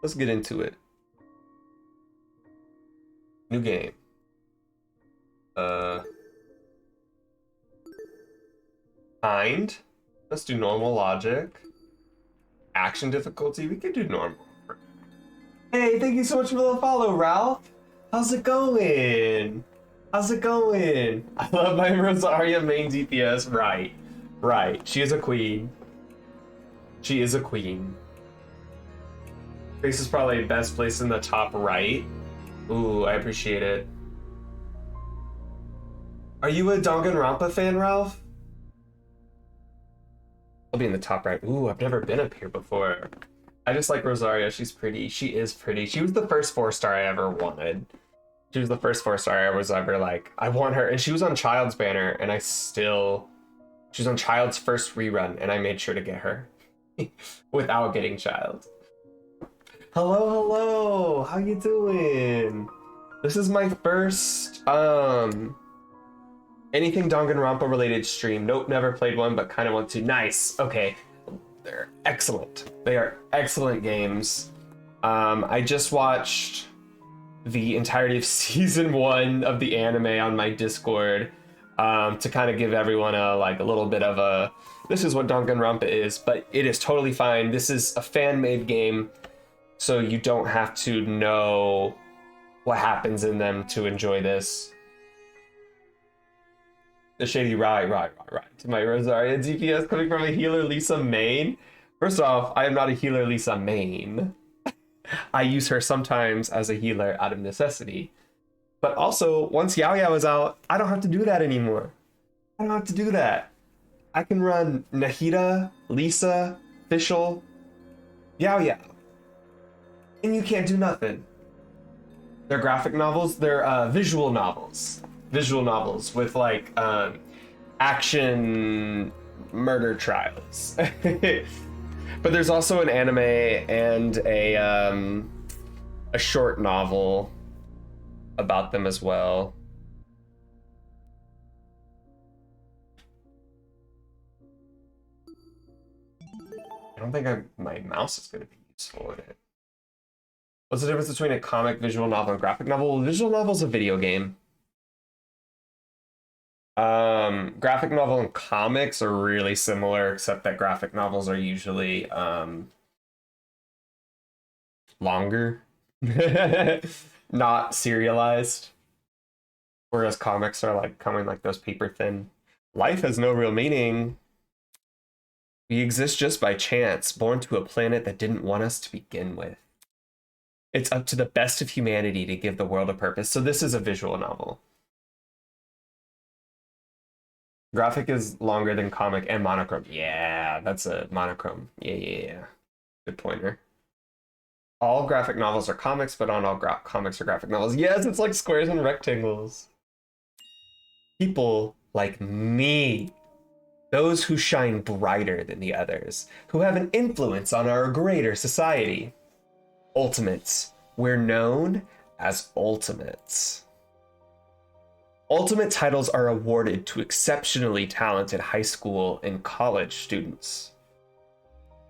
Let's get into it. New game. Kind. Let's do normal logic. Action difficulty. We can do normal. Hey, thank you so much for the follow, Ralph. How's it going? How's it going? I love my Rosaria main DPS. Right. Right. She is a queen. She is a queen. Grace is probably best placed in the top right. Ooh, I appreciate it. Are you a Danganronpa fan, Ralph? I'll be in the top right. Ooh, I've never been up here before. I just like Rosaria. She's pretty. She is pretty. She was the first 4-star I ever wanted. She was the first 4-star I was ever like, I want her. And she was on Child's banner, and I still... She was on Child's first rerun, and I made sure to get her. Without getting Child. Hello, hello. How you doing? This is my first, anything Danganronpa related stream. Nope, never played one, but kind of want to. Nice. Okay. They're excellent. They are excellent games. I just watched the entirety of season 1 of the anime on my Discord to kind of give everyone a little bit of a, this is what Danganronpa is, but it is totally fine. This is a fan-made game, so you don't have to know what happens in them to enjoy this. The shady right. To my Rosaria DPS coming from a healer Lisa main. First off, I am not a healer Lisa main. I use her sometimes as a healer out of necessity. But also, once Yao Yao is out, I don't have to do that anymore. I don't have to do that. I can run Nahida, Lisa, Fischl, Yao Yao. And you can't do nothing. They're graphic novels, they're visual novels. Visual novels with like action murder trials. But there's also an anime and a short novel about them as well. I don't think my mouse is going to be useful in it. What's the difference between a comic, visual novel, and graphic novel? Well, visual novel is a video game. Graphic novel and comics are really similar, except that graphic novels are usually longer, not serialized, whereas comics are like coming like those paper thin. Life has no real meaning. We exist just by chance, born to a planet that didn't want us to begin with. It's up to the best of humanity to give the world a purpose. So this is a visual novel. Graphic is longer than comic and monochrome. Yeah, that's a monochrome. Yeah. Good pointer. All graphic novels are comics, but not all comics are graphic novels. Yes, it's like squares and rectangles. People like me. Those who shine brighter than the others, who have an influence on our greater society. Ultimates. We're known as Ultimates. Ultimate titles are awarded to exceptionally talented high school and college students.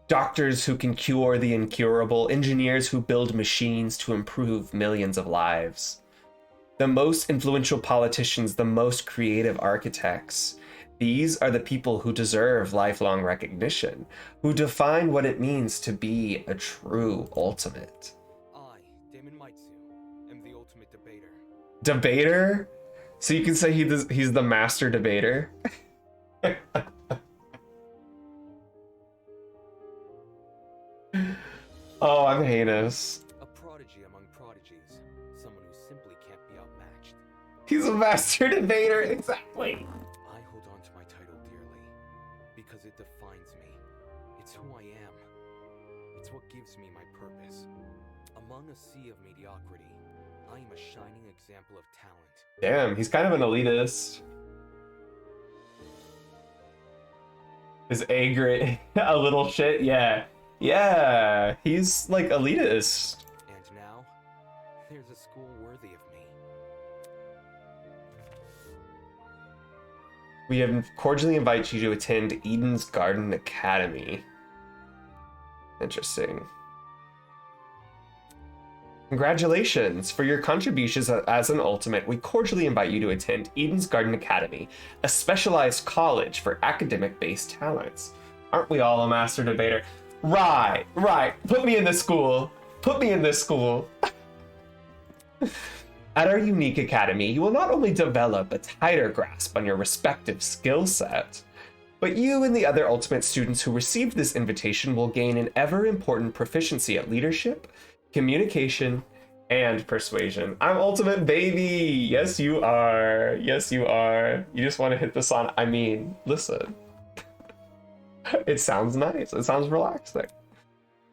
Doctors who can cure the incurable, engineers who build machines to improve millions of lives. The most influential politicians, the most creative architects. These are the people who deserve lifelong recognition, who define what it means to be a true ultimate. I, Damon Maitsu, am the ultimate debater. Debater? So you can say he's the master debater? Oh, I'm heinous. A prodigy among prodigies. Someone who simply can't be outmatched. He's a master debater, exactly. I hold on to my title dearly, because it defines me. It's who I am. It's what gives me my purpose. Among a sea of mediocrity, I am a shining example of talent. Damn, he's kind of an elitist. His A grade, a little shit, yeah. Yeah, he's like elitist. And now, there's a school worthy of me. We have cordially invite you to attend Eden's Garden Academy. Interesting. Congratulations! For your contributions as an ultimate, we cordially invite you to attend Eden's Garden Academy, a specialized college for academic-based talents. Aren't we all a master debater? Right. Put me in this school. Put me in this school. At our unique academy, you will not only develop a tighter grasp on your respective skill set, but you and the other ultimate students who received this invitation will gain an ever-important proficiency at leadership, communication, and persuasion. I'm ultimate, baby. Yes, you are. Yes, you are. You just want to hit this on. I mean, listen. It sounds nice. It sounds relaxing.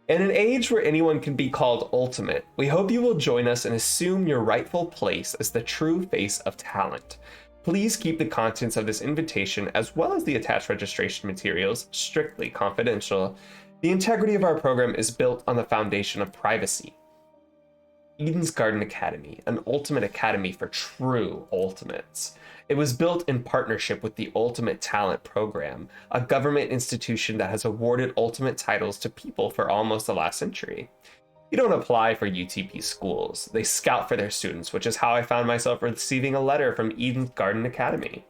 In an age where anyone can be called ultimate, we hope you will join us and assume your rightful place as the true face of talent. Please keep the contents of this invitation, as well as the attached registration materials, strictly confidential. The integrity of our program is built on the foundation of privacy. Eden's Garden Academy, an ultimate academy for true ultimates. It was built in partnership with the Ultimate Talent Program, a government institution that has awarded ultimate titles to people for almost the last century. You don't apply for UTP schools, they scout for their students, which is how I found myself receiving a letter from Eden's Garden Academy.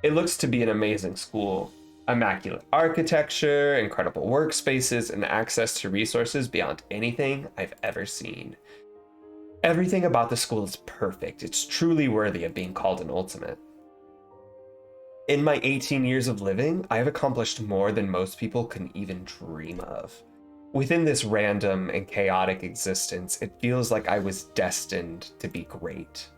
It looks to be an amazing school. Immaculate architecture, incredible workspaces, and access to resources beyond anything I've ever seen. Everything about the school is perfect. It's truly worthy of being called an ultimate. In my 18 years of living, I have accomplished more than most people can even dream of. Within this random and chaotic existence, it feels like I was destined to be great.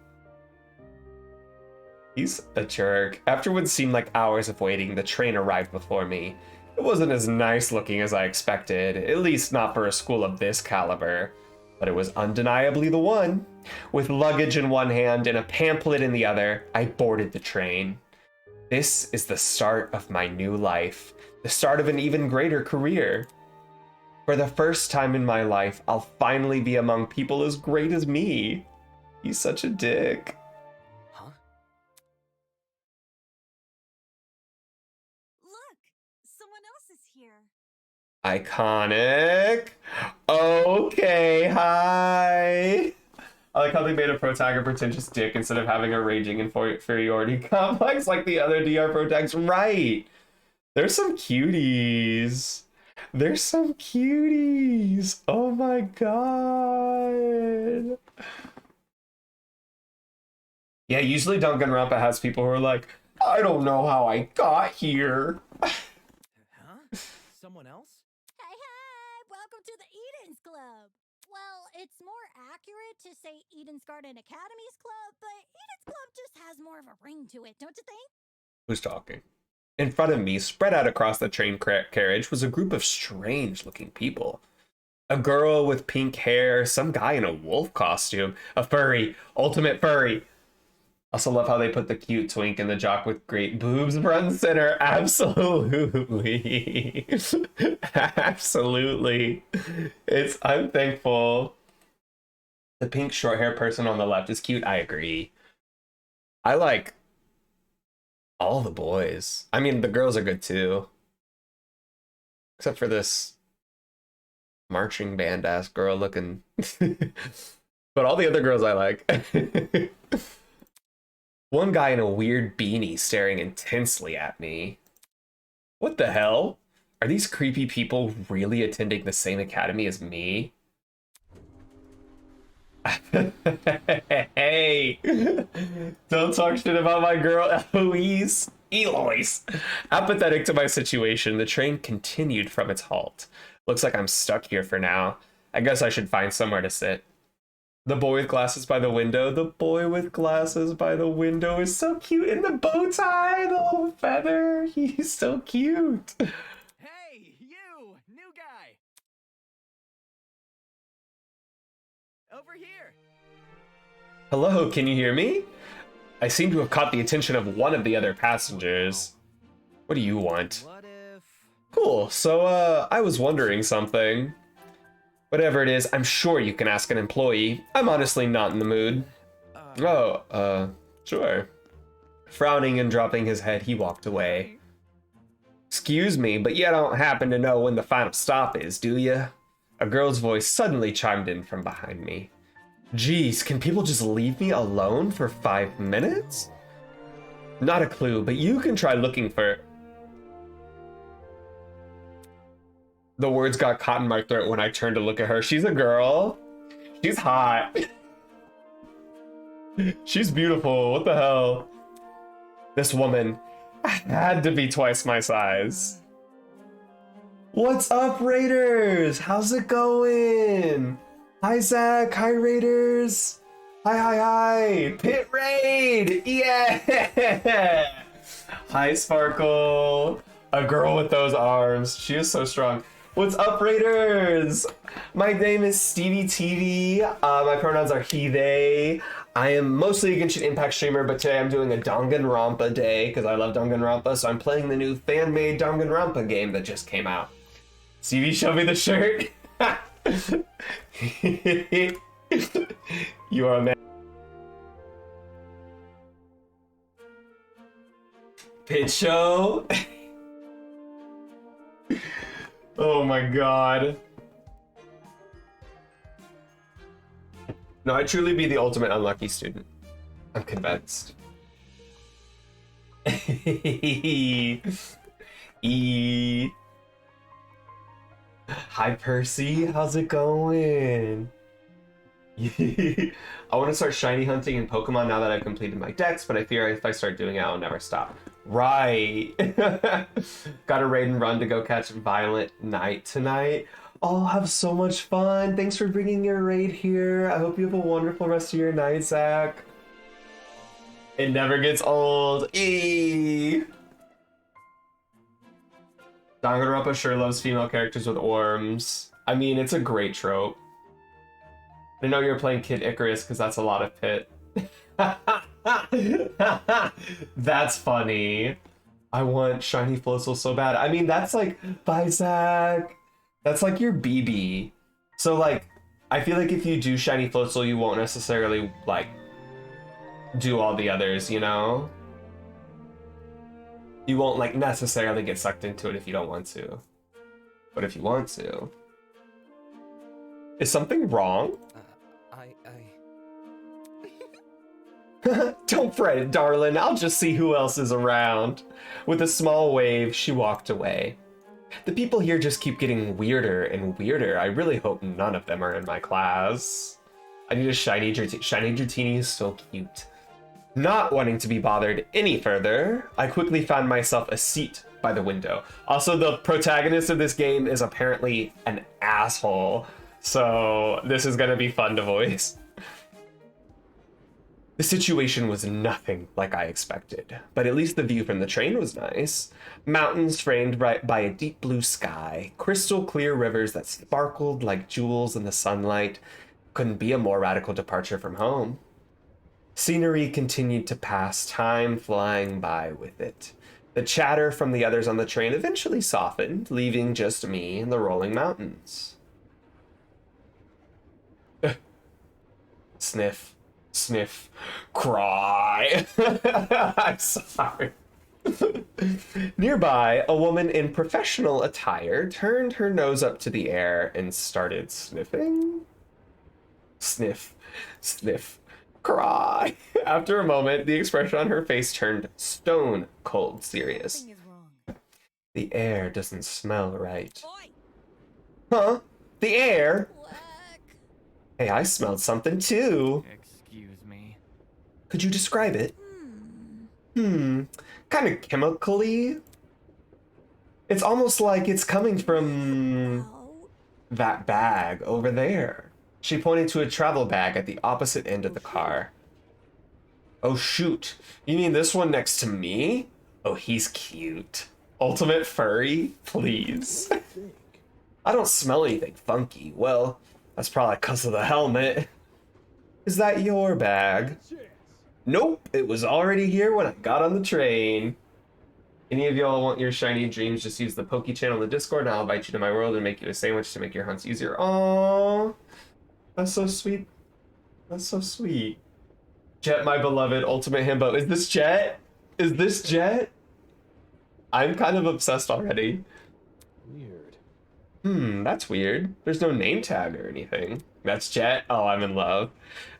He's a jerk. After what seemed like hours of waiting, the train arrived before me. It wasn't as nice looking as I expected, at least not for a school of this caliber. But it was undeniably the one. With luggage in one hand and a pamphlet in the other, I boarded the train. This is the start of my new life, the start of an even greater career. For the first time in my life, I'll finally be among people as great as me. He's such a dick. Huh? Look, someone else is here. Iconic. Okay, hi. I like how they made a protag a pretentious dick instead of having a raging inferiority complex like the other DR protags. Right. There's some cuties. There's some cuties. Oh my god. Yeah, usually Danganronpa has people who are like, I don't know how I got here. Huh? Someone else? Hey, welcome to the Eden's Club. Well, it's more accurate to say Eden's Garden Academy's Club, but Eden's Club just has more of a ring to it, don't you think? Who's talking? In front of me, spread out across the train carriage, was a group of strange-looking people. A girl with pink hair, some guy in a wolf costume, a furry, ultimate furry. Also love how they put the cute twink and the jock with great boobs front and center. Absolutely. Absolutely. I'm thankful. The pink short hair person on the left is cute. I agree. I like all the boys. I mean, the girls are good too. Except for this marching band ass girl looking. But all the other girls I like. One guy in a weird beanie staring intensely at me. What the hell? Are these creepy people really attending the same academy as me? Hey! Don't talk shit about my girl, Eloise. Eloise! Apathetic to my situation, the train continued from its halt. Looks like I'm stuck here for now. I guess I should find somewhere to sit. The boy with glasses by the window. The boy with glasses by the window is so cute. In the bow tie, the little feather. He's so cute. Hey, you! New guy! Over here! Hello, can you hear me? I seem to have caught the attention of one of the other passengers. What do you want? What if... Cool, so I was wondering something. Whatever it is, I'm sure you can ask an employee. I'm honestly not in the mood. Sure. Frowning and dropping his head, he walked away. Excuse me, but you don't happen to know when the final stop is, do you? A girl's voice suddenly chimed in from behind me. Geez, can people just leave me alone for 5 minutes? Not a clue, but you can try looking for... The words got caught in my throat when I turned to look at her. She's a girl. She's hot. She's beautiful. What the hell? This woman had to be twice my size. What's up, Raiders? How's it going? Hi, Zach. Hi, Raiders. Hi. Pit Raid. Yeah. Hi, Sparkle. A girl with those arms. She is so strong. What's up, Raiders? My name is Stevie TV. My pronouns are he, they. I am mostly a Genshin Impact streamer, but today I'm doing a Danganronpa day because I love Danganronpa, so I'm playing the new fan-made Danganronpa game that just came out. Stevie, show me the shirt. You are a man. Pitch show. Oh my god. No, I'd truly be the ultimate unlucky student. I'm convinced. E. Hi, Percy. How's it going? I want to start shiny hunting in Pokemon now that I've completed my dex, but I fear if I start doing it, I'll never stop. Right. Got a raid and run to go catch Violent Night tonight. Oh, have so much fun. Thanks for bringing your raid here. I hope you have a wonderful rest of your night, Zach. It never gets old. Eee. Danganronpa sure loves female characters with orms. I mean, it's a great trope. I know you're playing Kid Icarus because that's a lot of pit. That's funny. I want shiny Floatzel so bad. I mean, that's like, bye, Zach. That's like your BB. So like, I feel like if you do shiny Floatzel, you won't necessarily like do all the others, you know? You won't like necessarily get sucked into it if you don't want to. But if you want to. Is something wrong? Don't fret, darling. I'll just see who else is around. With a small wave, she walked away. The people here just keep getting weirder and weirder. I really hope none of them are in my class. I need a shiny Dratini. Shiny Dratini is so cute. Not wanting to be bothered any further, I quickly found myself a seat by the window. Also, the protagonist of this game is apparently an asshole, so this is gonna be fun to voice. The situation was nothing like I expected, but at least the view from the train was nice. Mountains framed by a deep blue sky, crystal clear rivers that sparkled like jewels in the sunlight. Couldn't be a more radical departure from home. Scenery continued to pass, time flying by with it. The chatter from the others on the train eventually softened, leaving just me and the rolling mountains. Sniff. Sniff, cry. I'm sorry. Nearby, a woman in professional attire turned her nose up to the air and started sniffing. Sniff, sniff, cry. After a moment, the expression on her face turned stone cold serious. Something is wrong. The air doesn't smell right. Oi! Huh? The air? Black. Hey, I smelled something too. Excuse me. Could you describe it? Hmm. Kind of chemically. It's almost like it's coming from Out. that bag over there. She pointed to a travel bag at the opposite end of the car. Oh shoot, you mean this one next to me? Oh, he's cute. Ultimate furry, please. I don't smell anything funky. Well, that's probably because of the helmet. Is that your bag? Nope, it was already here when I got on the train. Any of y'all want your shiny dreams, just use the Poke channel in the Discord and I'll invite you to my world and make you a sandwich to make your hunts easier. Aww, that's so sweet. That's so sweet. Jet, my beloved ultimate himbo. Is this Jet? Is this Jet? I'm kind of obsessed already. Weird. That's weird. There's no name tag or anything. That's Jet. Oh, I'm in love.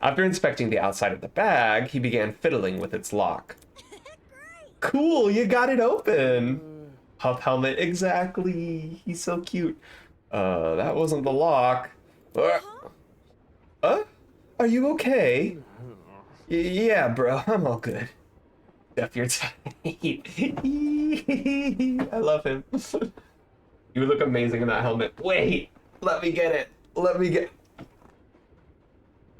After inspecting the outside of the bag, he began fiddling with its lock. Great! Cool, you got it open. Puff helmet, exactly. He's so cute. That wasn't the lock. Huh? Are you okay? Yeah, bro, I'm all good. Step your tight. I love him. You would look amazing in that helmet. Wait, let me get it. Let me get.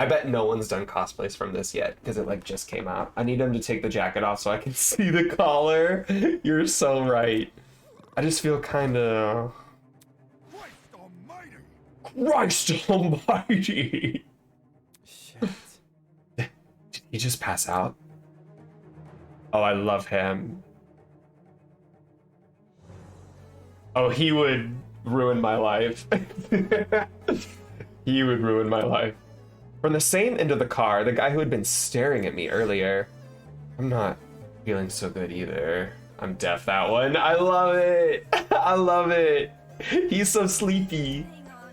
I bet no one's done cosplays from this yet because it like just came out. I need him to take the jacket off so I can see the collar. You're so right. I just feel kind of. Christ almighty! Shit. Did he just pass out? Oh, I love him. Oh, he would ruin my life. He would ruin my life. From the same end of the car, the guy who had been staring at me earlier. I'm not feeling so good either. I'm deaf, that one. I love it. I love it. He's so sleepy. Hang on.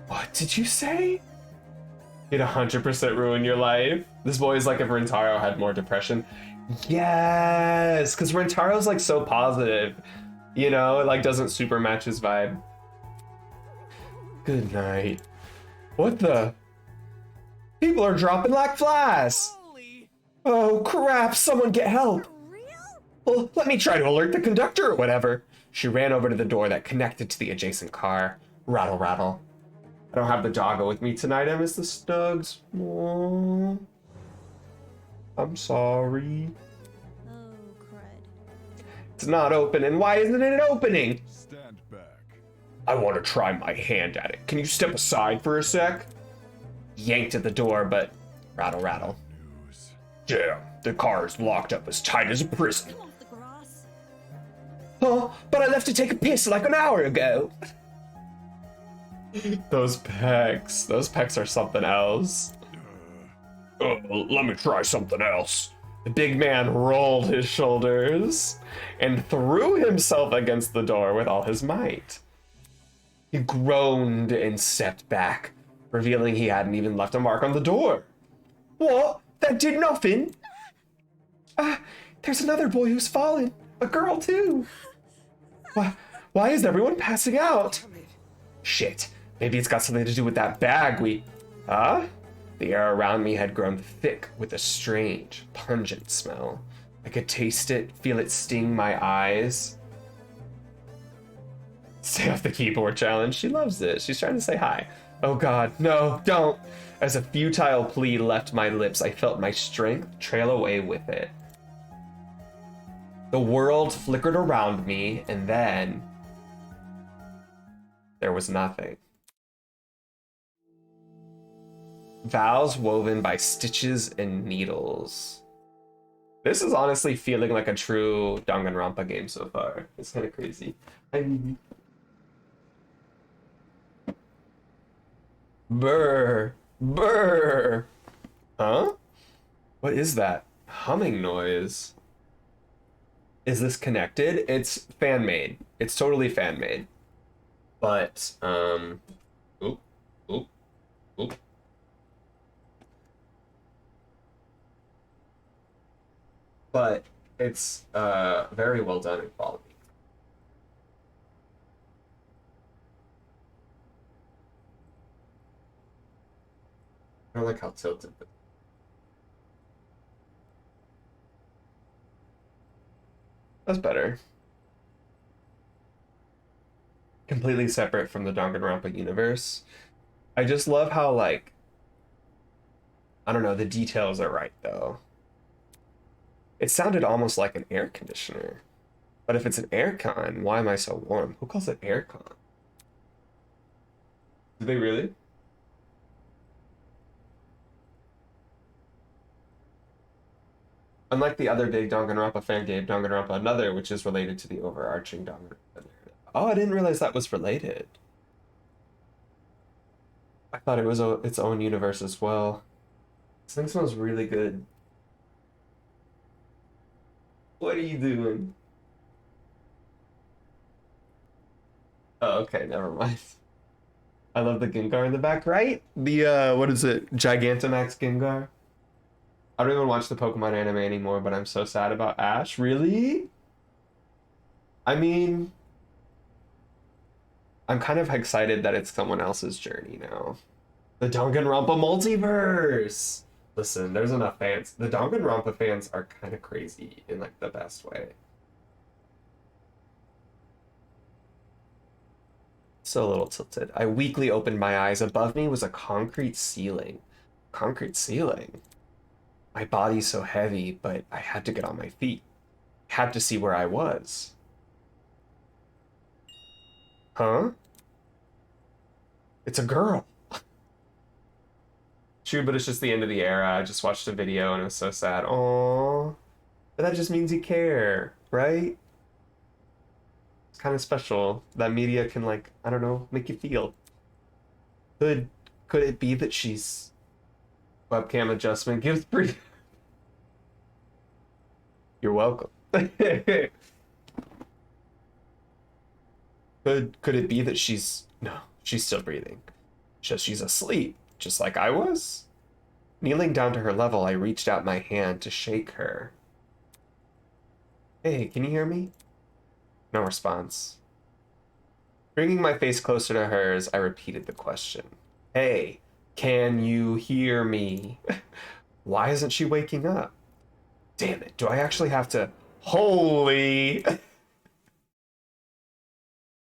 What did you say? He'd 100% ruin your life. This boy is like if Rentaro had more depression. Yes, because Rentaro's like so positive. You know, it like doesn't super match his vibe. Good night. What the? People are dropping like flies. Holy! Oh crap, someone get help. For real? Well, let me try to alert the conductor or whatever. She ran over to the door that connected to the adjacent car. Rattle, rattle. I don't have the doggo with me tonight. I miss the Snugs. Aww. I'm sorry. Oh, crud. It's not opening. Why isn't it opening? Stand back. I want to try my hand at it. Can you step aside for a sec? Yanked at the door, but rattle, rattle. News. Damn, the car is locked up as tight as a prison. Come off the grass. Oh, but I left to take a piss like an hour ago. Those pecs are something else. Oh, let me try something else. The big man rolled his shoulders and threw himself against the door with all his might. He groaned and stepped back, revealing he hadn't even left a mark on the door. What? That did nothing? There's another boy who's fallen. A girl, too. Why is everyone passing out? Shit. Maybe it's got something to do with that bag we... Huh? The air around me had grown thick with a strange, pungent smell. I could taste it, feel it sting my eyes. Stay off the keyboard challenge. She loves it. She's trying to say hi. Oh god, no, don't. As a futile plea left my lips, I felt my strength trail away with it. The world flickered around me, and then... there was nothing. Vows woven by stitches and needles. This is honestly feeling like a true Danganronpa game so far. It's kind of crazy. Brr. Brr. Huh? What is that humming noise? Is this connected? It's fan-made. It's totally fan-made. But, oop, oop, oop. But it's very well done in quality. I don't like how tilted. That's better. Completely separate from the Danganronpa universe. I just love how, like, I don't know, the details are right though. It sounded almost like an air conditioner. But if it's an aircon, why am I so warm? Who calls it aircon? Do they really? Unlike the other big Danganronpa fan game, Danganronpa Another, which is related to the overarching Danganronpa narrative. Oh, I didn't realize that was related. I thought it was its own universe as well. This thing smells really good. What are you doing? Oh, okay, never mind. I love the Gengar in the back, right? The what is it? Gigantamax Gengar. I don't even watch the Pokemon anime anymore, but I'm so sad about Ash. Really? I mean, I'm kind of excited that it's someone else's journey now. The Danganronpa multiverse. Listen, there's enough fans. The Danganronpa fans are kind of crazy in like the best way. So a little tilted. I weakly opened my eyes. Above me was a concrete ceiling. Concrete ceiling? My body's so heavy, but I had to get on my feet. Had to see where I was. Huh? It's a girl. True, but it's just the end of the era. I just watched a video and it was so sad. Aww. But that just means you care, right? It's kind of special that media can, like, I don't know, make you feel. Could could it be that she's webcam adjustment gives pretty. You're welcome. Could it be that she's no, she's still breathing. Just she's asleep, just like I was? Kneeling down to her level, I reached out my hand to shake her. Hey, can you hear me? No response. Bringing my face closer to hers, I repeated the question. Hey, can you hear me? Why isn't she waking up? Damn it, do I actually have to... Holy...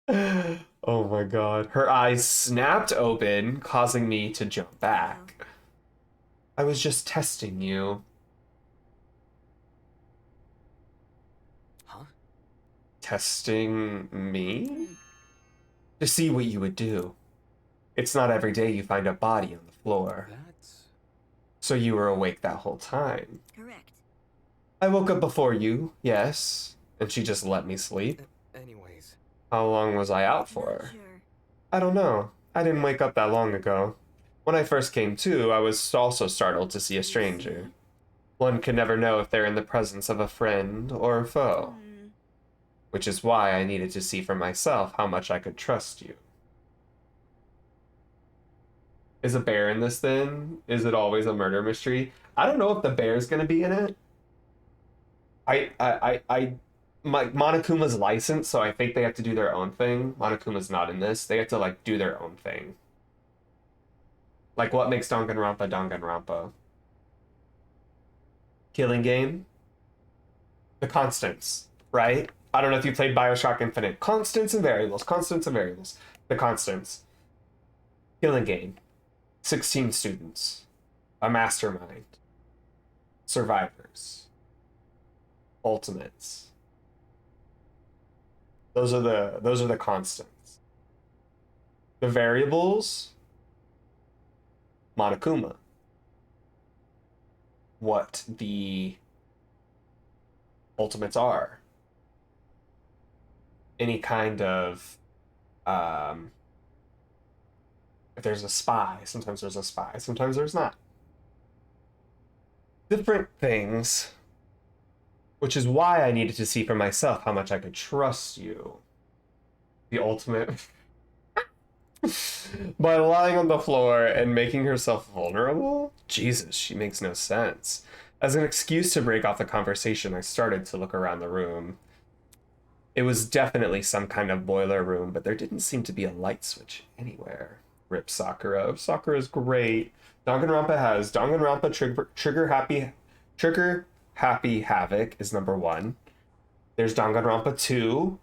Oh my god. Her eyes snapped open, causing me to jump back. I was just testing you. Huh? Testing me? To see what you would do. It's not every day you find a body on the floor. That's... So you were awake that whole time. Correct. I woke up before you, yes. And she just let me sleep. Anyways. How long was I out Not for? sure. I don't know. I didn't wake up that long ago. When I first came to, I was also startled to see a stranger. One can never know if they're in the presence of a friend or a foe. Which is why I needed to see for myself how much I could trust you. Is a bear in this then? Is it always a murder mystery? I don't know if the bear's gonna be in it. Monokuma's licensed, so I think they have to do their own thing. Monokuma's not in this. They have to like do their own thing. Like what makes Danganronpa Danganronpa? Killing game? The constants, right? I don't know if you played Bioshock Infinite. Constants and variables, constants and variables. The constants. Killing game. 16 students. A mastermind. Survivors. Ultimates. Those are the constants. The variables, Monokuma. What the ultimates are. Any kind of if there's a spy, sometimes there's a spy, sometimes there's not. Different things, which is why I needed to see for myself how much I could trust you. The ultimate. By lying on the floor and making herself vulnerable? Jesus, she makes no sense. As an excuse to break off the conversation, I started to look around the room. It was definitely some kind of boiler room, but there didn't seem to be a light switch anywhere. Rip Sakura. Sakura's great. Danganronpa has Danganronpa Trigger Happy Havoc is number 1. There's Danganronpa 2,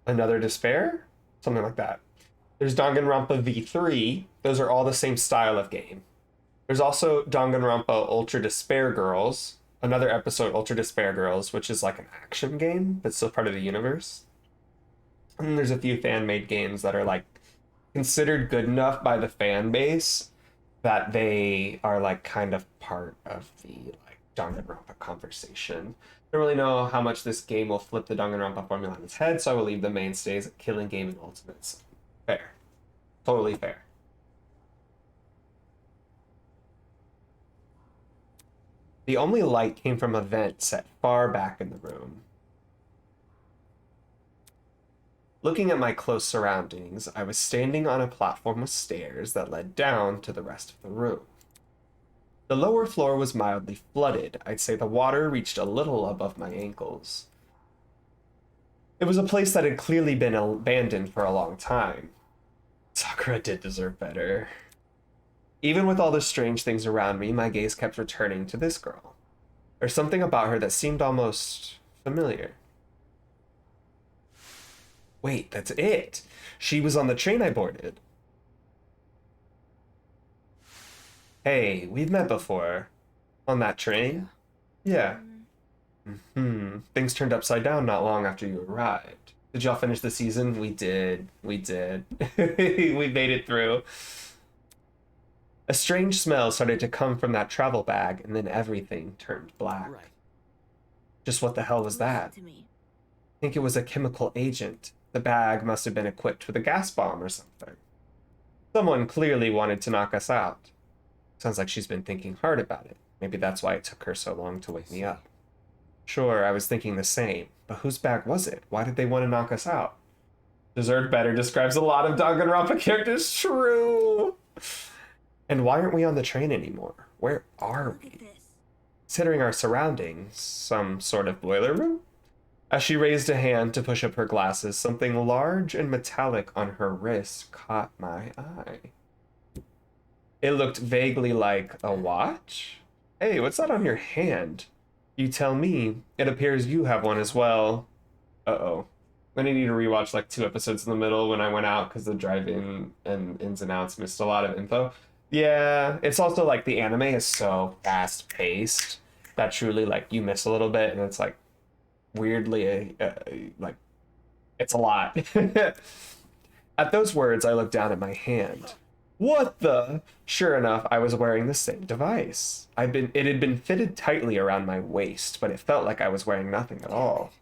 Another Despair? Something like that. There's Danganronpa V3. Those are all the same style of game. There's also Danganronpa Ultra Despair Girls, another episode Ultra Despair Girls, which is like an action game, but still part of the universe. And then there's a few fan-made games that are like considered good enough by the fan base that they are like kind of part of the like Danganronpa conversation. I don't really know how much this game will flip the Danganronpa formula on its head, so I will leave the mainstays at Killing Game and Ultimates. Fair. Totally fair. The only light came from a vent set far back in the room. Looking at my close surroundings, I was standing on a platform with stairs that led down to the rest of the room. The lower floor was mildly flooded. I'd say the water reached a little above my ankles. It was a place that had clearly been abandoned for a long time. Sakura did deserve better. Even with all the strange things around me, my gaze kept returning to this girl. There's something about her that seemed almost familiar. Wait, that's it. She was on the train I boarded. Hey, we've met before. On that train? Yeah. Things turned upside down not long after you arrived. Did y'all finish the season? We did. We did. We made it through. A strange smell started to come from that travel bag, and then everything turned black. Right. Just what the hell was that? To me. I think it was a chemical agent. The bag must have been equipped with a gas bomb or something. Someone clearly wanted to knock us out. Sounds like she's been thinking hard about it. Maybe that's why it took her so long to wake me up. Sure, I was thinking the same, but whose bag was it? Why did they want to knock us out? Deserved better describes a lot of Danganronpa characters. True! And why aren't we on the train anymore? Where are Look at we? this. Considering our surroundings, some sort of boiler room? As she raised a hand to push up her glasses, something large and metallic on her wrist caught my eye. It looked vaguely like a watch? Hey, what's that on your hand? You tell me. It appears you have one as well. Uh-oh. I'm gonna need to rewatch like 2 episodes in the middle when I went out because the drive-in and ins and outs missed a lot of info. Yeah, it's also like the anime is so fast-paced that truly like you miss a little bit and it's like weirdly like it's a lot. At those words, I looked down at my hand. What the? Sure enough, I was wearing the same device. It had been fitted tightly around my waist, but it felt like I was wearing nothing at all.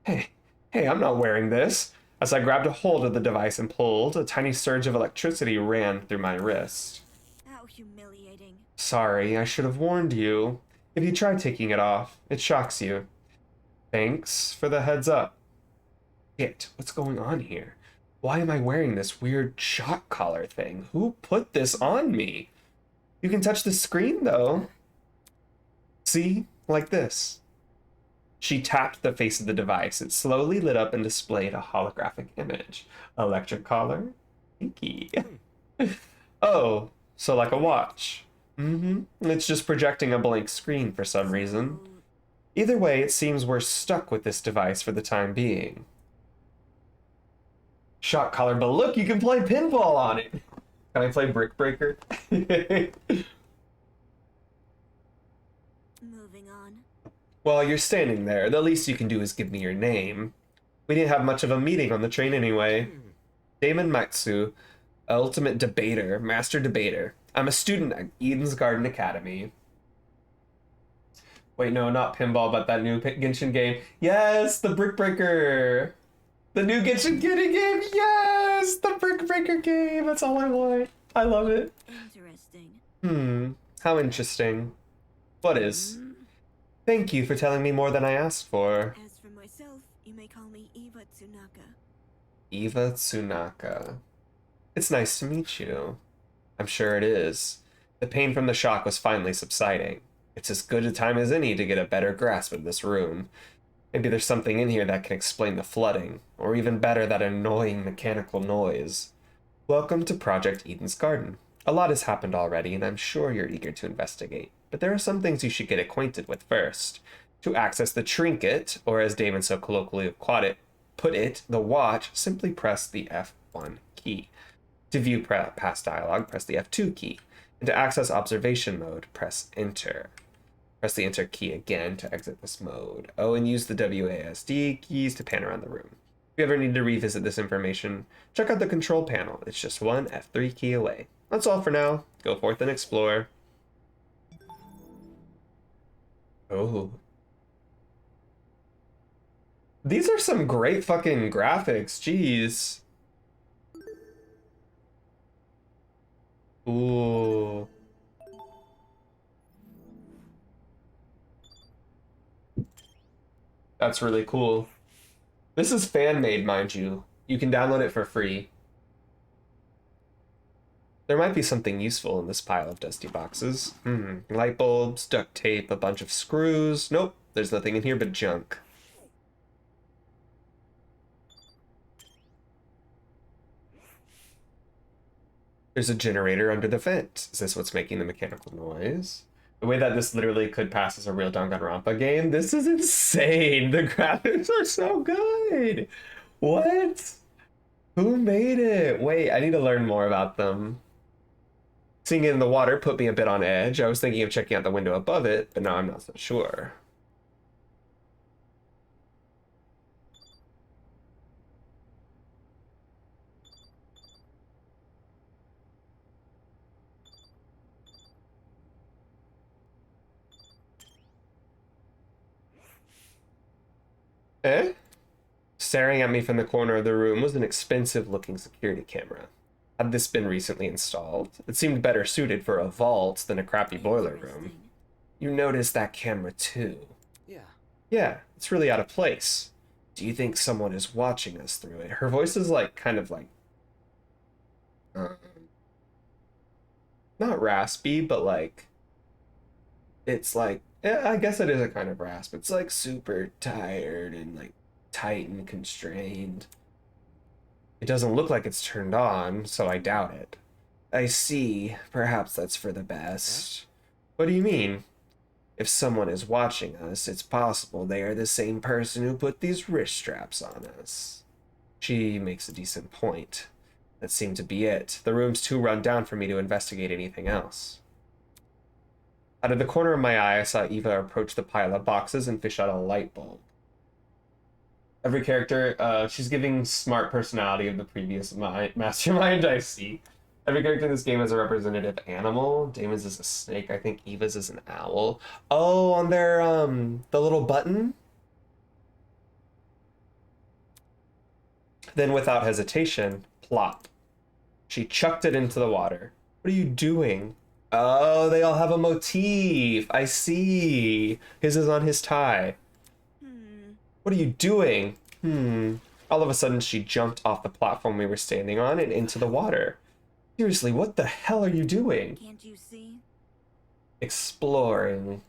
Hey, I'm not wearing this. As I grabbed a hold of the device and pulled, a tiny surge of electricity ran through my wrist. How humiliating. Sorry, I should have warned you. If you try taking it off, it shocks you. Thanks for the heads up. Shit, what's going on here? Why am I wearing this weird shock collar thing? Who put this on me? You can touch the screen, though. See? Like this. She tapped the face of the device. It slowly lit up and displayed a holographic image. Electric collar? Kinky. Oh, so like a watch. It's just projecting a blank screen for some reason. Either way, it seems we're stuck with this device for the time being. Shock collar, but look, you can play pinball on it. Can I play Brick Breaker? Moving on. While you're standing there, the least you can do is give me your name. We didn't have much of a meeting on the train anyway. Damon Matsu, ultimate debater, master debater. I'm a student at Eden's Garden Academy. Wait, no, not pinball, but that new Genshin game. Yes, the Brick Breaker. The new Genshin game. Yes, the Brick Breaker game. That's all I want. I love it. Interesting. How interesting. What is? Thank you for telling me more than I asked for. As for myself, you may call me Eva Tsunaka. Eva Tsunaka. It's nice to meet you. I'm sure it is. The pain from the shock was finally subsiding. It's as good a time as any to get a better grasp of this room. Maybe there's something in here that can explain the flooding, or even better, that annoying mechanical noise. Welcome to Project Eden's Garden. A lot has happened already, and I'm sure you're eager to investigate. But there are some things you should get acquainted with first. To access the trinket, or as Damon so colloquially put it, the watch, simply press the F1 key. To view past dialogue, press the F2 key. And to access observation mode, press Enter. Press the Enter key again to exit this mode. Oh, and use the WASD keys to pan around the room. If you ever need to revisit this information, check out the control panel. It's just one F3 key away. That's all for now. Go forth and explore. Oh. These are some great fucking graphics. Jeez. Ooh. That's really cool. This is fan made, mind you. You can download it for free. There might be something useful in this pile of dusty boxes. Light bulbs, duct tape, a bunch of screws. Nope, there's nothing in here but junk. There's a generator under the vent. Is this what's making the mechanical noise? The way that this literally could pass as a real Danganronpa game, this is insane. The graphics are so good. What? Who made it? Wait, I need to learn more about them. Seeing it in the water put me a bit on edge. I was thinking of checking out the window above it, but now I'm not so sure. Eh? Staring at me from the corner of the room was an expensive-looking security camera. Had this been recently installed, it seemed better suited for a vault than a crappy boiler room. Interesting. You noticed that camera too. Yeah. Yeah, it's really out of place. Do you think someone is watching us through it? Her voice is like, kind of like... not raspy, but like... It's like... Yeah, I guess it is a kind of rasp. It's like super tired and like tight and constrained. It doesn't look like it's turned on, so I doubt it. I see. Perhaps that's for the best. What do you mean? If someone is watching us, it's possible they are the same person who put these wrist straps on us. She makes a decent point. That seemed to be it. The room's too run down for me to investigate anything else. Out of the corner of my eye, I saw Eva approach the pile of boxes and fish out a light bulb. Every character, she's giving smart personality of the previous mastermind I see. Every character in this game is a representative animal. Damon's is a snake. I think Eva's is an owl. Oh, on their, the little button? Then without hesitation, plop. She chucked it into the water. What are you doing? Oh, they all have a motif. I see. His is on his tie. What are you doing? All of a sudden, she jumped off the platform we were standing on and into the water. Seriously, what the hell are you doing? Can't you see? Exploring.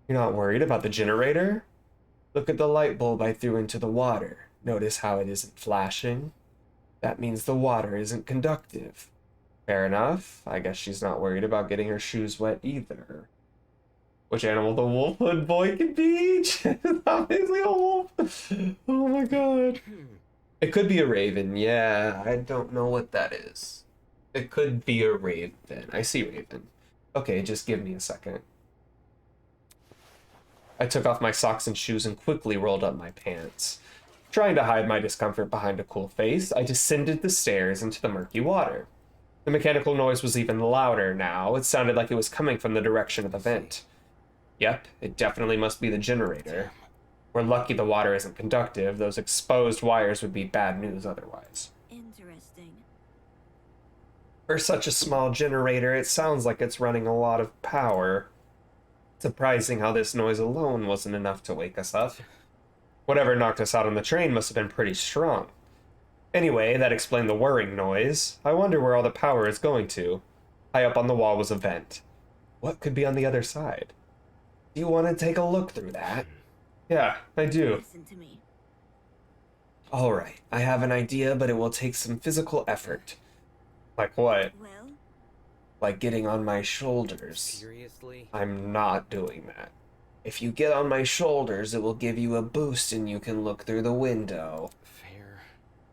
You're not worried about the generator? Look at the light bulb I threw into the water. Notice how it isn't flashing? That means the water isn't conductive. Fair enough. I guess she's not worried about getting her shoes wet either. Which animal the wolfhood boy could be? Obviously a wolf. Oh my god. It could be a raven. Yeah, I don't know what that is. It could be a raven. I see raven. Okay, just give me a second. I took off my socks and shoes and quickly rolled up my pants. Trying to hide my discomfort behind a cool face, I descended the stairs into the murky water. The mechanical noise was even louder now. It sounded like it was coming from the direction of the vent. Yep, it definitely must be the generator. We're lucky the water isn't conductive. Those exposed wires would be bad news otherwise. Interesting. For such a small generator, it sounds like it's running a lot of power. Surprising how this noise alone wasn't enough to wake us up. Whatever knocked us out on the train must have been pretty strong. Anyway, that explained the whirring noise. I wonder where all the power is going to. High up on the wall was a vent. What could be on the other side? Do you want to take a look through that? Yeah, I do. Listen to me. Alright, I have an idea, but it will take some physical effort. Like what? Well, Like getting on my shoulders. Seriously? I'm not doing that. If you get on my shoulders, it will give you a boost and you can look through the window.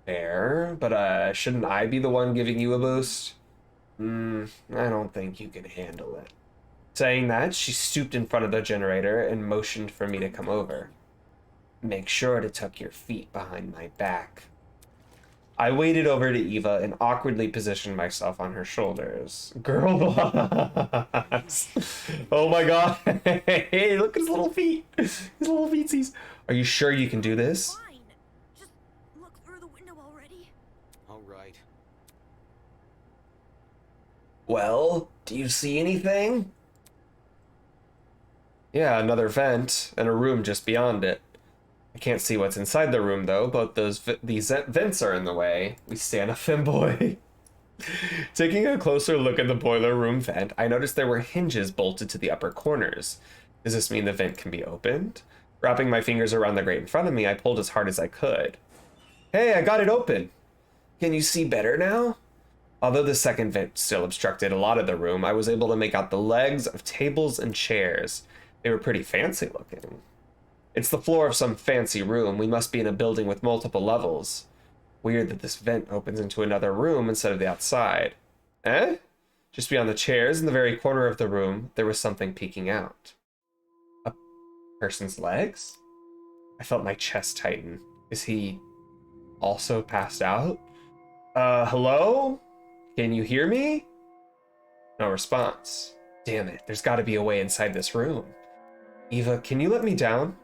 Fair, but shouldn't I be the one giving you a boost? I don't think you can handle it. Saying that, she stooped in front of the generator and motioned for me to come over. Make sure to tuck your feet behind my back. I waded over to Eva and awkwardly positioned myself on her shoulders. Girl boss! Oh my god! Hey, look at his little feet! His little feetsies! Are you sure you can do this? fine. Just look through the window already. Alright. Well, do you see anything? Yeah, another vent, and a room just beyond it. I I can't see what's inside the room though, but these vents are in the way. We stand a femboy. Taking a closer look at the boiler room vent, I noticed there were hinges bolted to the upper corners. Does this mean the vent can be opened? Wrapping my fingers around the grate in front of me, I pulled as hard as I could. Hey, I got it open! Can you see better now? Although the second vent still obstructed a lot of the room, I was able to make out the legs of tables and chairs. They were pretty fancy looking. It's the floor of some fancy room. We must be in a building with multiple levels. Weird that this vent opens into another room instead of the outside. Eh? Just beyond the chairs, in the very corner of the room, there was something peeking out. A person's legs? I felt my chest tighten. Is he also passed out? Hello? Can you hear me? No response. Damn it, there's gotta be a way inside this room. Eva, can you let me down?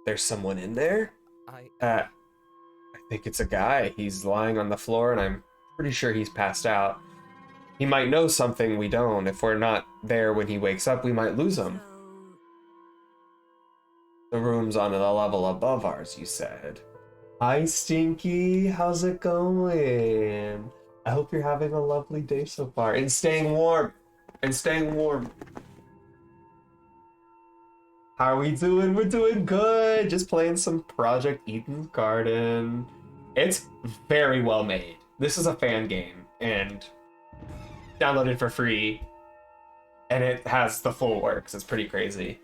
There's someone in there? I think it's a guy. He's lying on the floor and I'm pretty sure he's passed out. He might know something we don't. If we're not there when he wakes up, we might lose him. The room's on the level above ours, you said. Hi, Stinky. How's it going? I hope you're having a lovely day so far. And staying warm. And staying warm. How are we doing? We're doing good. Just playing some Project Eden's Garden. It's very well made. This is a fan game and downloaded for free. And it has the full works. It's pretty crazy.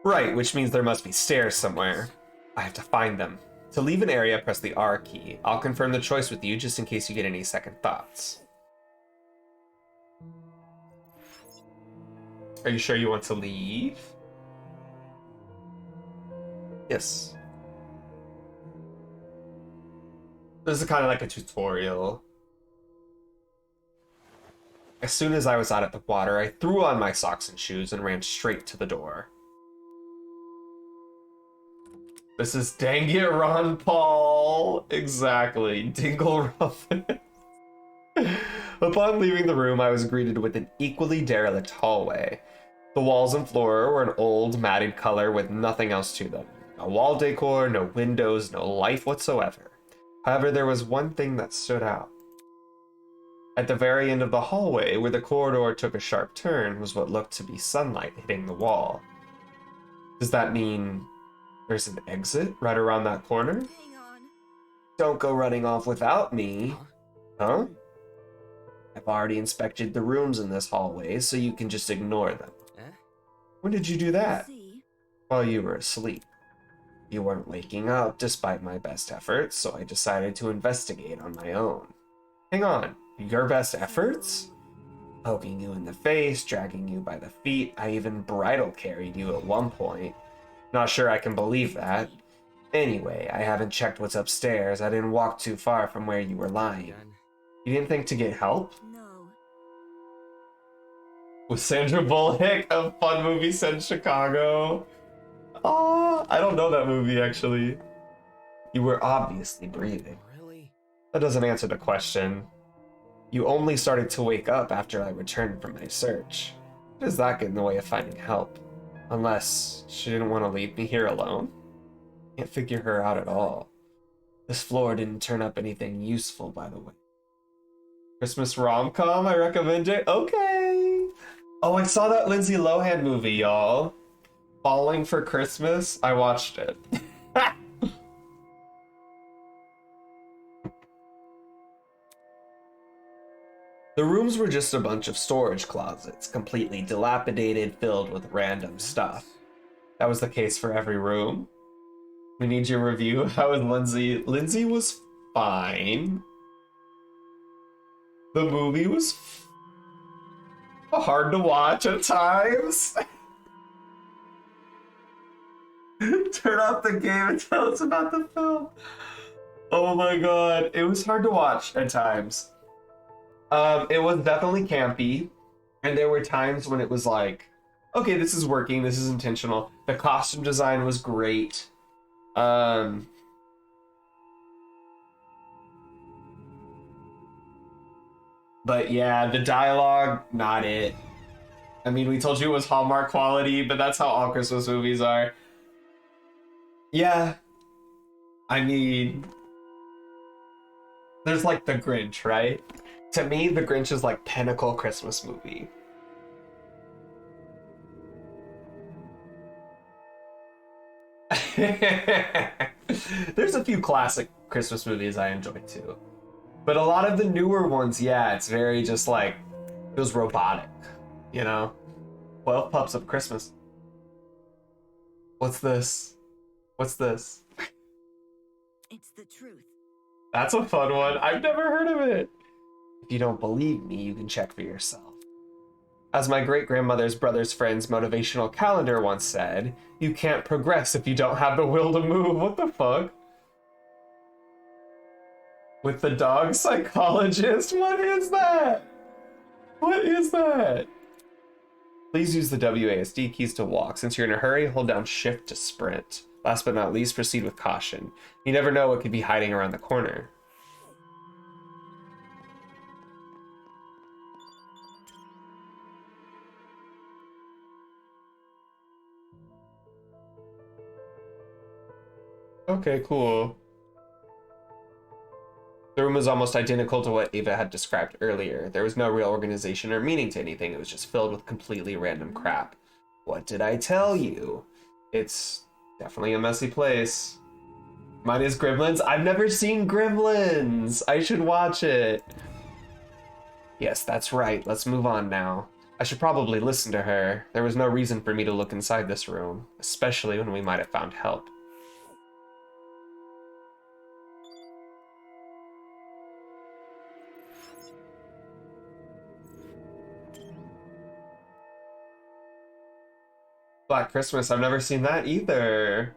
Right, which means there must be stairs somewhere. I have to find them. To leave an area, press the R key. I'll confirm the choice with you just in case you get any second thoughts. Are you sure you want to leave? Yes. This is kind of like a tutorial. As soon as I was out of the water, I threw on my socks and shoes and ran straight to the door. This is Danganronpa. Exactly. Danganronpa. Upon leaving the room, I was greeted with an equally derelict hallway. The walls and floor were an old, matted color with nothing else to them. No wall decor, no windows, no life whatsoever. However, there was one thing that stood out. At the very end of the hallway, where the corridor took a sharp turn, was what looked to be sunlight hitting the wall. Does that mean there's an exit right around that corner? Hang on. Don't go running off without me. Huh? I've already inspected the rooms in this hallway, so you can just ignore them. When did you do that? See? While you were asleep. You weren't waking up despite my best efforts, so I decided to investigate on my own. Hang on, your best efforts? Poking you in the face, dragging you by the feet, I even bridal carried you at one point. Not sure I can believe that. Anyway, I haven't checked what's upstairs. I didn't walk too far from where you were lying. You didn't think to get help? No. With Sandra Bullock of Fun Movie Said Chicago. Oh, I don't know that movie actually. You were obviously breathing. Really? That doesn't answer the question. You only started to wake up after I returned from my search. How does that get in the way of finding help? Unless she didn't want to leave me here alone? Can't figure her out at all. This floor didn't turn up anything useful, by the way. Christmas rom-com, I recommend it. Okay. Oh, I saw that Lindsay Lohan movie, y'all. Falling for Christmas. I watched it. The rooms were just a bunch of storage closets, completely dilapidated, filled with random stuff. That was the case for every room. We need your review. How was Lindsay? Lindsay was fine. The movie was hard to watch at times. Turn off the game and tell us about the film. Oh my god, it was hard to watch at times. It was definitely campy, and there were times when it was like, okay, this is working, this is intentional. The costume design was great. But yeah, the dialogue, not it. I mean, we told you it was Hallmark quality, but that's how all Christmas movies are. Yeah, I mean, there's like the Grinch, right? To me, the Grinch is like pinnacle Christmas movie. There's a few classic Christmas movies I enjoy too. But a lot of the newer ones, yeah, it's very just like, it was robotic, you know? 12 Pups of Christmas. What's this? What's this? It's the truth. That's a fun one. I've never heard of it. If you don't believe me, you can check for yourself. As my great-grandmother's brother's friend's motivational calendar once said, you can't progress if you don't have the will to move. What the fuck? With the dog psychologist? What is that? What is that? Please use the WASD keys to walk. Since you're in a hurry, hold down shift to sprint. Last but not least, proceed with caution. You never know what could be hiding around the corner. Okay, cool. The room was almost identical to what Ava had described earlier. There was no real organization or meaning to anything. It was just filled with completely random crap. What did I tell you? It's definitely a messy place. Mine is Gremlins. I've never seen Gremlins. I should watch it. Yes, that's right. Let's move on now. I should probably listen to her. There was no reason for me to look inside this room, especially when we might have found help. Black Christmas, I've never seen that either.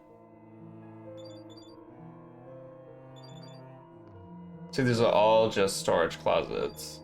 See, these are all just storage closets.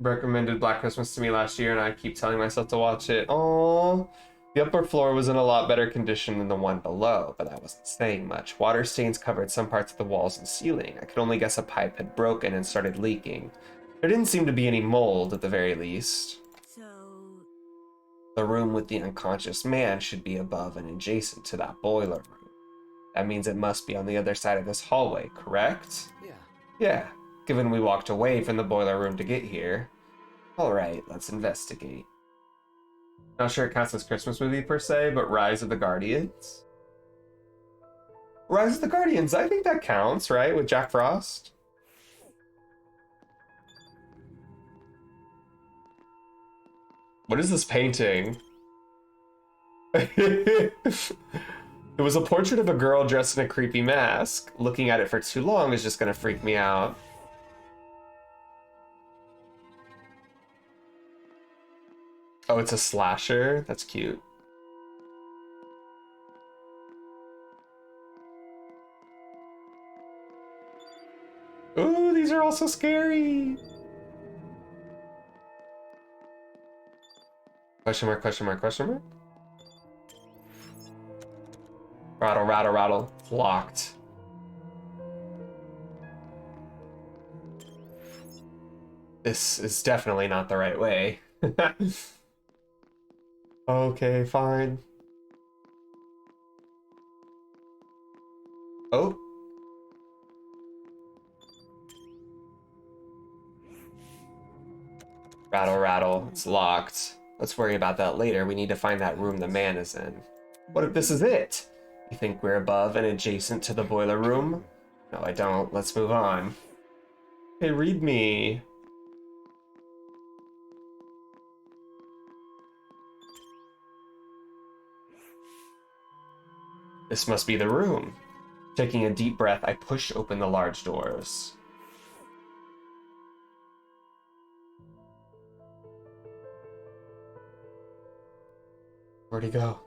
Recommended Black Christmas to me last year, and I keep telling myself to watch it. Oh, the upper floor was in a lot better condition than the one below, but that wasn't saying much. Water stains covered some parts of the walls and ceiling. I could only guess a pipe had broken and started leaking. There didn't seem to be any mold, at the very least. So, The room with the unconscious man should be above and adjacent to that boiler room. That means it must be on the other side of this hallway, correct? Yeah. Yeah, given we walked away from the boiler room to get here. Alright, let's investigate. Not sure it counts as Christmas movie per se, but Rise of the Guardians? Rise of the Guardians, I think that counts, right? With Jack Frost? What is this painting? It was a portrait of a girl dressed in a creepy mask. Looking at it for too long is just gonna freak me out. Oh, it's a slasher? That's cute. Ooh, these are all so scary. Question mark, question mark, question mark? Rattle, rattle, rattle. It's locked. This is definitely not the right way. Okay, fine. Oh. Rattle, rattle. It's locked. Let's worry about that later. We need to find that room the man is in. What if this is it? You think we're above and adjacent to the boiler room? No, I don't. Let's move on. Hey, read me. This must be the room. Taking a deep breath, I push open the large doors. Where'd he go?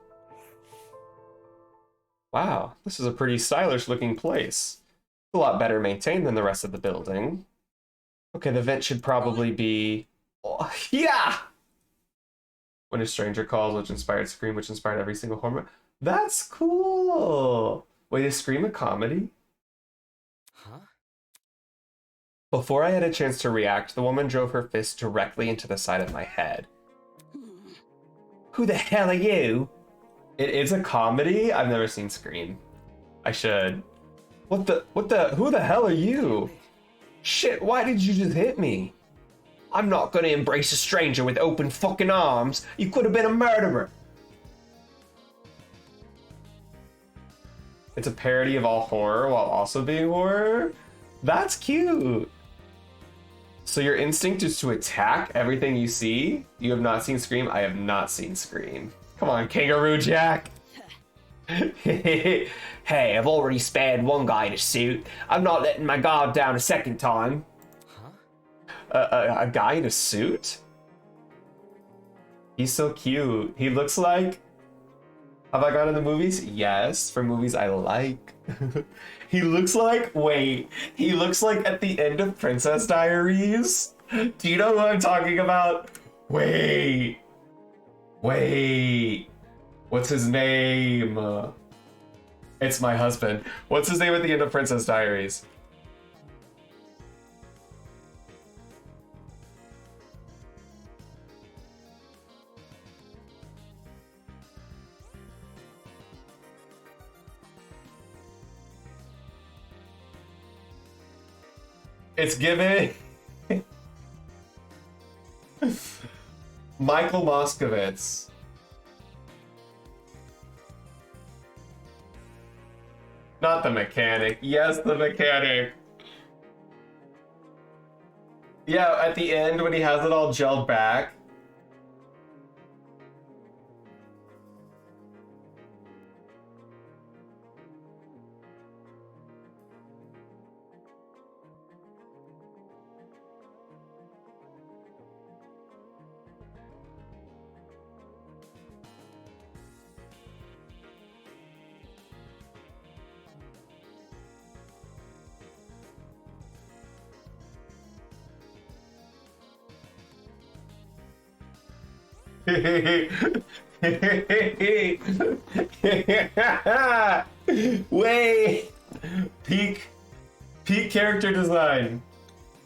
Wow, this is a pretty stylish looking place. It's a lot better maintained than the rest of the building. Okay, the vent should probably be Oh, yeah! When a Stranger Calls, which inspired Scream, which inspired every single horror. That's cool! Wait, is Scream a comedy? Huh? Before I had a chance to react, the woman drove her fist directly into the side of my head. Who the hell are you? It is a comedy? I've never seen Scream. I should. Who the hell are you? Shit, why did you just hit me? I'm not gonna embrace a stranger with open fucking arms. You could have been a murderer. It's a parody of all horror while also being horror? That's cute. So your instinct is to attack everything you see? You have not seen Scream? I have not seen Scream. Come on, Kangaroo Jack. Hey, I've already spared one guy in a suit. I'm not letting my guard down a second time. Huh? A guy in a suit? He's so cute. He looks like... Have I gone to the movies? Yes, for movies I like. He looks like... Wait. He looks like at the end of Princess Diaries. Do you know who I'm talking about? Wait. What's his name? It's my husband. What's his name at the end of Princess Diaries? It's giving Michael Moskowitz. Not the mechanic. Yes, the mechanic. Yeah, at the end when he has it all gelled back. Wait! Peak character design.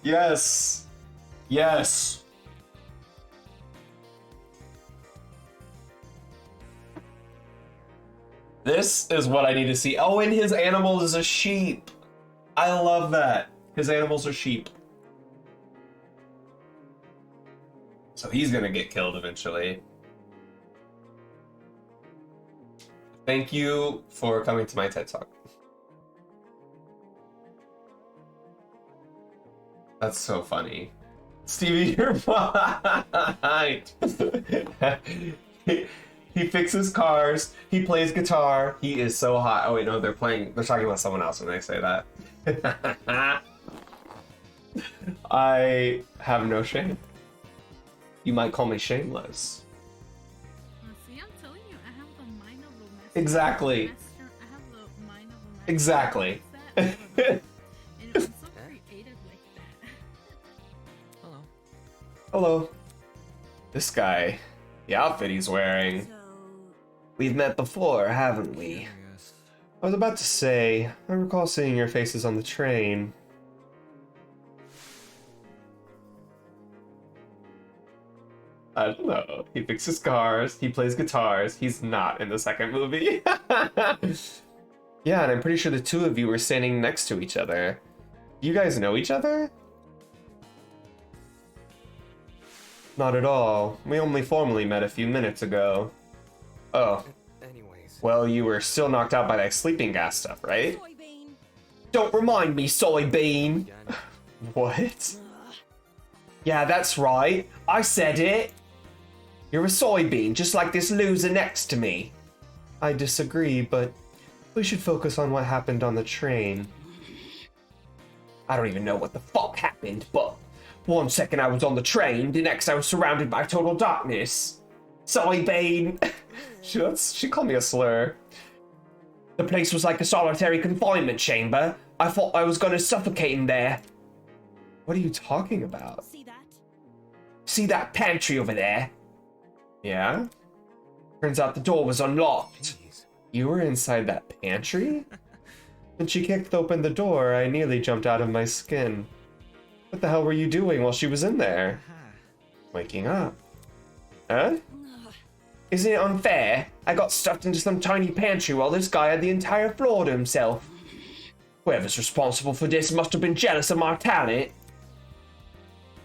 Yes. Yes. This is what I need to see. Oh, and his animal is a sheep. I love that. His animals are sheep. So he's gonna get killed eventually. Thank you for coming to my TED Talk. That's so funny. Stevie, you're fine. He fixes cars. He plays guitar. He is so hot. Oh wait, no, they're talking about someone else when they say that. I have no shame. You might call me shameless. See, I'm telling you, I have the mind of a master. Exactly. I have the mind of a master. Exactly. And I'm so creative like that. Hello. Hello. This guy, the outfit he's wearing. So, We've met before, haven't we? Yes. I was about to say, I recall seeing your faces on the train. I don't know. He fixes cars, he plays guitars. He's not in the second movie. Yeah, and I'm pretty sure the two of you were standing next to each other. You guys know each other? Not at all. We only formally met a few minutes ago. Oh, Anyways. well, you were still knocked out by that sleeping gas stuff, right? Soybean. Don't remind me, soybean! Again. What? ugh, Yeah, that's right. I said it. You're a soybean, just like this loser next to me. I disagree, but we should focus on what happened on the train. I don't even know what the fuck happened, but one second I was on the train, the next I was surrounded by total darkness. Soybean. She called me a slur. The place was like a solitary confinement chamber. I thought I was gonna suffocate in there. What are you talking about? See that? See that pantry over there? Yeah? Turns out the door was unlocked. Jeez. You were inside that pantry? When she kicked open the door, I nearly jumped out of my skin. What the hell were you doing while she was in there? Waking up. Huh? Isn't it unfair? I got stuffed into some tiny pantry while this guy had the entire floor to himself. Whoever's responsible for this must have been jealous of my talent.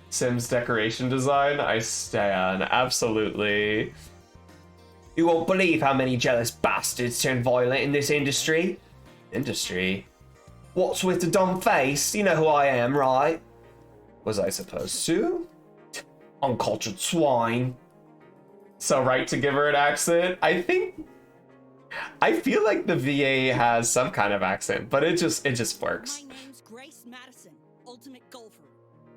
Sims decoration design, I stan, absolutely. You won't believe how many jealous bastards turn violent in this industry. Industry? What's with the dumb face? You know who I am, right? Was I supposed to? Uncultured swine. So right to give her an accent? I feel like the VA has some kind of accent, but it just works. My name's Grace Madison, ultimate golfer.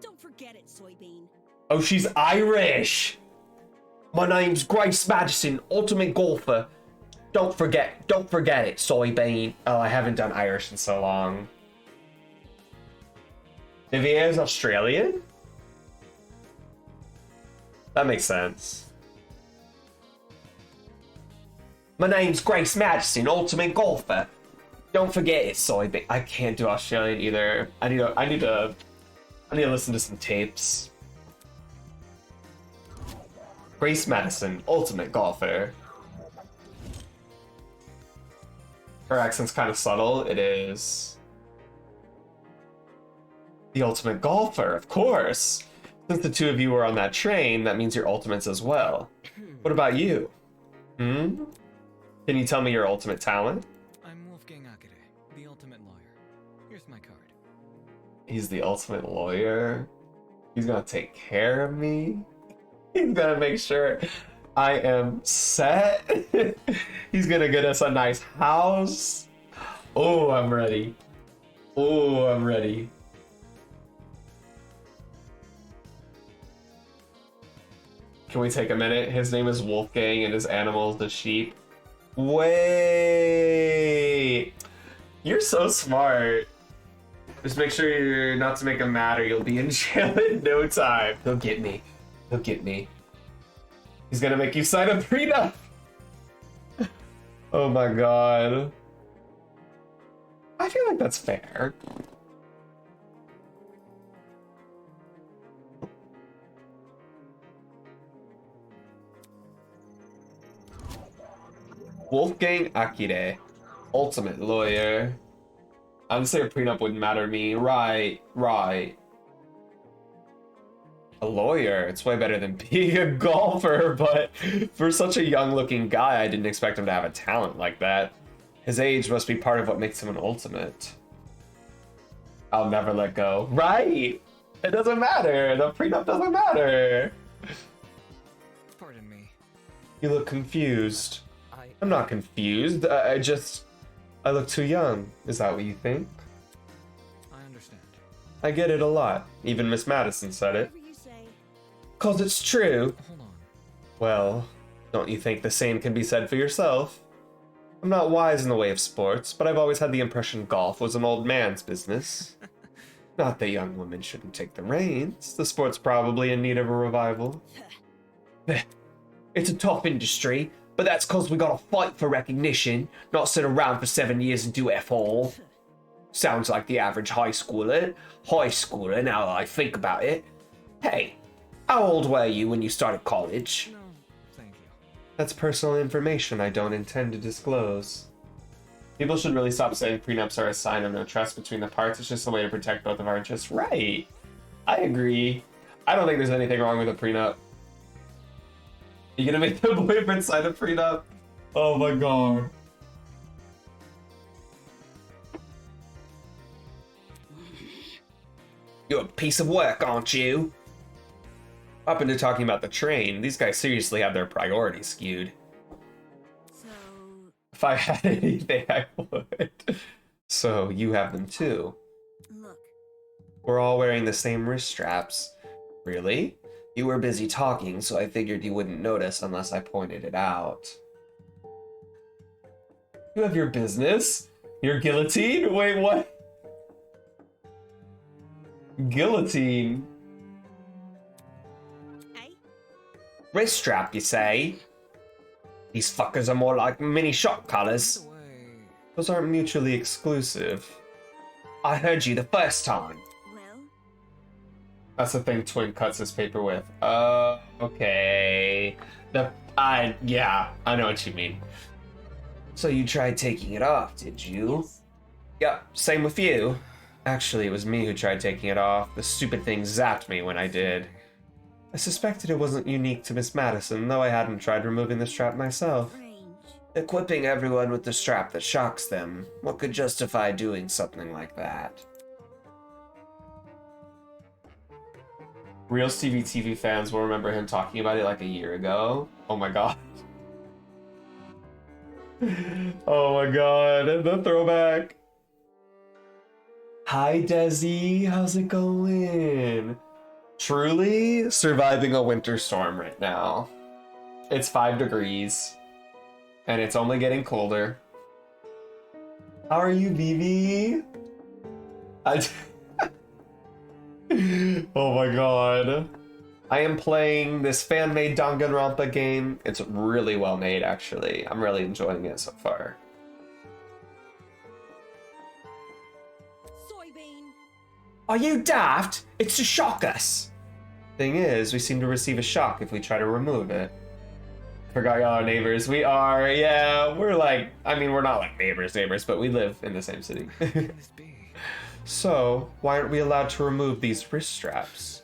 Don't forget it, soybean. Oh, she's Irish. My name's Grace Madison, ultimate golfer. Don't forget it, soybean. Oh, I haven't done Irish in so long. The VA is Australian? That makes sense. My name's Grace Madison, ultimate golfer. Don't forget it, soybean. I can't do Australian either. I need to listen to some tapes. Grace Madison, ultimate golfer. Her accent's kind of subtle. It is. The ultimate golfer, of course. Since the two of you were on that train, that means you're ultimates as well. What about you? Hmm? Can you tell me your ultimate talent? I'm Wolfgang Akere, the ultimate lawyer. Here's my card. He's the ultimate lawyer. He's gonna take care of me. He's gonna make sure I am set. He's gonna get us a nice house. Oh, I'm ready. Oh, I'm ready. Can we take a minute? His name is Wolfgang and his animal is the sheep. Wait. You're so smart. Just make sure you're not to make him mad or you'll be in jail in no time. He'll get me. He'll get me. He's gonna make you sign a prenup. Oh my god. I feel like that's fair. Wolfgang Akire, ultimate lawyer. I would say a prenup wouldn't matter to me. Right. A lawyer, it's way better than being a golfer, but for such a young looking guy, I didn't expect him to have a talent like that. His age must be part of what makes him an ultimate. I'll never let go. Right! It doesn't matter. The prenup doesn't matter. Pardon me. You look confused. I'm not confused. I look too young. Is that what you think? I understand. I get it a lot. Even Miss Madison said it. Whatever you say. 'Cause it's true. Hold on. Well, don't you think the same can be said for yourself? I'm not wise in the way of sports, but I've always had the impression golf was an old man's business. Not that young women shouldn't take the reins. The sport's probably in need of a revival. It's a tough industry, but that's 'cause we gotta fight for recognition, not sit around for 7 years and do F all. Sounds like the average high schooler. High schooler, now that I think about it. Hey, how old were you when you started college? No, thank you. That's personal information I don't intend to disclose. People should really stop saying prenups are a sign of no trust between the parts. It's just a way to protect both of our interests. Right. I agree. I don't think there's anything wrong with a prenup. You gonna make the boyfriend sign a prenup? Oh my god. You're a piece of work, aren't you? Up into talking about the train, these guys seriously have their priorities skewed. So, If I had anything, I would. So you have them too. look, We're all wearing the same wrist straps. Really? You were busy talking, so I figured you wouldn't notice unless I pointed it out. You have your business? Your guillotine? Wait, what? Guillotine? I Wrist strap, you say? These fuckers are more like mini shock collars. By the way, Those aren't mutually exclusive. I heard you the first time. Well, That's the thing Twin cuts his paper with. Okay. Yeah, I know what you mean. So you tried taking it off, did you? yes. Yep, same with you. Actually, it was me who tried taking it off. The stupid thing zapped me when I did. I suspected it wasn't unique to Miss Madison, though I hadn't tried removing the strap myself. Strange. Equipping everyone with the strap that shocks them. What could justify doing something like that? Real Stevie TV fans will remember him talking about it like a year ago. Oh my god. Oh my god, the throwback. Hi Desi, how's it going? Truly surviving a winter storm right now. It's 5 degrees. And it's only getting colder. How are you, Vivi? Oh my god. I am playing this fan-made Danganronpa game. It's really well made, actually. I'm really enjoying it so far. Soybean. Are you daft? It's to shock us. Thing is, we seem to receive a shock if we try to remove it. Forgot y'all are neighbors. We are, yeah, we're like, I mean, we're not like neighbors, but we live in the same city. what can this be? So, why aren't we allowed to remove these wrist straps?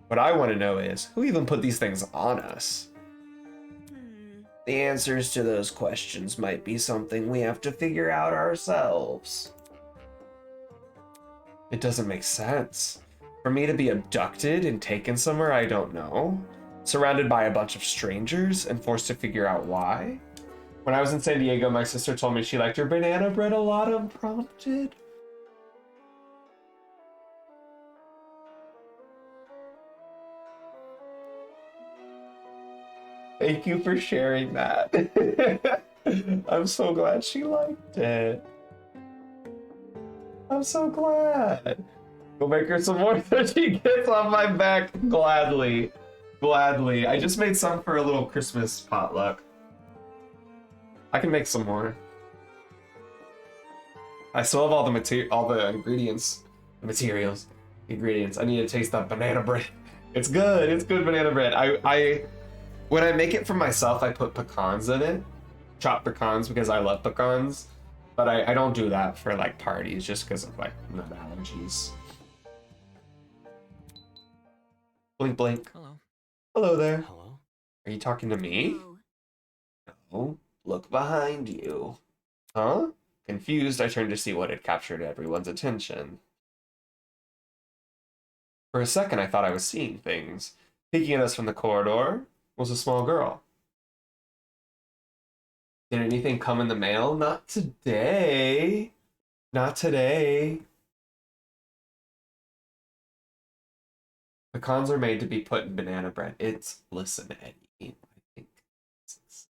What I want to know is, who even put these things on us? The answers to those questions might be something we have to figure out ourselves. It doesn't make sense. For me to be abducted and taken somewhere I don't know, surrounded by a bunch of strangers and forced to figure out why? When I was in San Diego, my sister told me she liked her banana bread a lot unprompted. Thank you for sharing that. I'm so glad she liked it. I'm so glad. Go make her some more so she gets off my back. Gladly. Gladly. I just made some for a little Christmas potluck. I can make some more. I still have all the ingredients. The materials. Ingredients. I need to taste that banana bread. It's good. It's good banana bread. When I make it for myself, I put pecans in it. Chopped pecans because I love pecans. But I don't do that for like parties just because of like nut allergies. Blink blink. Hello. Hello there. Hello? Are you talking to me? Oh, No. Look behind you. Huh? Confused, I turned to see what had captured everyone's attention. For a second, I thought I was seeing things. Peeking at us from the corridor was a small girl. Did anything come in the mail? Not today. Not today. Pecans are made to be put in banana bread. Listen, Eddie, I think it's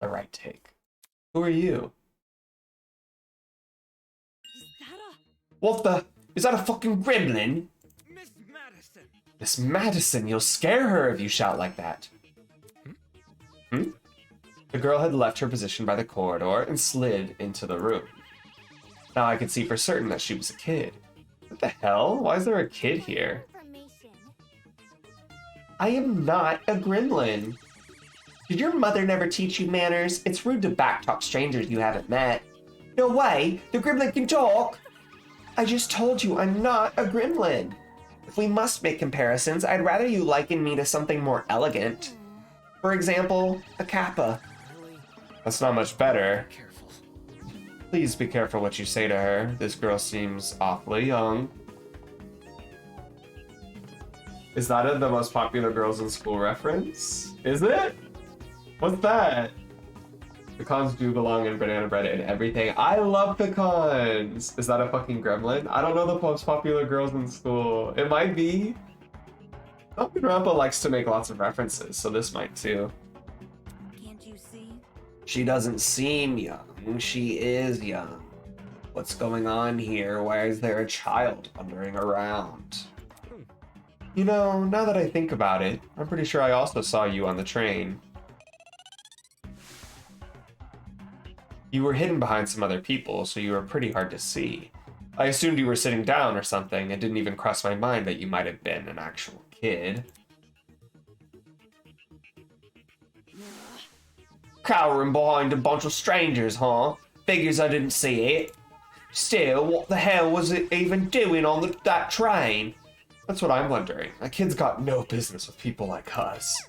the right take. Who are you? Is that What the? Is that a fucking gremlin? Miss Madison! Miss Madison, you'll scare her if you shout like that. Hmm? The girl had left her position by the corridor and slid into the room. Now I could see for certain that she was a kid. What the hell? Why is there a kid here? Information. I am not a gremlin. Did your mother never teach you manners? It's rude to backtalk strangers you haven't met. No way! The gremlin can talk! I just told you I'm not a gremlin. If we must make comparisons, I'd rather you liken me to something more elegant. For example, a kappa. Really? That's not much better. Careful. Please be careful what you say to her. This girl seems awfully young. Is that the most popular girls in school reference? Is it? What's that? Pecans do belong in banana bread and everything. I love pecans! Is that a fucking gremlin? I don't know the most popular girls in school. It might be. Danganronpa likes to make lots of references, so this might too. can't you see? She doesn't seem young. She is young. What's going on here? Why is there a child wandering around? You know, now that I think about it, I'm pretty sure I also saw you on the train. You were hidden behind some other people, so you were pretty hard to see. I assumed you were sitting down or something, and didn't even cross my mind that you might have been an actual kid. Cowering behind a bunch of strangers, huh? Figures I didn't see it. Still, what the hell was it even doing on that train? That's what I'm wondering. A kid's got no business with people like us.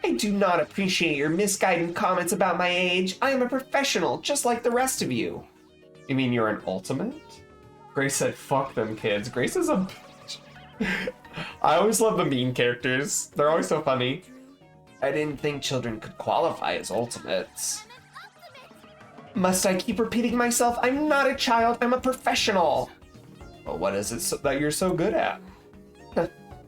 I do not appreciate your misguided comments about my age. I am a professional, just like the rest of you. You mean you're an ultimate? Grace said, fuck them kids. Grace is a bitch. I always love the mean characters. They're always so funny. I didn't think children could qualify as ultimates. Must I keep repeating myself? I'm not a child, I'm a professional. Well, what is it that you're so good at?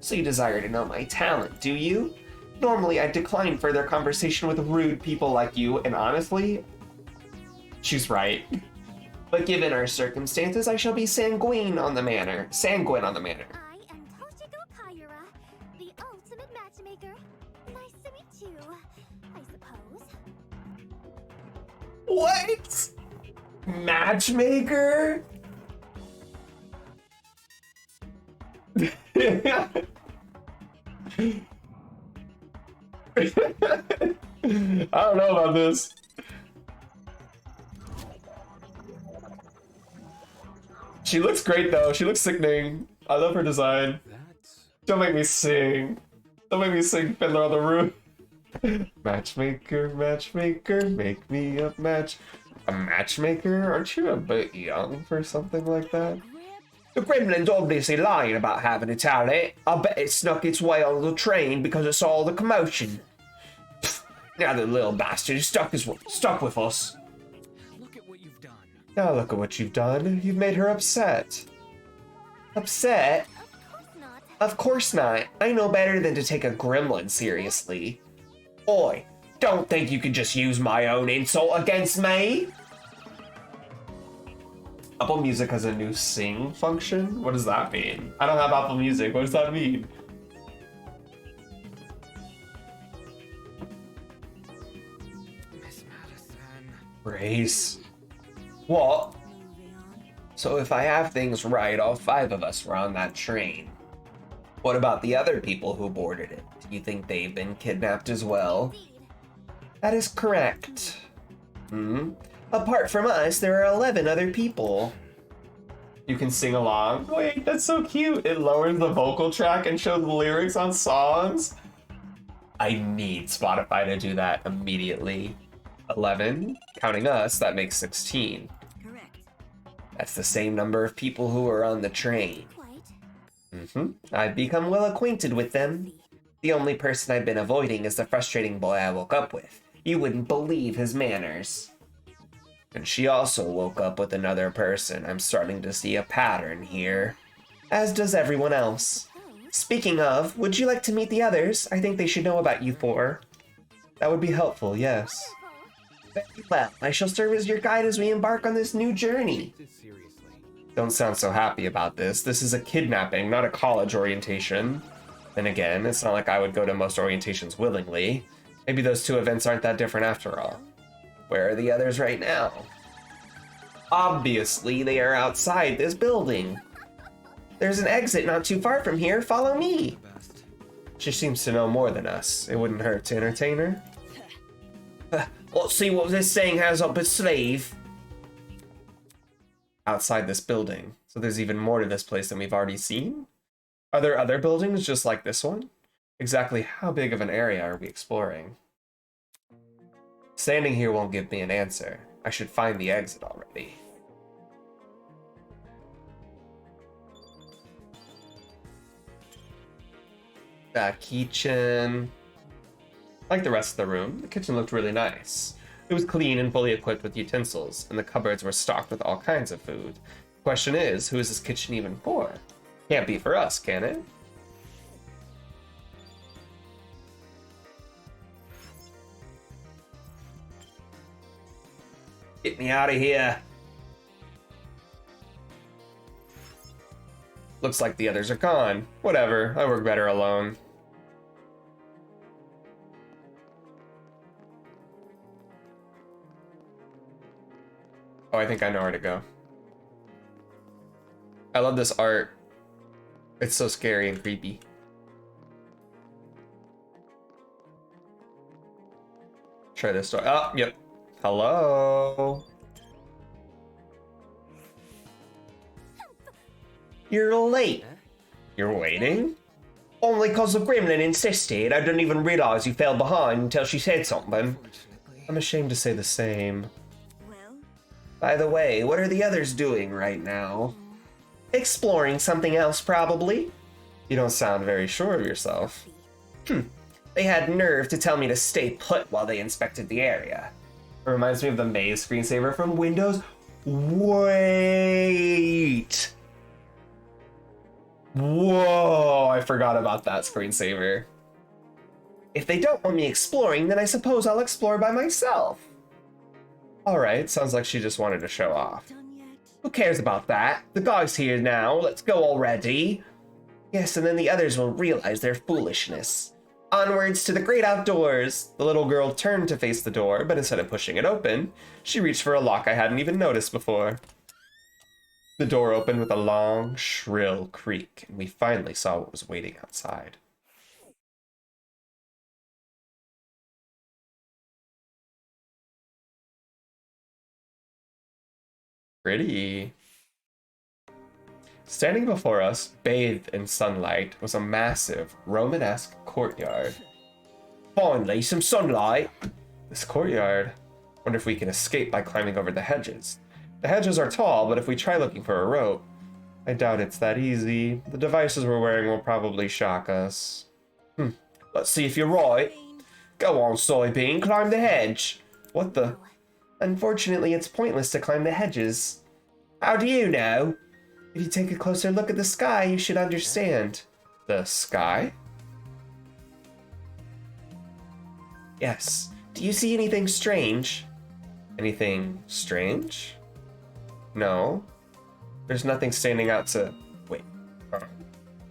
So you desire to know my talent, do you? Normally, I decline further conversation with rude people like you, and honestly, she's right. But given our circumstances, I shall be sanguine on the manner. Sanguine on the manner. I am Toshiko Kaira, the ultimate matchmaker. Nice to meet you, I suppose. What? Matchmaker? I don't know about this. She looks great though. She looks sickening. I love her design. That's... Don't make me sing. Don't make me sing Fiddler on the Roof. Matchmaker, matchmaker, make me a match. A matchmaker? Aren't you a bit young for something like that? The gremlin's obviously lying about having a talent. I bet it snuck its way on the train because it saw the commotion. Pfft, now the little bastard is stuck with us. Look at what you've done. Now look at what you've done. You've made her upset. Upset? Of course not. Of course not. I know better than to take a gremlin seriously. Oi, don't think you can just use my own insult against me. Apple Music has a new sing function? What does that mean? I don't have Apple Music. What does that mean? Miss Madison. Grace. What? Moving on. So if I have things right, all 5 of us were on that train. What about the other people who boarded it? Do you think they've been kidnapped as well? Indeed. That is correct. Apart from us, there are 11 other people. You can sing along. Wait, that's so cute. It lowers the vocal track and shows the lyrics on songs. I need Spotify to do that immediately. 11, counting us, that makes 16. Correct. That's the same number of people who were on the train. Quite. I've become well acquainted with them. The only person I've been avoiding is the frustrating boy I woke up with. You wouldn't believe his manners. And she also woke up with another person. I'm starting to see a pattern here. As does everyone else. Oh, Speaking of, would you like to meet the others? I think they should know about you 4. That would be helpful, yes. wonderful. Very well, I shall serve as your guide as we embark on this new journey. Take this seriously. Don't sound so happy about this. This is a kidnapping, not a college orientation. Then again, it's not like I would go to most orientations willingly. Maybe those 2 events aren't that different after all. Where are the others right now? Obviously, they are outside this building. There's an exit not too far from here. Follow me. Best. She seems to know more than us. It wouldn't hurt to entertain her. Let's see what this thing has up its sleeve. Outside this building. So there's even more to this place than we've already seen? Are there other buildings just like this one? Exactly how big of an area are we exploring? Standing here won't give me an answer. I should find the exit already. That kitchen. Like the rest of the room, the kitchen looked really nice. It was clean and fully equipped with utensils, and the cupboards were stocked with all kinds of food. The question is, who is this kitchen even for? Can't be for us, can it? Get me out of here. Looks like the others are gone. Whatever, I work better alone. Oh, I think I know where to go. I love this art. It's so scary and creepy. Try this door. Oh, yep. Hello. You're late. You're waiting? Only 'cause the gremlin insisted. I didn't even realize you fell behind until she said something. Unfortunately. I'm ashamed to say the same. Well, By the way, what are the others doing right now? Exploring something else, probably. You don't sound very sure of yourself. They had nerve to tell me to stay put while they inspected the area. It reminds me of the maze screensaver from Windows. Wait! Whoa, I forgot about that screensaver. If they don't want me exploring, then I suppose I'll explore by myself. Alright, sounds like she just wanted to show off. Done yet? Who cares about that? The guy's here now, let's go already. Yes, and then the others will realize their foolishness. Onwards to the great outdoors. The little girl turned to face the door, but instead of pushing it open, she reached for a lock I hadn't even noticed before. The door opened with a long, shrill creak, and we finally saw what was waiting outside. Pretty. Standing before us, bathed in sunlight, was a massive, Romanesque courtyard. Finally, some sunlight! This courtyard. Wonder if we can escape by climbing over the hedges. The hedges are tall, but if we try looking for a rope, I doubt it's that easy. The devices we're wearing will probably shock us. Let's see if you're right. Go on, soybean, climb the hedge. What the? Unfortunately, it's pointless to climb the hedges. How do you know? If you take a closer look at the sky, you should understand. The sky? Yes. Do you see anything strange? Anything strange? No. There's nothing standing out to... Wait.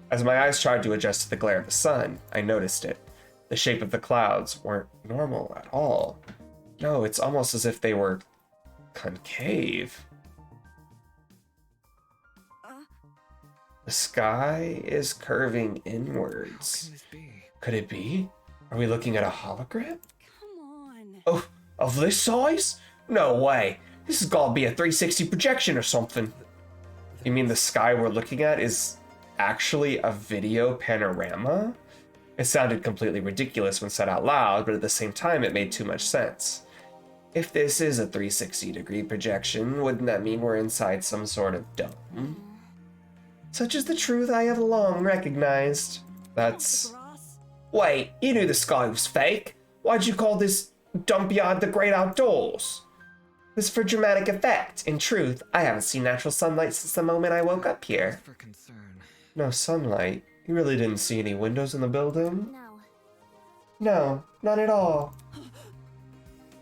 As my eyes tried to adjust to the glare of the sun, I noticed it. The shape of the clouds weren't normal at all. No, it's almost as if they were concave. The sky is curving inwards. Can this be? Could it be? Are we looking at a hologram? Come on. Oh, of this size? No way. This has got to be a 360 projection or something. You mean the sky we're looking at is actually a video panorama? It sounded completely ridiculous when said out loud, but at the same time it made too much sense. If this is a 360-degree projection, wouldn't that mean we're inside some sort of dome? Such is the truth I have long recognized. That's... Ross. Wait, you knew the sky was fake. Why'd you call this dump yard the great outdoors? It was for dramatic effect. In truth, I haven't seen natural sunlight since the moment I woke up here. For concern. No sunlight? You really didn't see any windows in the building? no. No, not at all.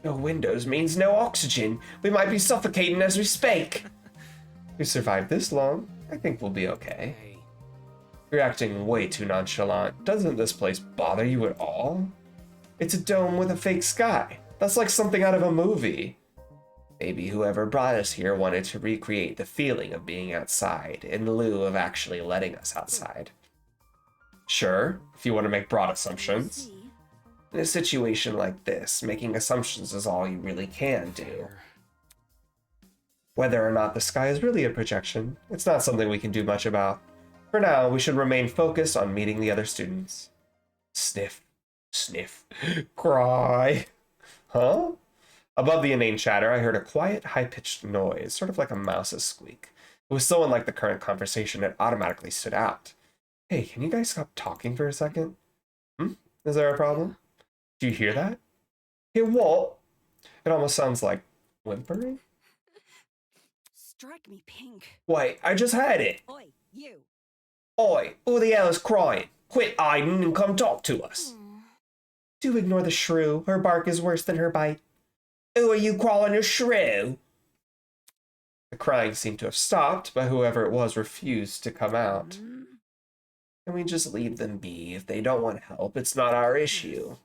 No windows means no oxygen. We might be suffocating as we speak. We survived this long. I think we'll be okay. Hey, You're acting way too nonchalant. Doesn't this place bother you at all? It's a dome with a fake sky. That's like something out of a movie. Maybe whoever brought us here wanted to recreate the feeling of being outside in lieu of actually letting us outside. Sure, if you want to make broad assumptions. See? In a situation like this, making assumptions is all you really can do. Whether or not the sky is really a projection, it's not something we can do much about. For now, we should remain focused on meeting the other students. Sniff, sniff, cry. Huh? Above the inane chatter, I heard a quiet, high-pitched noise, sort of like a mouse's squeak. It was so unlike the current conversation it automatically stood out. Hey, can you guys stop talking for a second? Is there a problem? Do you hear that? Hear what? It almost sounds like whimpering. Strike me pink. Wait, I just heard it. Oi, you. Oi, who the hell is crying? Quit hiding and come talk to us. Do ignore the shrew. Her bark is worse than her bite. Who are you calling a shrew? The crying seemed to have stopped, but whoever it was refused to come out. Can we just leave them be? If they don't want help, it's not our issue.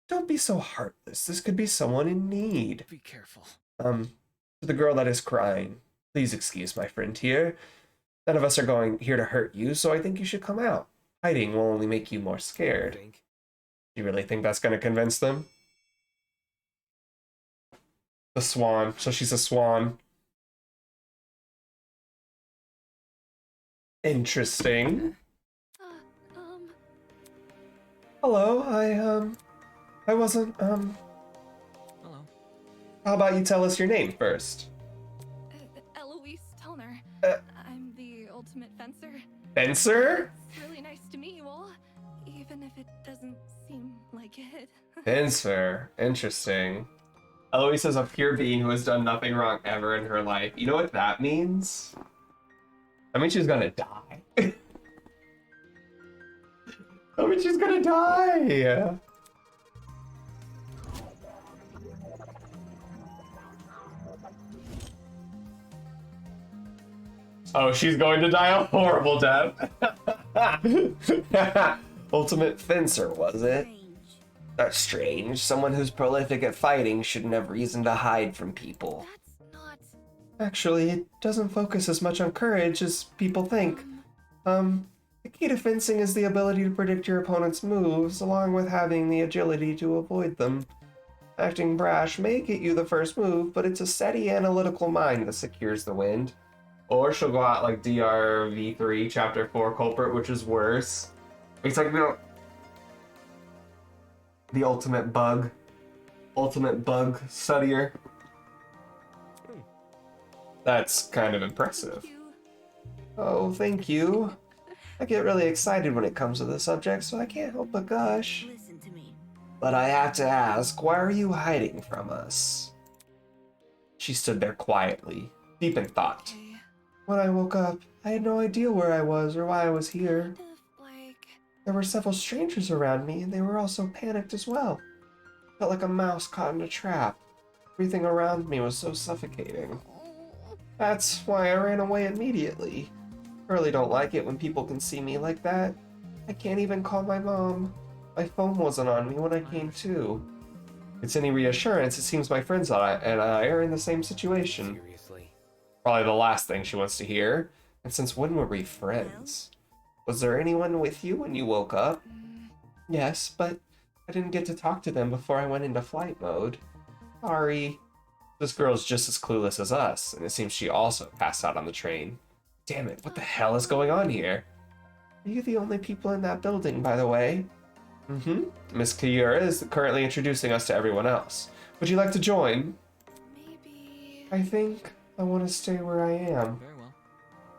Don't be so heartless. This could be someone in need. Be careful. To the girl that is crying, please excuse my friend here. None of us are going here to hurt you, so I think you should come out. Hiding will only make you more scared. Think? You really think that's going to convince them? The swan. So she's a swan. Interesting. Hello, I wasn't, Hello. how about you tell us your name first? Eloise Tellner. I'm the ultimate fencer. Fencer? It's really nice to meet you all, even if it doesn't seem like it. Fencer. Interesting. Eloise is a pure being who has done nothing wrong ever in her life. You know what that means? That means she's gonna die. That means she's gonna die! Oh, she's going to die a horrible death. Ultimate fencer, was it? Strange. That's strange. Someone who's prolific at fighting shouldn't have reason to hide from people. That's not. Actually, it doesn't focus as much on courage as people think. The key to fencing is the ability to predict your opponent's moves, along with having the agility to avoid them. Acting brash may get you the first move, but it's a steady analytical mind that secures the win. Or she'll go out like DRV3, Chapter 4 Culprit, which is worse. It's like, no. The ultimate bug. Ultimate bug studier. That's kind of impressive. You. Oh, thank you. I get really excited when it comes to the subject, so I can't help but gush. Listen to me. But I have to ask, why are you hiding from us? She stood there quietly, deep in thought. Okay. When I woke up, I had no idea where I was or why I was here. Kind of like. There were several strangers around me, and they were also panicked as well. Felt like a mouse caught in a trap. Everything around me was so suffocating. That's why I ran away immediately. I really don't like it when people can see me like that. I can't even call my mom. My phone wasn't on me when I came to. If it's any reassurance, it seems my friends and I are in the same situation. Seriously? Probably the last thing she wants to hear. And since when were we friends? Was there anyone with you when you woke up? Yes, but I didn't get to talk to them before I went into flight mode. Sorry. This girl's just as clueless as us, and it seems she also passed out on the train. Damn it, what the hell is going on here? Are you the only people in that building, by the way? Miss Kayura is currently introducing us to everyone else. Would you like to join? Maybe. I think I want to stay where I am. Very well.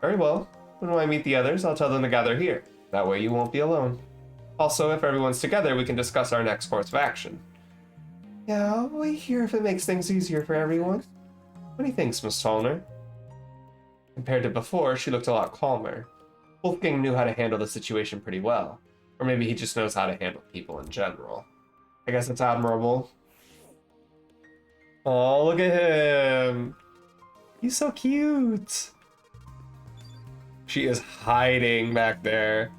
Very well. When I meet the others, I'll tell them to gather here. That way you won't be alone. Also, if everyone's together, we can discuss our next course of action. Yeah, I'll wait here if it makes things easier for everyone. What do you think, Miss Tolner? Compared to before, she looked a lot calmer. Wolfgang knew how to handle the situation pretty well. Or maybe he just knows how to handle people in general. I guess it's admirable. Oh, look at him! He's so cute! She is hiding back there.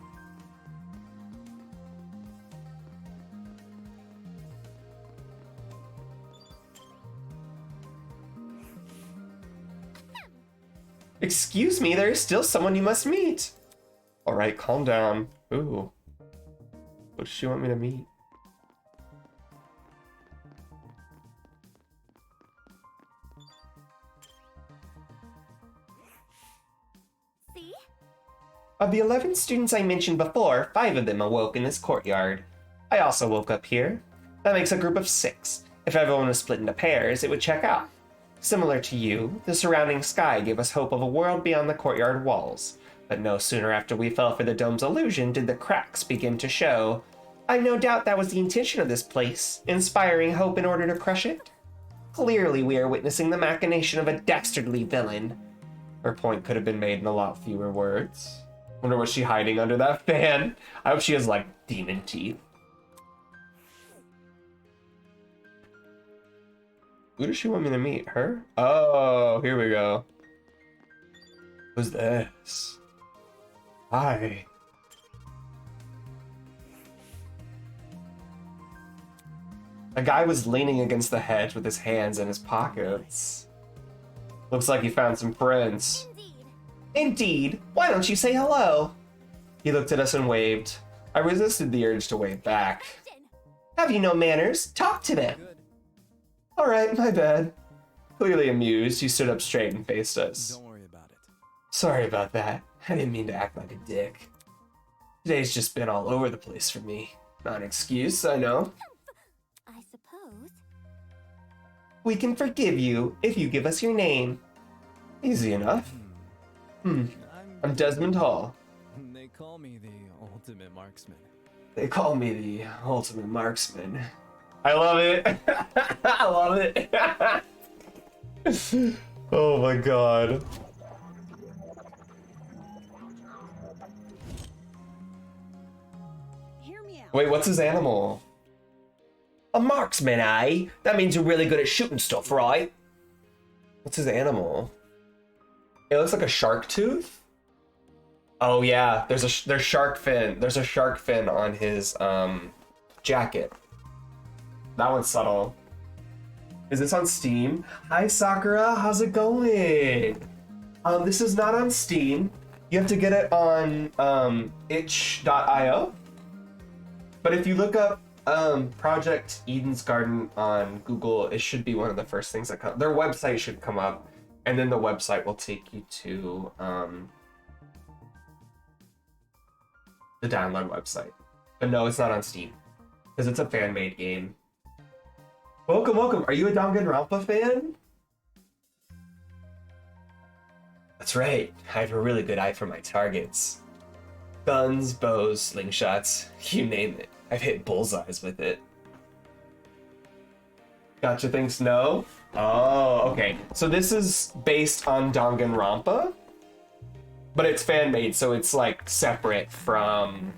Excuse me, there is still someone you must meet. All right, calm down. Ooh. What does she want me to meet? See? Of the 11 students I mentioned before, 5 of them awoke in this courtyard. I also woke up here. That makes a group of 6. If everyone was split into pairs, it would check out. Similar to you, the surrounding sky gave us hope of a world beyond the courtyard walls. But no sooner after we fell for the dome's illusion did the cracks begin to show. I've no doubt that was the intention of this place, inspiring hope in order to crush it. Clearly we are witnessing the machination of a dastardly villain. Her point could have been made in a lot fewer words. Wonder what's she hiding under that fan? I hope she has, like, demon teeth. Who does she want me to meet? Her? Oh, here we go. Who's this? Hi. A guy was leaning against the hedge with his hands in his pockets. Looks like he found some friends. Indeed. Why don't you say hello? He looked at us and waved. I resisted the urge to wave back. Have you no manners? Talk to them. All right, my bad. Clearly amused, he stood up straight and faced us. Don't worry about it. Sorry about that. I didn't mean to act like a dick. Today's just been all over the place for me. Not an excuse, I know. I suppose. We can forgive you if you give us your name. Easy enough. I'm Desmond Hall. They call me the ultimate marksman. They call me the ultimate marksman. I love it. I love it. Oh my god. Hear me out. Wait, what's his animal? A marksman, eh? That means you're really good at shooting stuff, right? What's his animal? It looks like a shark tooth. Oh yeah, there's shark fin. There's a shark fin on his jacket. That one's subtle. Is this on Steam? Hi Sakura, how's it going? This is not on Steam. You have to get it on itch.io. But if you look up Project Eden's Garden on Google, it should be one of the first things that come. Their website should come up, and then the website will take you to the download website. But no, it's not on Steam because it's a fan-made game. Welcome, welcome. Are you a Danganronpa fan? That's right. I have a really good eye for my targets. Guns, bows, slingshots, you name it. I've hit bullseyes with it. Gotcha thinks no? Oh, okay. So this is based on Danganronpa, but it's fan-made, so it's like separate from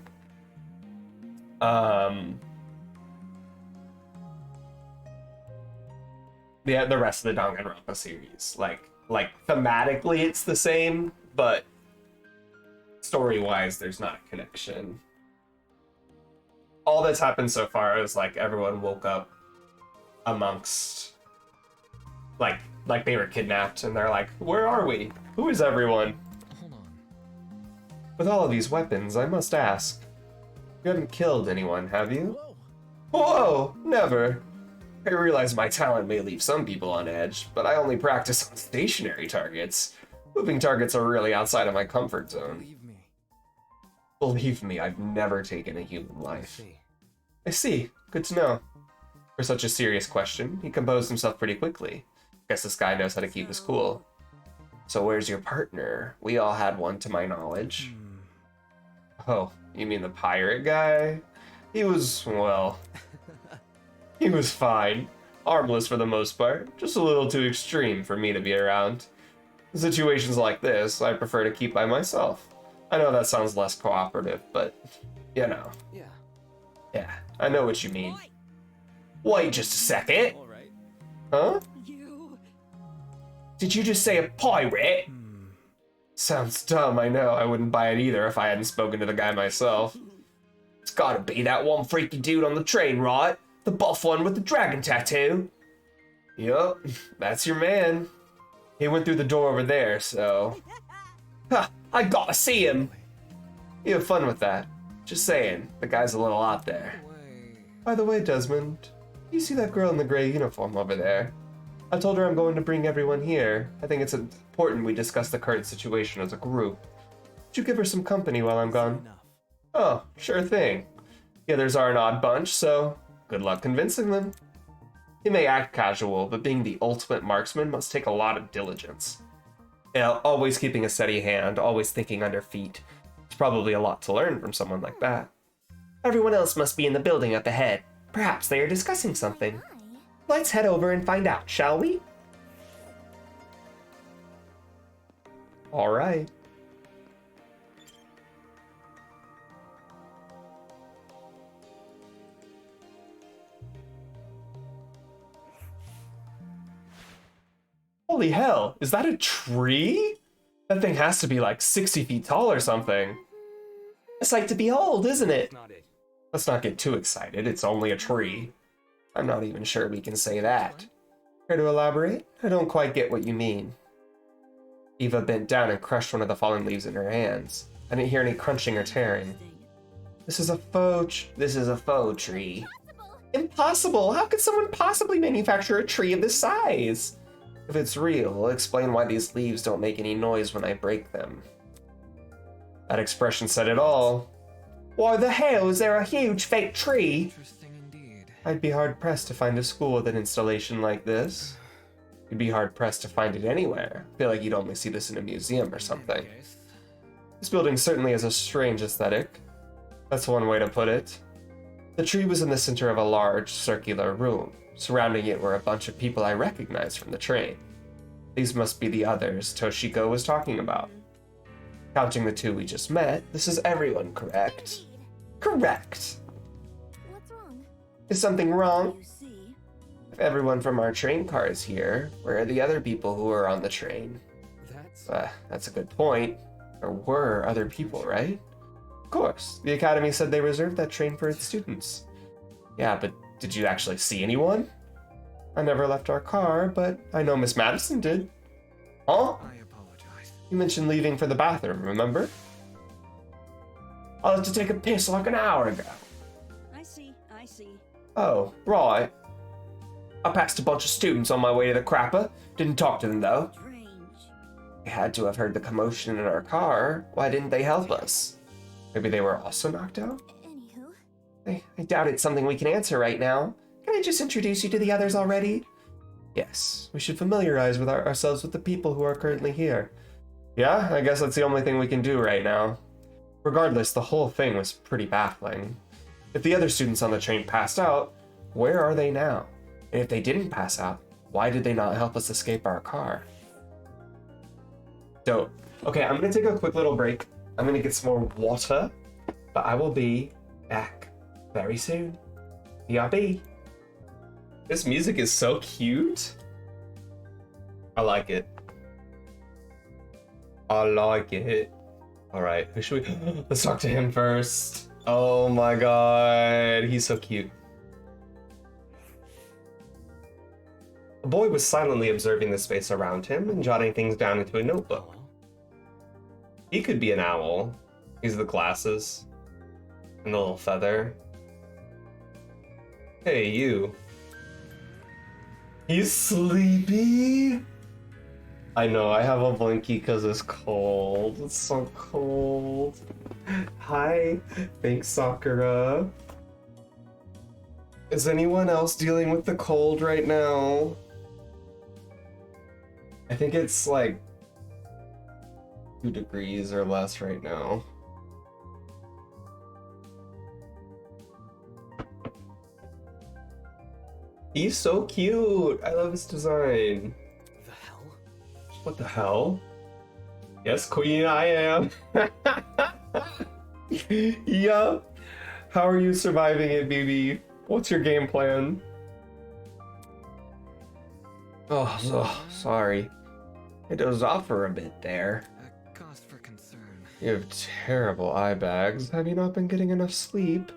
the rest of the Danganronpa series. Like thematically it's the same, but story-wise there's not a connection. All that's happened so far is like everyone woke up amongst like they were kidnapped and they're like, where are we? Who is everyone? Hold on. With all of these weapons, I must ask, you haven't killed anyone, have you? Whoa, never. I realize my talent may leave some people on edge, but I only practice on stationary targets. Moving targets are really outside of my comfort zone. Believe me. Believe me, I've never taken a human I life. see. I see. Good to know. For such a serious question, he composed himself pretty quickly. Guess this guy knows how to keep his cool. So where's your partner? We all had one to my knowledge. Oh, you mean the pirate guy? He was, well... he was fine. Harmless for the most part. Just a little too extreme for me to be around. In situations like this, I prefer to keep by myself. I know that sounds less cooperative, but... you know. Yeah. Yeah, I know what you mean. Boy, Wait just a second. All right. Huh? you. Did you just say a pirate? Sounds dumb, I know. I wouldn't buy it either if I hadn't spoken to the guy myself. It's gotta be that one freaky dude on the train, right? The buff one with the dragon tattoo. Yup, that's your man. He went through the door over there, so... Ha! I gotta see him! You have fun with that. Just saying, the guy's a little out there. Wait. By the way, Desmond, you see that girl in the gray uniform over there? I told her I'm going to bring everyone here. I think it's important we discuss the current situation as a group. Would you give her some company while I'm gone? Enough. Oh, sure thing. The others are an odd bunch, so good luck convincing them. He may act casual, but being the ultimate marksman must take a lot of diligence. Yeah, always keeping a steady hand, always thinking on their feet. It's probably a lot to learn from someone like that. Everyone else must be in the building up ahead. Perhaps they are discussing something. Let's head over and find out, shall we? All right. Holy hell, is that a tree? That thing has to be like 60 feet tall or something. A sight to behold, isn't it? That's not it. Let's not get too excited. It's only a tree. I'm not even sure we can say that. Care to elaborate? I don't quite get what you mean. Eva bent down and crushed one of the fallen leaves in her hands. I didn't hear any crunching or tearing. This is a faux tree. Impossible! How could someone possibly manufacture a tree of this size? If it's real, it'll explain why these leaves don't make any noise when I break them. That expression said it all. Why the hell is there a huge fake tree? Interesting indeed. I'd be hard-pressed to find a school with an installation like this. You'd be hard-pressed to find it anywhere. I feel like you'd only see this in a museum or something. Yes. This building certainly has a strange aesthetic. That's one way to put it. The tree was in the center of a large, circular room. Surrounding it were a bunch of people I recognized from the train. These must be the others Toshiko was talking about. Counting the two we just met, this is everyone, correct? Correct! What's wrong? Is something wrong? You see? If everyone from our train car is here, where are the other people who were on the train? That's a good point. There were other people, right? Of course. The Academy said they reserved that train for its students. Yeah, but did you actually see anyone? I never left our car, but I know Miss Madison did. Huh? I apologize. You mentioned leaving for the bathroom, remember? I left to take a piss like an hour ago. I see. Oh, right. I passed a bunch of students on my way to the crapper. Didn't talk to them, though. Strange. They had to have heard the commotion in our car. Why didn't they help us? Maybe they were also knocked out? Anywho, I doubt it's something we can answer right now. Can I just introduce you to the others already? Yes, we should familiarize ourselves with the people who are currently here. Yeah, I guess that's the only thing we can do right now. Regardless, the whole thing was pretty baffling. If the other students on the train passed out, where are they now? And if they didn't pass out, why did they not help us escape our car? Dope. Okay, I'm gonna take a quick little break. I'm gonna get some more water, but I will be back very soon. BRB. This music is so cute. I like it. I like it. All right, who should we? Let's talk to him first. Oh my god, he's so cute. The boy was silently observing the space around him and jotting things down into a notebook. Hello? He could be an owl. He's the glasses and the little feather. Hey, you. He's sleepy? I know, I have a blankie because it's cold. It's so cold. Hi. Thanks, Sakura. Is anyone else dealing with the cold right now? I think it's like 2 degrees or less right now. He's so cute. I love his design. The hell? What the hell? Yes, queen, I am. Yup. How are you surviving it, baby? What's your game plan? Oh, so sorry. I dozed off for a bit there. A cause for concern. You have terrible eye bags. Have you not been getting enough sleep?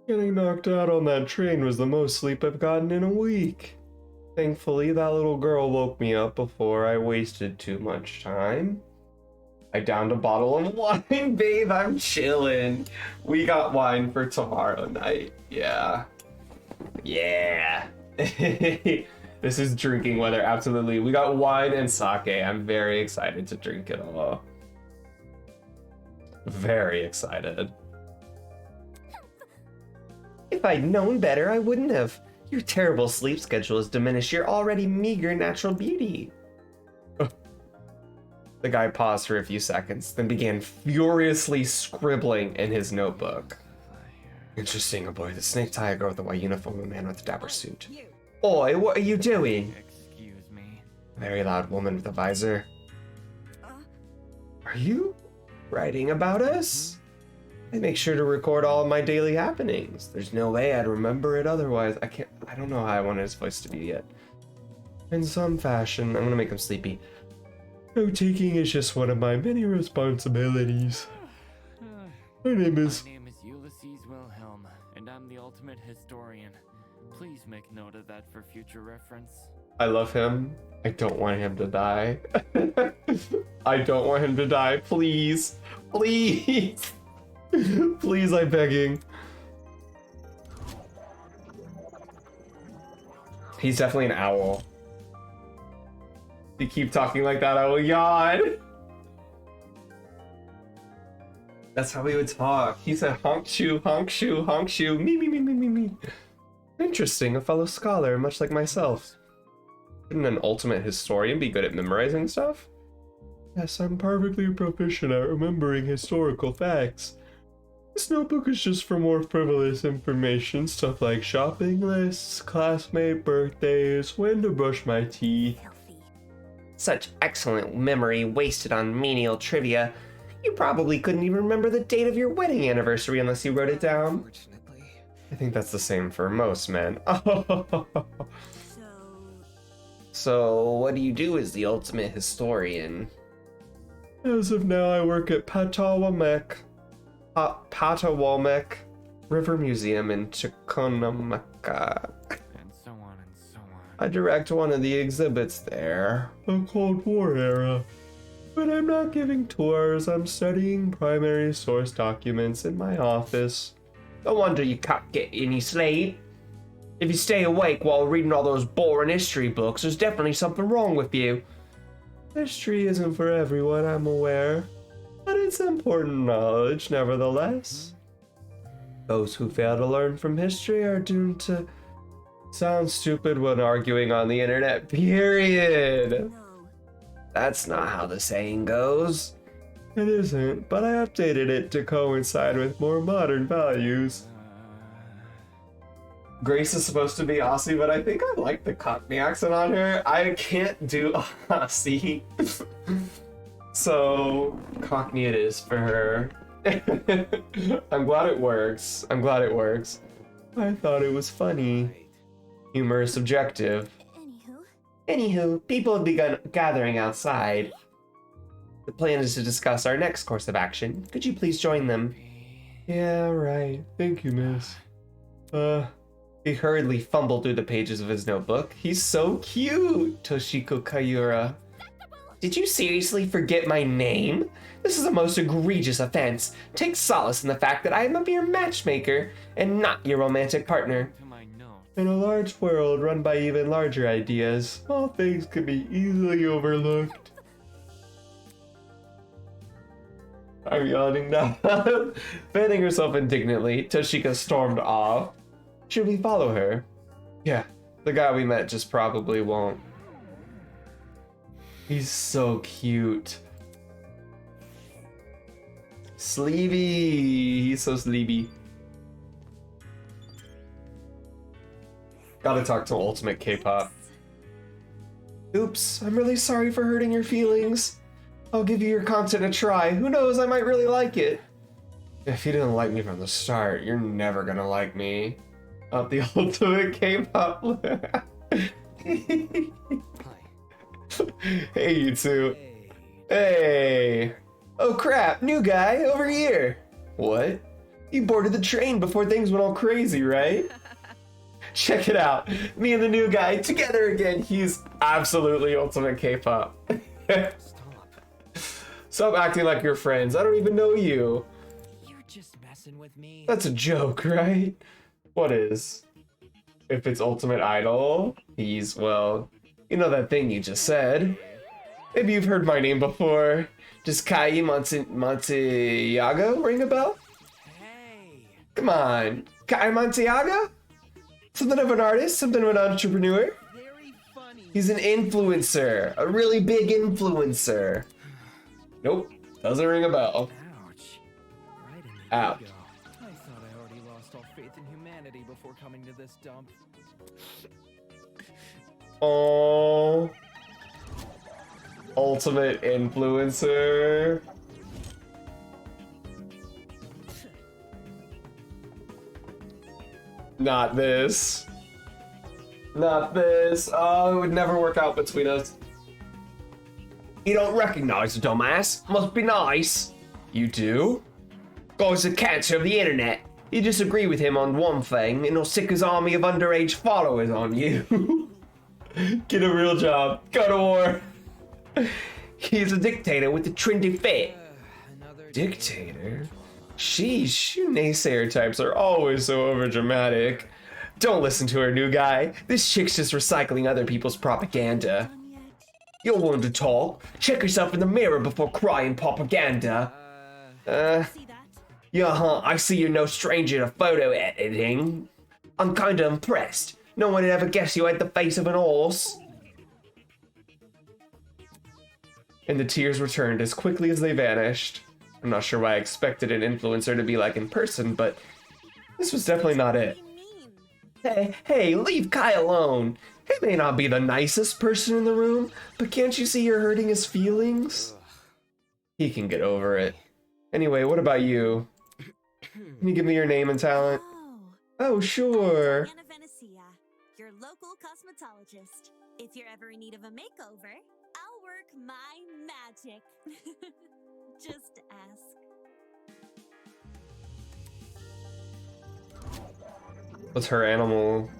Getting knocked out on that train was the most sleep I've gotten in a week. Thankfully, that little girl woke me up before I wasted too much time. I downed a bottle of wine, babe. I'm chilling. We got wine for tomorrow night. Yeah. Yeah. This is drinking weather, absolutely. We got wine and sake. I'm very excited to drink it all. Very excited. If I'd known better, I wouldn't have. Your terrible sleep schedule has diminished your already meager natural beauty. The guy paused for a few seconds, then began furiously scribbling in his notebook. Interesting, a boy with a snake tie, a girl with a white uniform, a man with a dapper suit. You. Oi, what are you doing? Excuse me. A very loud woman with a visor. Are you writing about us? I make sure to record all of my daily happenings. There's no way I'd remember it otherwise. I don't know how I wanted his voice to be yet. In some fashion, I'm gonna make him sleepy. Note-taking is just one of my many responsibilities. My name is... My name is Ulysses Wilhelm, and I'm the ultimate historian. Please make note of that for future reference. I love him. I don't want him to die. I don't want him to die. Please. Please. Please, I'm begging. He's definitely an owl. You keep talking like that, I will yawn. That's how he would talk. He said honk shoe, honk shoe, honk shoe, me, me, me, me, me, me. Interesting, a fellow scholar, much like myself. Shouldn't an ultimate historian be good at memorizing stuff? Yes, I'm perfectly proficient at remembering historical facts. This notebook is just for more frivolous information, stuff like shopping lists, classmate birthdays, when to brush my teeth. Such excellent memory wasted on menial trivia. You probably couldn't even remember the date of your wedding anniversary unless you wrote it down. Unfortunately. I think that's the same for most men. So, So, what do you do as the ultimate historian? As of now, I work at Patawamek River Museum in Chickamauga. And so on and so on. I direct one of the exhibits there, the Cold War era. But I'm not giving tours, I'm studying primary source documents in my office. No wonder you can't get any sleep. If you stay awake while reading all those boring history books, there's definitely something wrong with you. History isn't for everyone, I'm aware. But it's important knowledge, nevertheless. Those who fail to learn from history are doomed to sound stupid when arguing on the internet, period. no. That's not how the saying goes. It isn't, but I updated it to coincide with more modern values. Grace is supposed to be Aussie, but I think I like the Cockney accent on her. I can't do Aussie. So, Cockney it is for her. I'm glad it works. I'm glad it works. I thought it was funny. Humor is subjective. Anywho, people have begun gathering outside. The plan is to discuss our next course of action. Could you please join them? Yeah, right. Thank you, miss. He hurriedly fumbled through the pages of his notebook. He's so cute, Toshiko Kayura. Did you seriously forget my name? This is a most egregious offense. Take solace in the fact that I am a mere matchmaker and not your romantic partner. To my notes. In a large world run by even larger ideas, small things can be easily overlooked. I'm yawning now. Fanning herself indignantly, Toshika stormed off. Should we follow her? Yeah, the guy we met just probably won't. He's so cute. Sleepy. He's so sleepy. Gotta talk to Ultimate K-pop. Oops, I'm really sorry for hurting your feelings. I'll give you your content a try. Who knows, I might really like it. If you didn't like me from the start, you're never gonna like me. The Ultimate K-pop. Hi. Hey, you two. Hey. Hey. Oh crap, new guy, over here. What? You boarded the train before things went all crazy, right? Check it out. Me and the new guy together again. He's absolutely Ultimate K-pop. Stop. Stop acting like you're friends. I don't even know you. You're just messing with me. That's a joke, right? What is? If it's Ultimate Idol, he's, well, you know that thing you just said. Maybe you've heard my name before. Does Kai Montiago ring a bell? Hey. Come on. Kai Montiago? Something of an artist, something of an entrepreneur. Very funny. He's an influencer, a really big influencer. Nope, doesn't ring a bell. Ouch. Right in the Ouch. ego. I thought I already lost all faith in humanity before coming to this dump. Oh, ultimate influencer. Not this. Not this. Oh, it would never work out between us. You don't recognize the dumbass? Must be nice. You do? Guy's the cancer of the internet. You disagree with him on one thing, and he'll sick his army of underage followers on you. Get a real job. Go to war. He's a dictator with a trendy fit. Dictator? Sheesh, you naysayer types are always so overdramatic. Don't listen to her, new guy. This chick's just recycling other people's propaganda. You're willing to talk? Check yourself in the mirror before crying propaganda. Yeah, I see you're no stranger to photo editing. I'm kinda impressed. No one would ever guess you had the face of an horse. And the tears returned as quickly as they vanished. I'm not sure why I expected an influencer to be like in person, but this was definitely not it. Hey, leave Kai alone. He may not be the nicest person in the room, but can't you see you're hurting his feelings? He can get over it. Anyway, what about you? Can you give me your name and talent? Oh, sure. Anna Venecia, your local cosmetologist. If you're ever in need of a makeover, I'll work my magic. Just ask. What's her animal?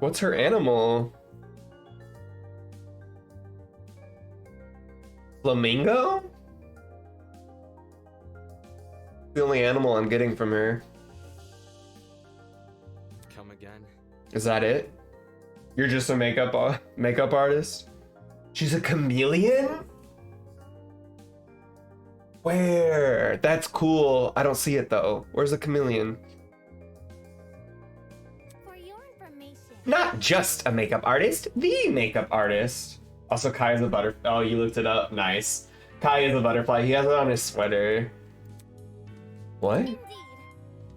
What's her animal? Flamingo? The only animal I'm getting from her. Come again? Is that it? You're just a makeup artist? She's a chameleon? Where? That's cool. I don't see it though. Where's the chameleon? For your information. Not just a makeup artist, the makeup artist. Also, Kai is a butterfly. Oh, you looked it up. Nice. Kai is a butterfly. He has it on his sweater. What? Indeed.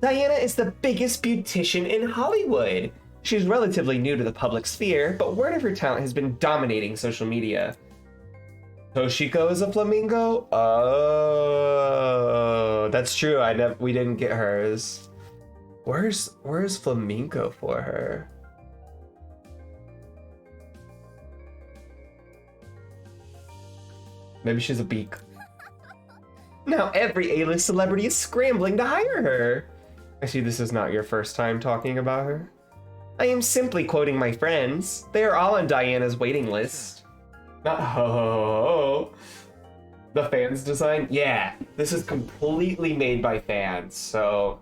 Diana is the biggest beautician in Hollywood. She's relatively new to the public sphere, but word of her talent has been dominating social media. Toshiko is a flamingo? Oh, that's true. We didn't get hers. Where's flamingo for her? Maybe she's a beak. Now every A-list celebrity is scrambling to hire her. I see this is not your first time talking about her. I am simply quoting my friends. They are all on Diana's waiting list. Not ho. The fans design? Yeah, this is completely made by fans, so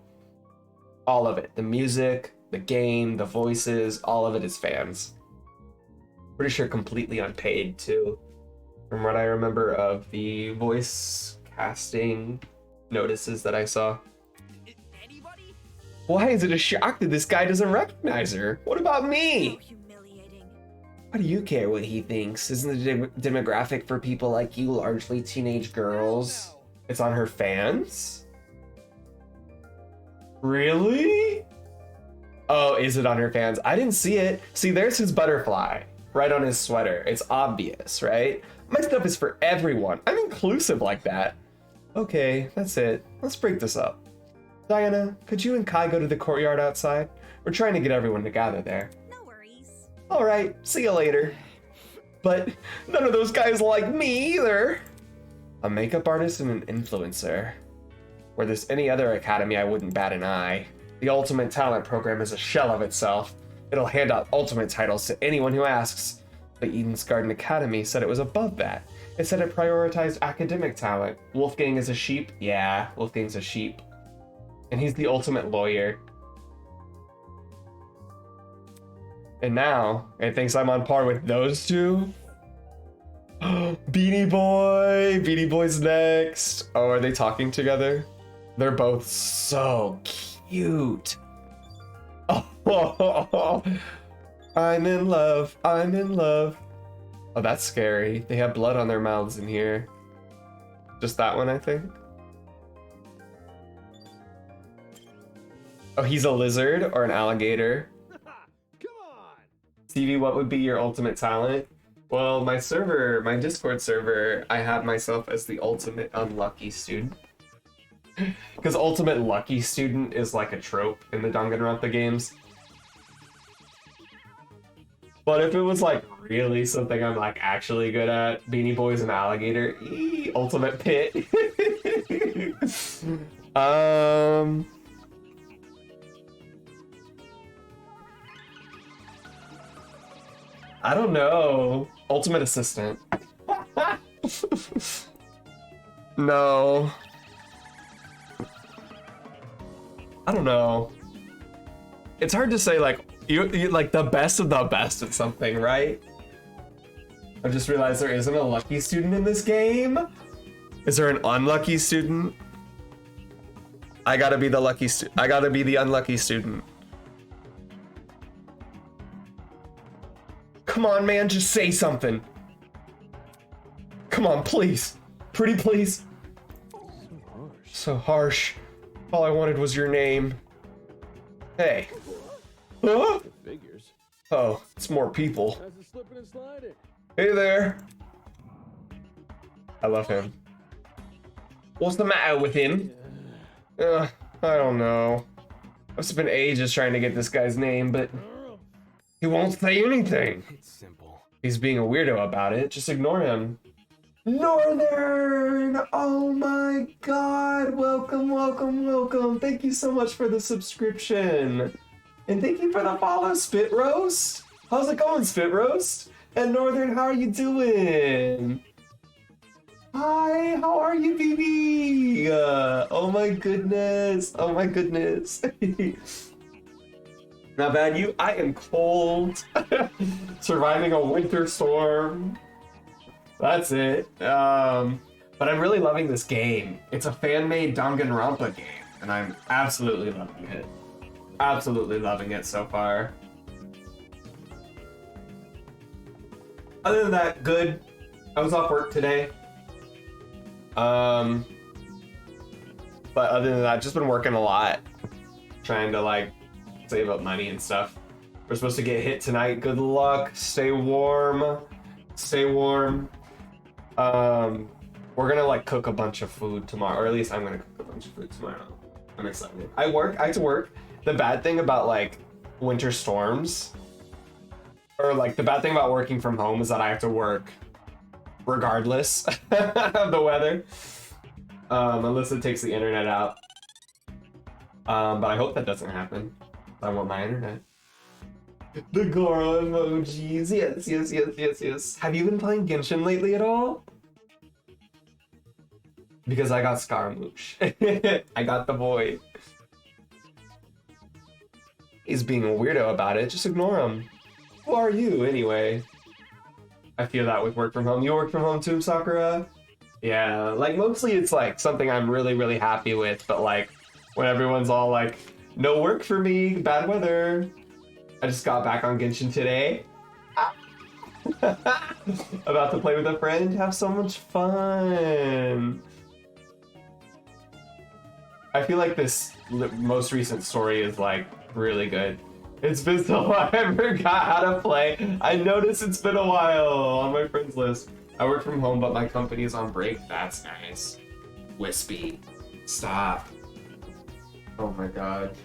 all of it. The music, the game, the voices, all of it is fans. Pretty sure completely unpaid too, from what I remember of the voice casting notices that I saw. Why is it a shock that this guy doesn't recognize her? What about me? Why do you care what he thinks? Isn't the demographic for people like you largely teenage girls? It's on her fans? Really? Oh, is it on her fans? I didn't see it. See, there's his butterfly right on his sweater. It's obvious, right? My stuff is for everyone. I'm inclusive like that. Okay, that's it. Let's break this up. Diana, could you and Kai go to the courtyard outside? We're trying to get everyone to gather there. No worries. All right, see you later. But none of those guys like me either. A makeup artist and an influencer. Were this any other academy, I wouldn't bat an eye. The Ultimate Talent program is a shell of itself. It'll hand out ultimate titles to anyone who asks. But Eden's Garden Academy said it was above that. It said it prioritized academic talent. Wolfgang is a sheep? Yeah, Wolfgang's a sheep. And he's the ultimate lawyer. And now, it thinks I'm on par with those two? Beanie Boy! Beanie Boy's next. Oh, are they talking together? They're both so cute. Oh, I'm in love. I'm in love. Oh, that's scary. They have blood on their mouths in here. Just that one, I think. Oh, he's a lizard or an alligator. Come on. Stevie, what would be your ultimate talent? Well, my Discord server, I have myself as the ultimate unlucky student. Because ultimate lucky student is like a trope in the Danganronpa games. But if it was like really something I'm like actually good at, Beanie Boys and Alligator, Ultimate Pit. I don't know. Ultimate Assistant. No. I don't know. It's hard to say like you like the best of the best at something, right? I just realized there isn't a lucky student in this game. Is there an unlucky student? I gotta be the lucky I gotta be the unlucky student. Come on, man, just say something. Come on, please. Pretty please. So harsh. All I wanted was your name. Hey. Huh? Figures. Oh, it's more people. Hey there. I love him. What's the matter with him? I don't know. Must have been ages trying to get this guy's name, but he won't say anything. It's simple. He's being a weirdo about it. Just ignore him. Northern! Oh my god! Welcome, welcome, welcome. Thank you so much for the subscription. And thank you for the follow, Spit Roast. How's it going, Spit Roast? And Northern, how are you doing? Hi, how are you, BB? Oh my goodness. Oh my goodness. Not bad, you. I am cold. Surviving a winter storm. That's it. But I'm really loving this game. It's a fan-made Danganronpa game, and I'm absolutely loving it. Absolutely loving it so far. Other than that, good. I was off work today. But other than that, just been working a lot. Trying to like save up money and stuff. We're supposed to get hit tonight. Good luck. Stay warm. Stay warm. We're gonna like cook a bunch of food tomorrow, or at least I'm gonna cook a bunch of food tomorrow. I'm excited. I have to work. The bad thing about like winter storms, or like the bad thing about working from home, is that I have to work regardless of the weather, unless it takes the internet out. But I hope that doesn't happen. I want my internet. The Goro emojis. Yes, yes, yes, yes, yes. Have you been playing Genshin lately at all? Because I got Scaramouche. I got the boy. He's being a weirdo about it. Just ignore him. Who are you, anyway? I feel that with work from home. You work from home too, Sakura? Yeah, like mostly it's like something I'm really, really happy with, but like when everyone's all like, no work for me, bad weather. I just got back on Genshin today. About to play with a friend, have so much fun. I feel like this most recent story is like really good. It's been so long, I forgot how to play. I noticed it's been a while on my friends list. I work from home, but my company is on break. That's nice. Wispy. Stop. Oh my god.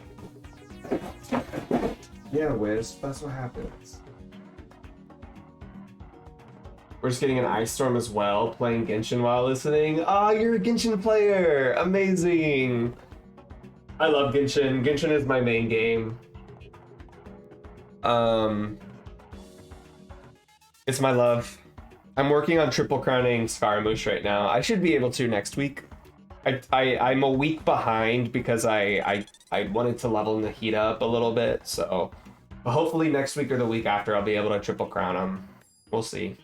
Yeah, Wisp, that's what happens. We're just getting an ice storm as well, playing Genshin while listening. Ah, you're a Genshin player! Amazing! I love Genshin. Genshin is my main game. It's my love. I'm working on triple crowning Scaramouche right now. I should be able to next week. I'm a week behind because I wanted to level Nahida up a little bit, so hopefully next week or the week after I'll be able to triple crown him. We'll see.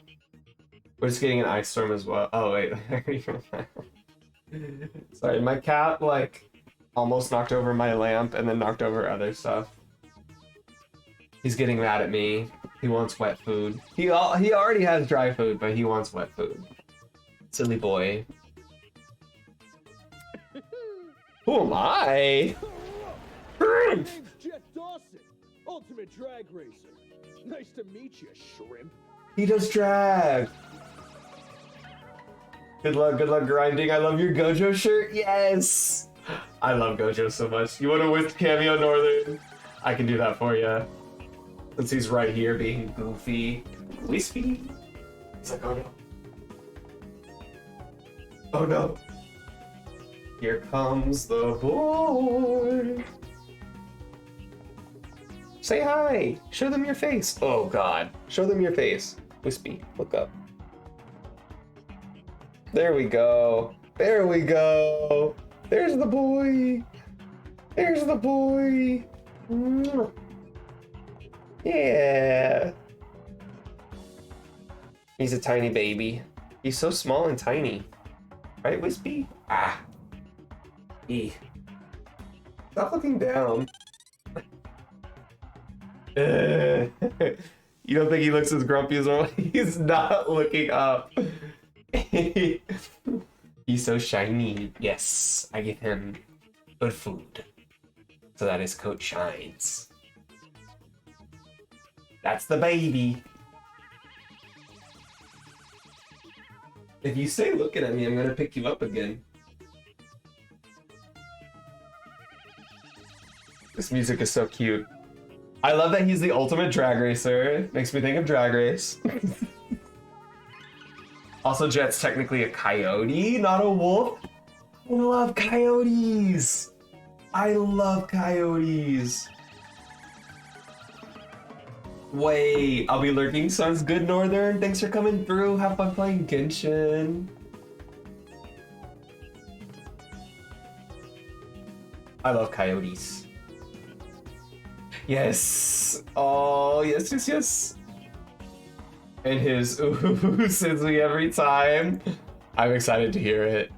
We're just getting an ice storm as well. Oh wait, sorry, my cat like almost knocked over my lamp and then knocked over other stuff. He's getting mad at me. He wants wet food. He already has dry food, but he wants wet food. Silly boy. Who am I? My name's Jeff Dawson, Ultimate Drag Racer. Nice to meet you, shrimp. He does drag. Good luck grinding. I love your Gojo shirt. Yes! I love Gojo so much. You want to whisk cameo Northern? I can do that for you. Since he's right here being goofy. Wispy. He's like, oh no. Oh no. Here comes the boy. Say hi. Show them your face. Oh god. Show them your face. Wispy, look up. There we go. There we go. There's the boy. There's the boy. Mwah. Yeah. He's a tiny baby. He's so small and tiny. Right, Wispy? Ah. E. Stop looking down. You don't think he looks as grumpy as well? He's not looking up. He's so shiny. Yes, I give him good food so that his coat shines. That's the baby. If you stay looking at me, I'm gonna pick you up again. This music is so cute. I love that he's the ultimate drag racer. Makes me think of Drag Race. Also, Jet's technically a coyote, not a wolf. I love coyotes. I love coyotes. Wait, I'll be lurking. Sounds good, Northern. Thanks for coming through. Have fun playing Genshin. I love coyotes. Yes. Oh, yes, yes, yes. And his ooh sends me every time. I'm excited to hear it.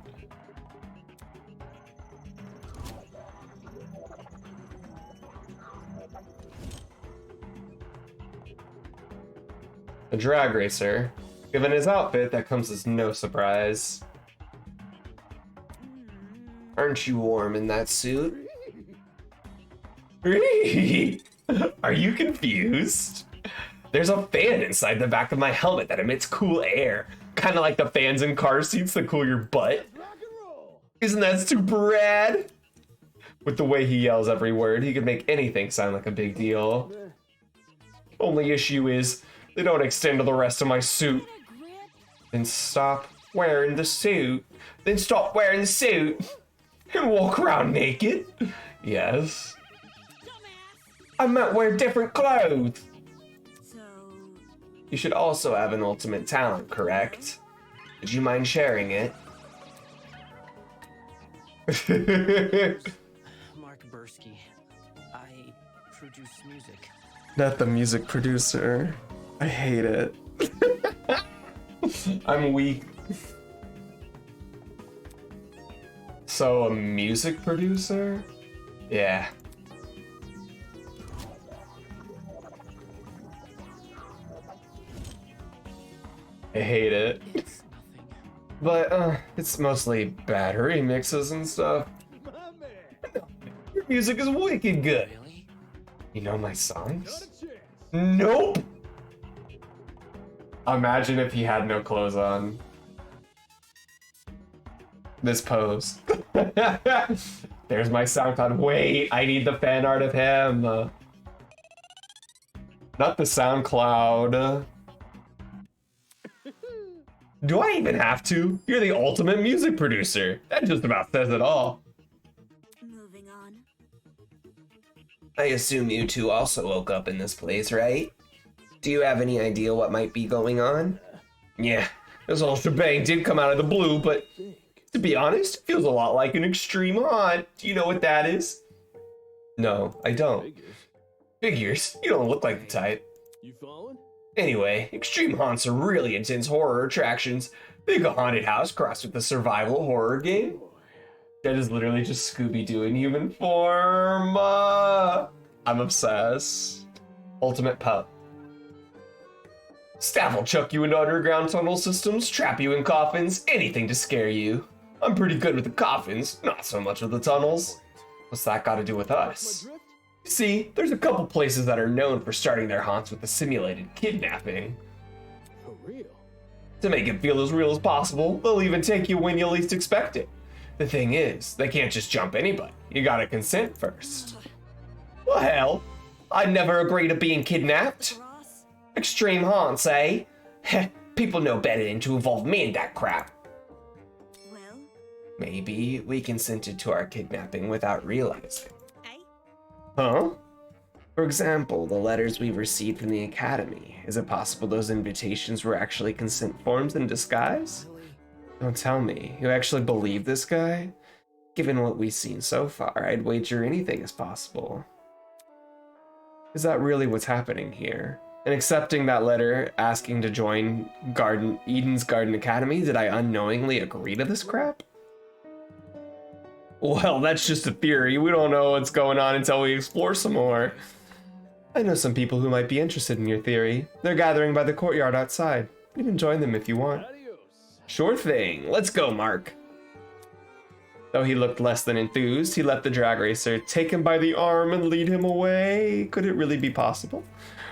A drag racer. Given his outfit, that comes as no surprise. Aren't you warm in that suit? Are you confused? There's a fan inside the back of my helmet that emits cool air. Kind of like the fans in car seats that cool your butt. Isn't that super rad? With the way he yells every word, he could make anything sound like a big deal. Only issue is, they don't extend to the rest of my suit. Then stop wearing the suit. Then stop wearing the suit. And walk around naked. Yes. I meant wear different clothes. So, You should also have an ultimate talent, correct? Would you mind sharing it? Mark Bursky. I produce music. Not the music producer. I hate it. I'm weak. So, a music producer? Yeah. I hate it. It's nothing. But, it's mostly battery mixes and stuff. Your music is wicked good. Really? You know my songs? Nope! Imagine if he had no clothes on. This pose. There's my SoundCloud. Wait, I need the fan art of him. Not the SoundCloud. Do I even have to? You're the ultimate music producer. That just about says it all. moving on. I assume you two also woke up in this place, right? Do you have any idea what might be going on? Yeah, this whole shebang did come out of the blue, but to be honest, it feels a lot like an extreme haunt. Do you know what that is? No, I don't. Figures? You don't look like the type. You following? Anyway, extreme haunts are really intense horror attractions. Think a haunted house crossed with a survival horror game. That is literally just Scooby-Doo in human form. I'm obsessed. Ultimate pup. Staff will chuck you into underground tunnel systems, trap you in coffins, anything to scare you. I'm pretty good with the coffins, not so much with the tunnels. What's that got to do with us? See, there's a couple places that are known for starting their haunts with a simulated kidnapping. For real? To make it feel as real as possible, they'll even take you when you least expect it. The thing is, they can't just jump anybody. You gotta consent first. Well, hell, I'd never agree to being kidnapped. Extreme haunts, eh? Heh, people know better than to involve me in that crap. Well, Maybe we consented to our kidnapping without realizing. Huh? For example, the letters we received from the Academy. Is it possible those invitations were actually consent forms in disguise? Don't tell me. You actually believe this guy? Given what we've seen so far, I'd wager anything is possible. Is that really what's happening here? In accepting that letter asking to join Eden's Garden Academy, did I unknowingly agree to this crap? Well, that's just a theory. We don't know what's going on until we explore some more. I know some people who might be interested in your theory. They're gathering by the courtyard outside. You can join them if you want. Sure thing. Let's go, Mark. Though he looked less than enthused, he let the drag racer take him by the arm and lead him away. Could it really be possible?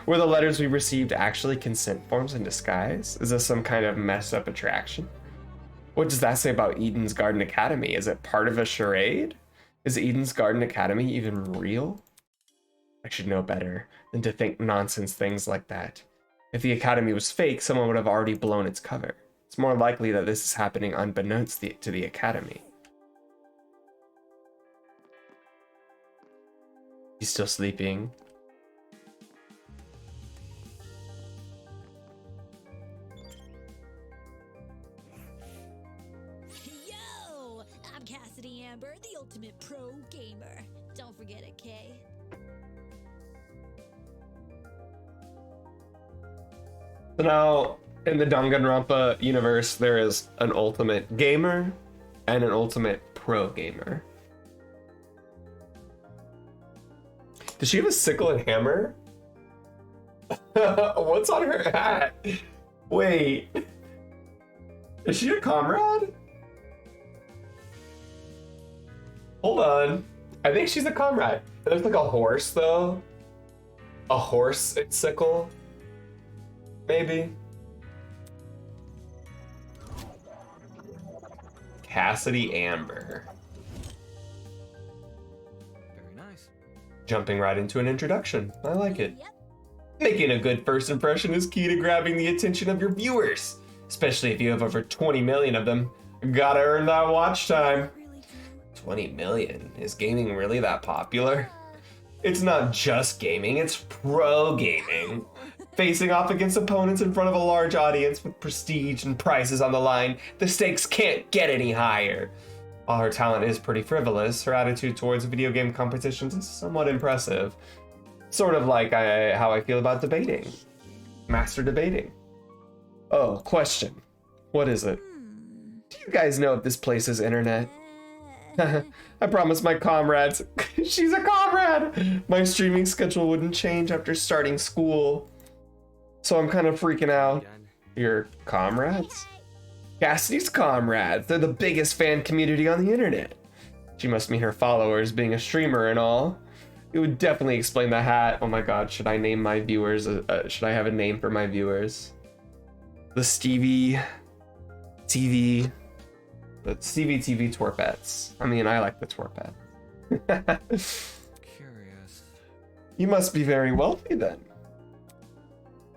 Were the letters we received actually consent forms in disguise? Is this some kind of messed up attraction? What does that say about Eden's Garden Academy? Is it part of a charade? Is Eden's Garden Academy even real? I should know better than to think nonsense things like that. If the Academy was fake, someone would have already blown its cover. It's more likely that this is happening unbeknownst to the Academy. He's still sleeping. Yo! I'm Cassidy Amber, the ultimate pro gamer. Don't forget it, Kay. So now, in the Danganronpa universe, there is an ultimate gamer and an ultimate pro gamer. Does she have a sickle and hammer? What's on her hat? Wait. Is she a comrade? Hold on. I think she's a comrade. There's like a horse, though. A horse and sickle. Maybe. Cassidy Amber. Very nice. Jumping right into an introduction. I like it. Making a good first impression is key to grabbing the attention of your viewers, especially if you have over 20 million of them. Gotta earn that watch time. 20 million? Is gaming really that popular? It's not just gaming, it's pro gaming. Facing off against opponents in front of a large audience with prestige and prizes on the line, the stakes can't get any higher. While her talent is pretty frivolous, her attitude towards video game competitions is somewhat impressive. Sort of like how I feel about debating. Master debating. Oh, question. What is it? Do you guys know if this place is internet? I promised my comrades. She's a comrade! My streaming schedule wouldn't change after starting school. So I'm kind of freaking out. Your comrades? Cassidy's comrades. They're the biggest fan community on the internet. She must mean her followers, being a streamer and all. It would definitely explain the hat. Oh my god, should I name my viewers? Should I have a name for my viewers? The Stevie TV. The Stevie TV twerpettes. I mean, I like the twerpet. Curious. You must be very wealthy then.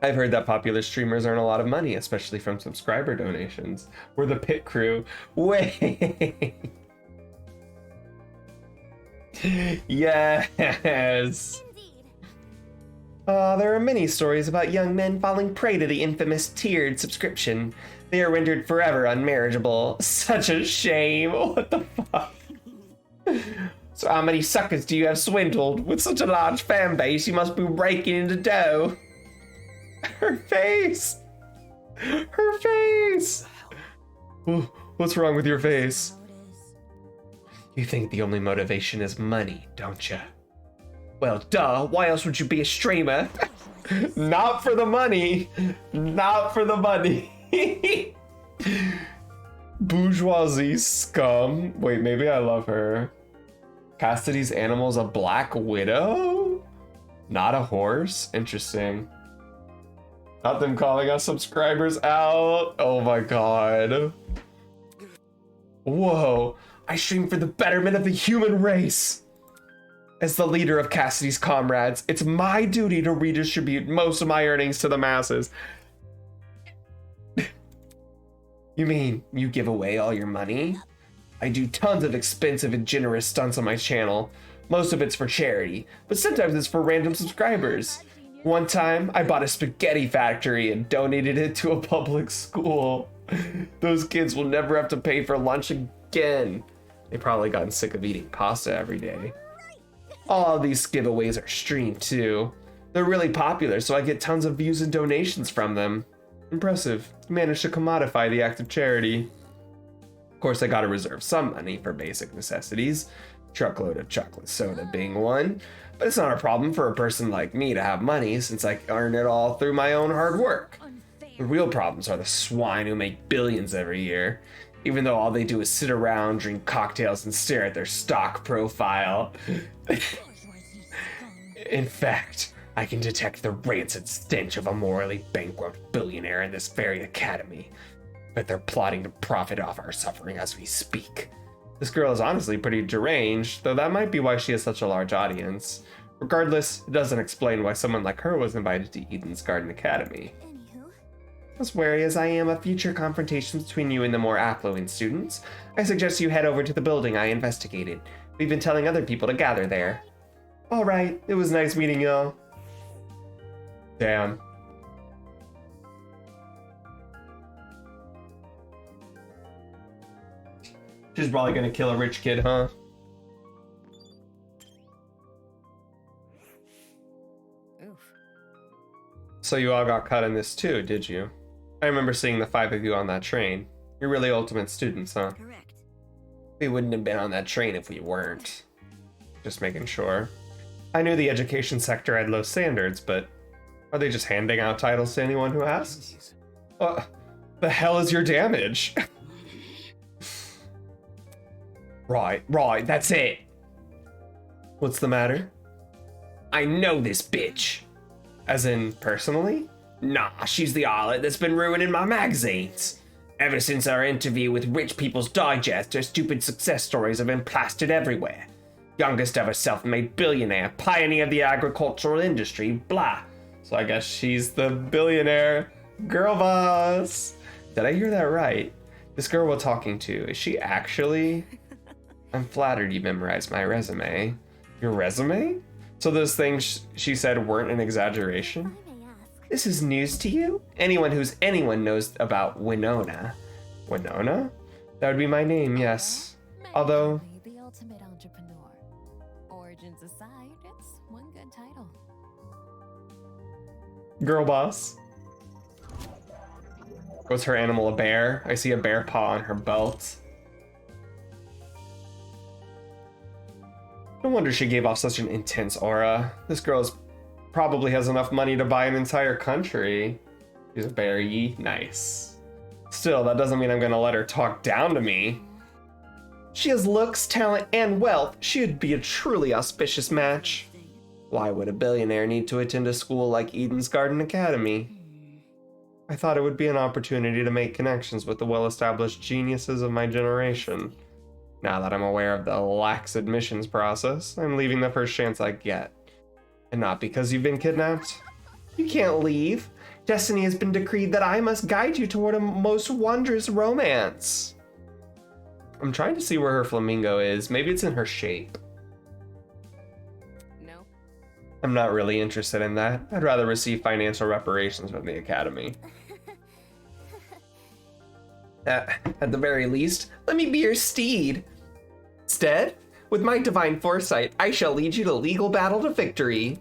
I've heard that popular streamers earn a lot of money, especially from subscriber donations. We're the pit crew. Wait. Yes. There are many stories about young men falling prey to the infamous tiered subscription. They are rendered forever unmarriageable. Such a shame. What the fuck? So how many suckers do you have swindled? With such a large fan base, you must be raking in the dough. Her face! Her face! What's wrong with your face? You think the only motivation is money, don't you? Well, duh. Why else would you be a streamer? Not for the money. Not for the money. Bourgeoisie scum. Wait, maybe I love her. Cassidy's animal's a black widow? Not a horse? Interesting. Not them calling us subscribers out. Oh my god. Whoa. I stream for the betterment of the human race. As the leader of Cassidy's comrades, it's my duty to redistribute most of my earnings to the masses. You mean you give away all your money? I do tons of expensive and generous stunts on my channel. Most of it's for charity, but sometimes it's for random subscribers. One time, I bought a spaghetti factory and donated it to a public school. Those kids will never have to pay for lunch again. They've probably gotten sick of eating pasta every day. All of these giveaways are streamed too. They're really popular, so I get tons of views and donations from them. Impressive. You managed to commodify the act of charity. Of course, I gotta reserve some money for basic necessities. Truckload of chocolate soda being one. But it's not a problem for a person like me to have money since I earn it all through my own hard work. The real problems are the swine who make billions every year, even though all they do is sit around, drink cocktails, and stare at their stock profile. In fact, I can detect the rancid stench of a morally bankrupt billionaire in this very academy. But they're plotting to profit off our suffering as we speak. This girl is honestly pretty deranged, though that might be why she has such a large audience. Regardless, it doesn't explain why someone like her was invited to Eden's Garden Academy. As wary as I am of future confrontations between you and the more affluent students, I suggest you head over to the building I investigated. We've been telling other people to gather there. Alright, it was nice meeting y'all. Damn. She's probably gonna kill a rich kid, huh? Oof. So you all got cut in this too, did you? I remember seeing the 5 of you on that train. You're really ultimate students, huh? Correct. We wouldn't have been on that train if we weren't. Just making sure. I knew the education sector had low standards, but are they just handing out titles to anyone who asks? What the hell is your damage? Right, that's it. What's the matter? I know this bitch. As in, personally? Nah, she's the harlot that's been ruining my magazines. Ever since our interview with Rich People's Digest, her stupid success stories have been plastered everywhere. Youngest ever self-made billionaire, pioneer of the agricultural industry, blah. So I guess she's the billionaire girl boss. Did I hear that right? This girl we're talking to, is she actually... I'm flattered you memorized my resume. Your resume? So those things she said weren't an exaggeration? This is news to you? Anyone knows about Winona. Winona? That would be my name, yes. Although... The ultimate entrepreneur. Origins aside, it's one good title. Girl boss. Was her animal a bear? I see a bear paw on her belt. No wonder she gave off such an intense aura. This girl probably has enough money to buy an entire country. She's a berry. Nice. Still, that doesn't mean I'm gonna let her talk down to me. She has looks, talent, and wealth. She would be a truly auspicious match. Why would a billionaire need to attend a school like Eden's Garden Academy? I thought it would be an opportunity to make connections with the well-established geniuses of my generation. Now that I'm aware of the lax admissions process, I'm leaving the first chance I get. And not because you've been kidnapped. You can't leave. Destiny has been decreed that I must guide you toward a most wondrous romance. I'm trying to see where her flamingo is. Maybe it's in her shape. No. I'm not really interested in that. I'd rather receive financial reparations from the Academy. At the very least, let me be your steed. Instead, with my divine foresight, I shall lead you to legal battle to victory.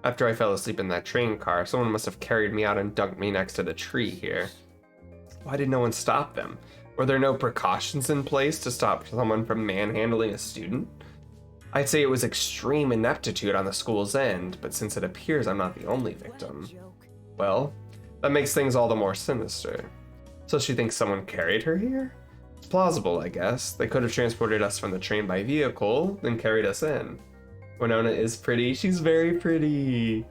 After I fell asleep in that train car, someone must have carried me out and dunked me next to the tree here. Why did no one stop them? Were there no precautions in place to stop someone from manhandling a student? I'd say it was extreme ineptitude on the school's end, but since it appears I'm not the only victim, well, that makes things all the more sinister. So she thinks someone carried her here? It's plausible, I guess. They could have transported us from the train by vehicle, then carried us in. Winona is pretty. She's very pretty.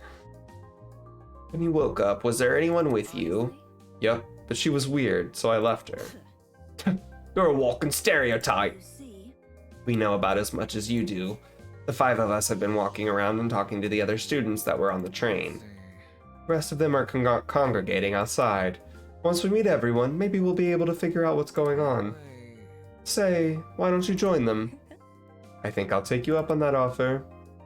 When you woke up, was there anyone with you? Yup, but she was weird, so I left her. You're a walking stereotype. We know about as much as you do. The 5 of us have been walking around and talking to the other students that were on the train. The rest of them are congregating outside. Once we meet everyone, maybe we'll be able to figure out what's going on. Say, why don't you join them? I think I'll take you up on that offer.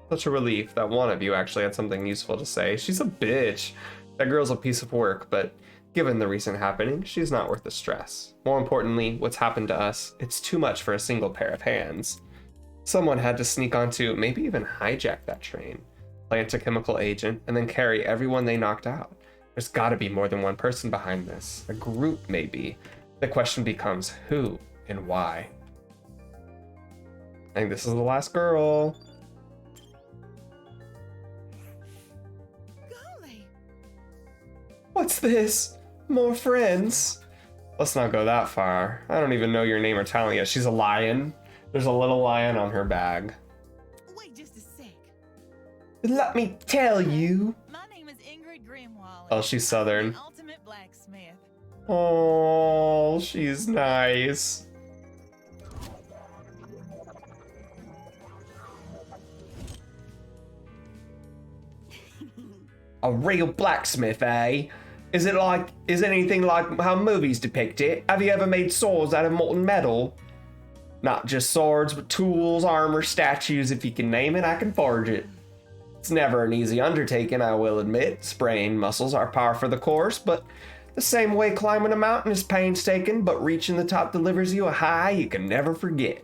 Such a relief that one of you actually had something useful to say. She's a bitch. That girl's a piece of work, but given the recent happening, she's not worth the stress. More importantly, what's happened to us, it's too much for a single pair of hands. Someone had to sneak onto, maybe even hijack that train, plant a chemical agent, and then carry everyone they knocked out. There's gotta be more than one person behind this. A group, maybe. The question becomes who and why. I think this is the last girl. Golly. What's this? More friends? Let's not go that far. I don't even know your name or talent yet. She's a lion. There's a little lion on her bag. Wait just a sec. Let me tell you. My name is Ingrid Grimwald. Oh, she's southern. Ultimate blacksmith. Oh, she's nice. A real blacksmith, eh? Is it anything like how movies depict it? Have you ever made swords out of molten metal? Not just swords, but tools, armor, statues, if you can name it, I can forge it. It's never an easy undertaking, I will admit. Spraying muscles are par for the course, but the same way climbing a mountain is painstaking, but reaching the top delivers you a high you can never forget.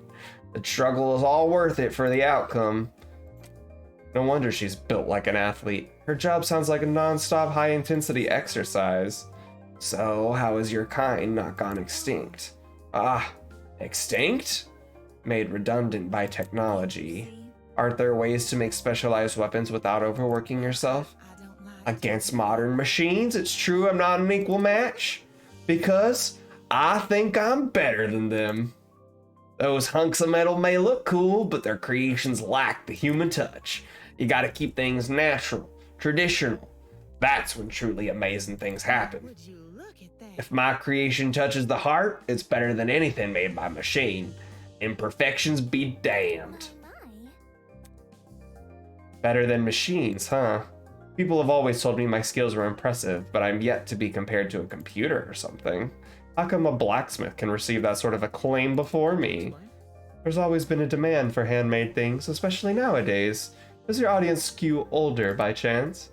The struggle is all worth it for the outcome. No wonder she's built like an athlete. Her job sounds like a non-stop high-intensity exercise. So, how is your kind not gone extinct? Ah, extinct? Made redundant by technology. Aren't there ways to make specialized weapons without overworking yourself? Against modern machines, it's true I'm not an equal match. Because I think I'm better than them. Those hunks of metal may look cool, but their creations lack the human touch. You gotta keep things natural, traditional. That's when truly amazing things happen. If my creation touches the heart, it's better than anything made by machine. Imperfections be damned. Better than machines, huh? People have always told me my skills were impressive, but I'm yet to be compared to a computer or something. How come a blacksmith can receive that sort of acclaim before me? There's always been a demand for handmade things, especially nowadays. Does your audience skew older by chance?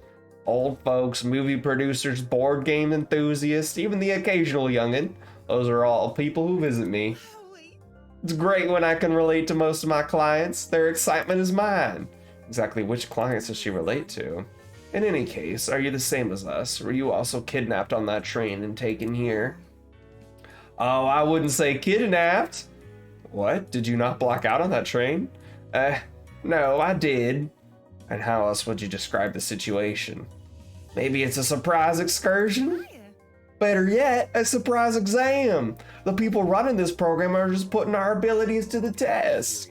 Old folks, movie producers, board game enthusiasts, even the occasional youngin'. Those are all people who visit me. It's great when I can relate to most of my clients. Their excitement is mine. Exactly which clients does she relate to? In any case, are you the same as us? Were you also kidnapped on that train and taken here? Oh, I wouldn't say kidnapped. What? Did you not black out on that train? No, I did. And how else would you describe the situation? Maybe it's a surprise excursion? Better yet, a surprise exam. The people running this program are just putting our abilities to the test.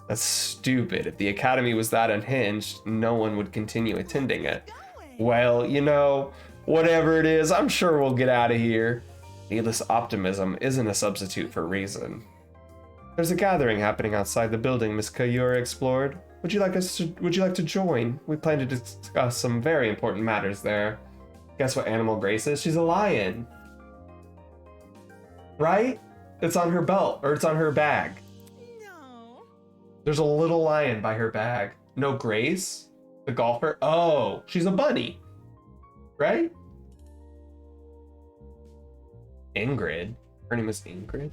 That's stupid. If the academy was that unhinged, no one would continue attending it. Well, you know, whatever it is, I'm sure we'll get out of here. Needless optimism isn't a substitute for reason. There's a gathering happening outside the building Miss Kayura explored. Would you like to join? We plan to discuss some very important matters there. Guess what animal Grace is? She's a lion. Right? It's on her belt, or it's on her bag. No. There's a little lion by her bag. No, Grace? The golfer? Oh, she's a bunny. Right? Ingrid. Her name is Ingrid.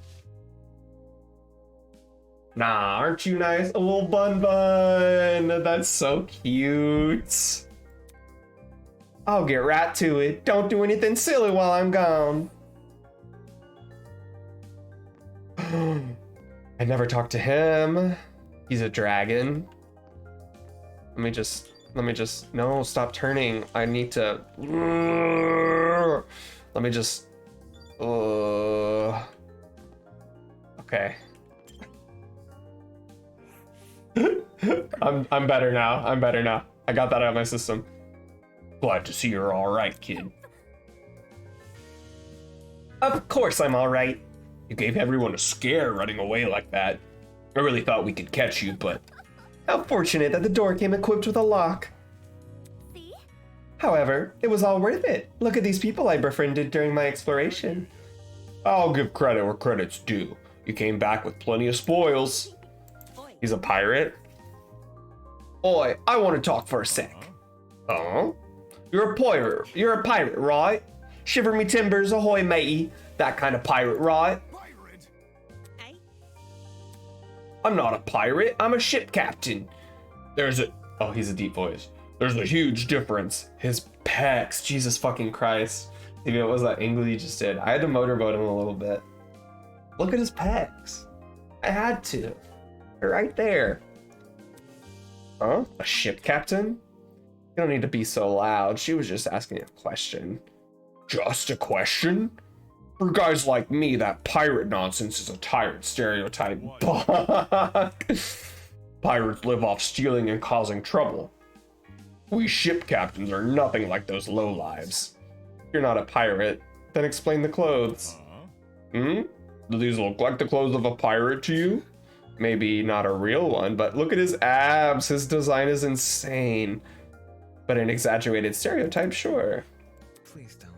Nah, aren't you nice? A little bun. That's so cute. I'll get right to it. Don't do anything silly while I'm gone. I never talked to him. He's a dragon. Let me just, no, stop turning. I need to, let me just, okay. I'm better now. I got that out of my system. Glad to see you're all right, kid. Of course I'm all right. You gave everyone a scare running away like that. I really thought we could catch you, but How fortunate that the door came equipped with a lock. See? However, it was all worth it. Look at these people I befriended during my exploration. I'll give credit where credit's due. You came back with plenty of spoils. He's a pirate? Oi, I want to talk for a sec. Oh? You're a pirate, right? Shiver me timbers, ahoy matey. That kind of pirate, right? I'm not a pirate, I'm a ship captain. Oh, he's a deep voice. There's a huge difference. His pecs, Jesus fucking Christ. Maybe it was that angle you just did. I had to motorboat him a little bit. Look at his pecs. I had to. They're right there. Huh? A ship captain? You don't need to be so loud. She was just asking a question. Just a question? For guys like me, that pirate nonsense is a tyrant stereotype. Pirates live off stealing and causing trouble. We ship captains are nothing like those lowlives. If you're not a pirate, then explain the clothes. Do these look like the clothes of a pirate to you? Maybe not a real one, but look at his abs. His design is insane. But an exaggerated stereotype, sure. Please don't.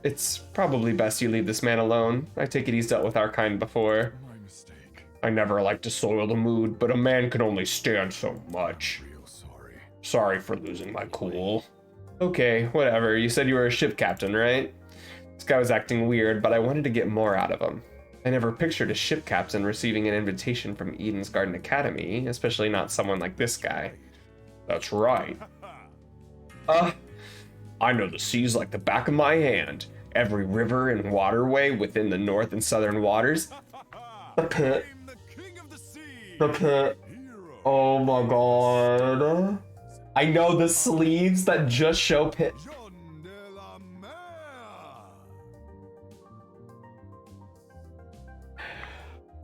It's probably best you leave this man alone. I take it he's dealt with our kind before. My mistake. I never like to soil the mood, but a man can only stand so much. Real sorry. Sorry for losing my cool. Okay, whatever. You said you were a ship captain, right? This guy was acting weird, but I wanted to get more out of him. I never pictured a ship captain receiving an invitation from Eden's Garden Academy, especially not someone like this guy. That's right. I know the seas like the back of my hand. Every river and waterway within the north and southern waters. Oh my god. I know the sleeves that just show pit.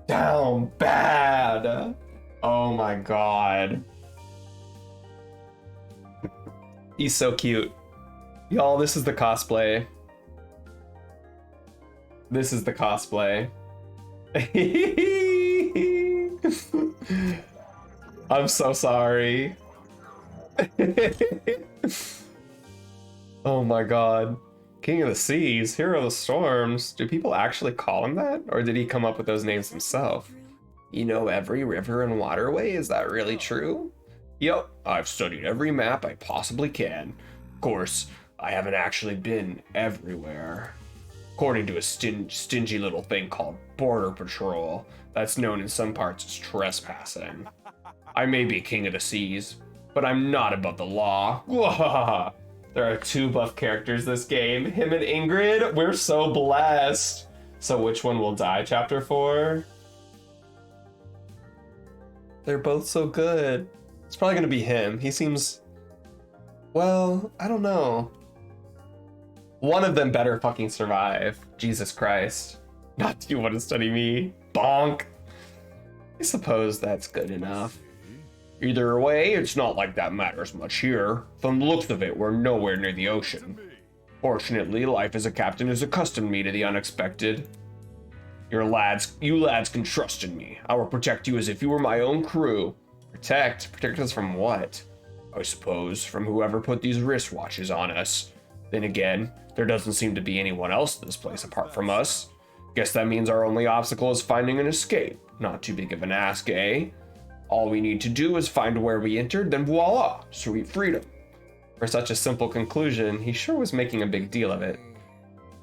Down bad. Oh my god. He's so cute. Y'all, this is the cosplay. This is the cosplay. I'm so sorry. Oh my god. King of the Seas, Hero of the Storms. Do people actually call him that? Or did he come up with those names himself? You know every river and waterway? Is that really true? Yep, I've studied every map I possibly can. Of course, I haven't actually been everywhere. According to a stingy little thing called Border Patrol, that's known in some parts as trespassing. I may be King of the Seas, but I'm not above the law. There are two buff characters this game. Him and Ingrid, we're so blessed. So which one will die, chapter 4? They're both so good. It's probably gonna be him. He seems, well, I don't know. One of them better fucking survive. Jesus Christ. Not do you want to study me? Bonk. I suppose that's good enough. Either way, it's not like that matters much here. From the looks of it, we're nowhere near the ocean. Fortunately, life as a captain has accustomed me to the unexpected. You lads can trust in me. I will protect you as if you were my own crew. Protect? Protect us from what? I suppose from whoever put these wristwatches on us. Then again, there doesn't seem to be anyone else in this place apart from us. Guess that means our only obstacle is finding an escape. Not too big of an ask, eh? All we need to do is find where we entered, then voila, sweet freedom. For such a simple conclusion, he sure was making a big deal of it.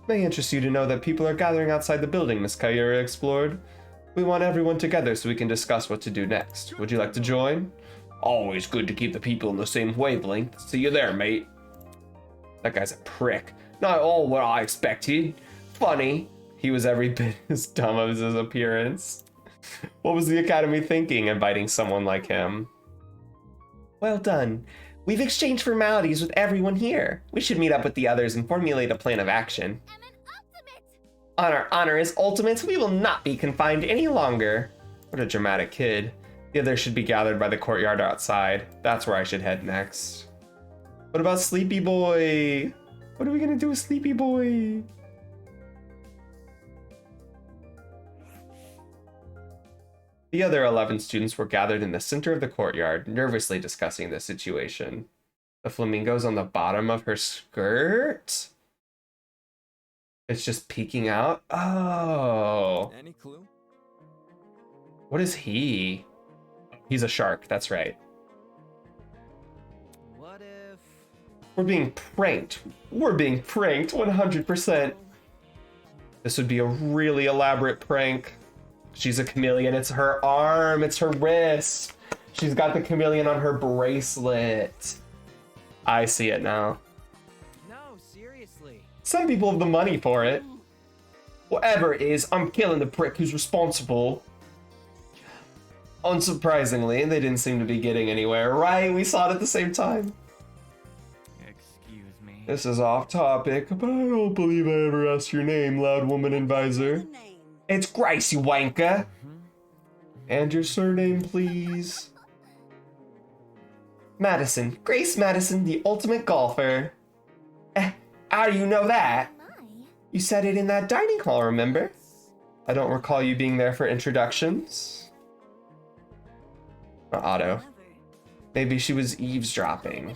May interest you to know that people are gathering outside the building Miss Kayura explored. We want everyone together so we can discuss what to do next. Would you like to join? Always good to keep the people in the same wavelength. See you there, mate. That guy's a prick. Not all what I expected. Funny. He was every bit as dumb as his appearance. What was the Academy thinking, inviting someone like him? Well done. We've exchanged formalities with everyone here. We should meet up with the others and formulate a plan of action. On our honor as ultimates, we will not be confined any longer. What a dramatic kid. The others should be gathered by the courtyard outside. That's where I should head next. What about Sleepy Boy? What are we gonna do with Sleepy Boy? The other 11 students were gathered in the center of the courtyard, nervously discussing the situation. The flamingo's on the bottom of her skirt? It's just peeking out? Oh. Any clue? What is he? He's a shark, that's right. What if... We're being pranked. We're being pranked 100%. This would be a really elaborate prank. She's a chameleon. It's her arm. It's her wrist. She's got the chameleon on her bracelet. I see it now. No, seriously. Some people have the money for it. Whatever it is, I'm killing the prick who's responsible. Unsurprisingly, they didn't seem to be getting anywhere, right? We saw it at the same time. Excuse me. This is off topic, but I don't believe I ever asked your name, loud woman in visor. It's Grace, you wanker. And your surname, please. Madison. Grace Madison, the ultimate golfer. How do you know that? You said it in that dining hall, remember? I don't recall you being there for introductions. Otto. Maybe she was eavesdropping.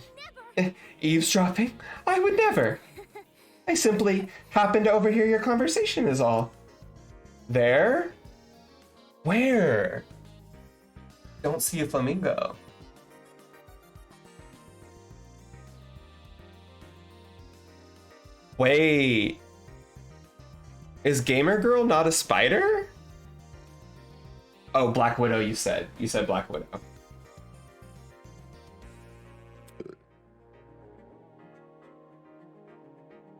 Eavesdropping? I would never. I simply happened to overhear your conversation is all. There? Where? Don't see a flamingo. Wait. Is Gamer Girl not a spider? Oh, Black Widow, you said. You said Black Widow.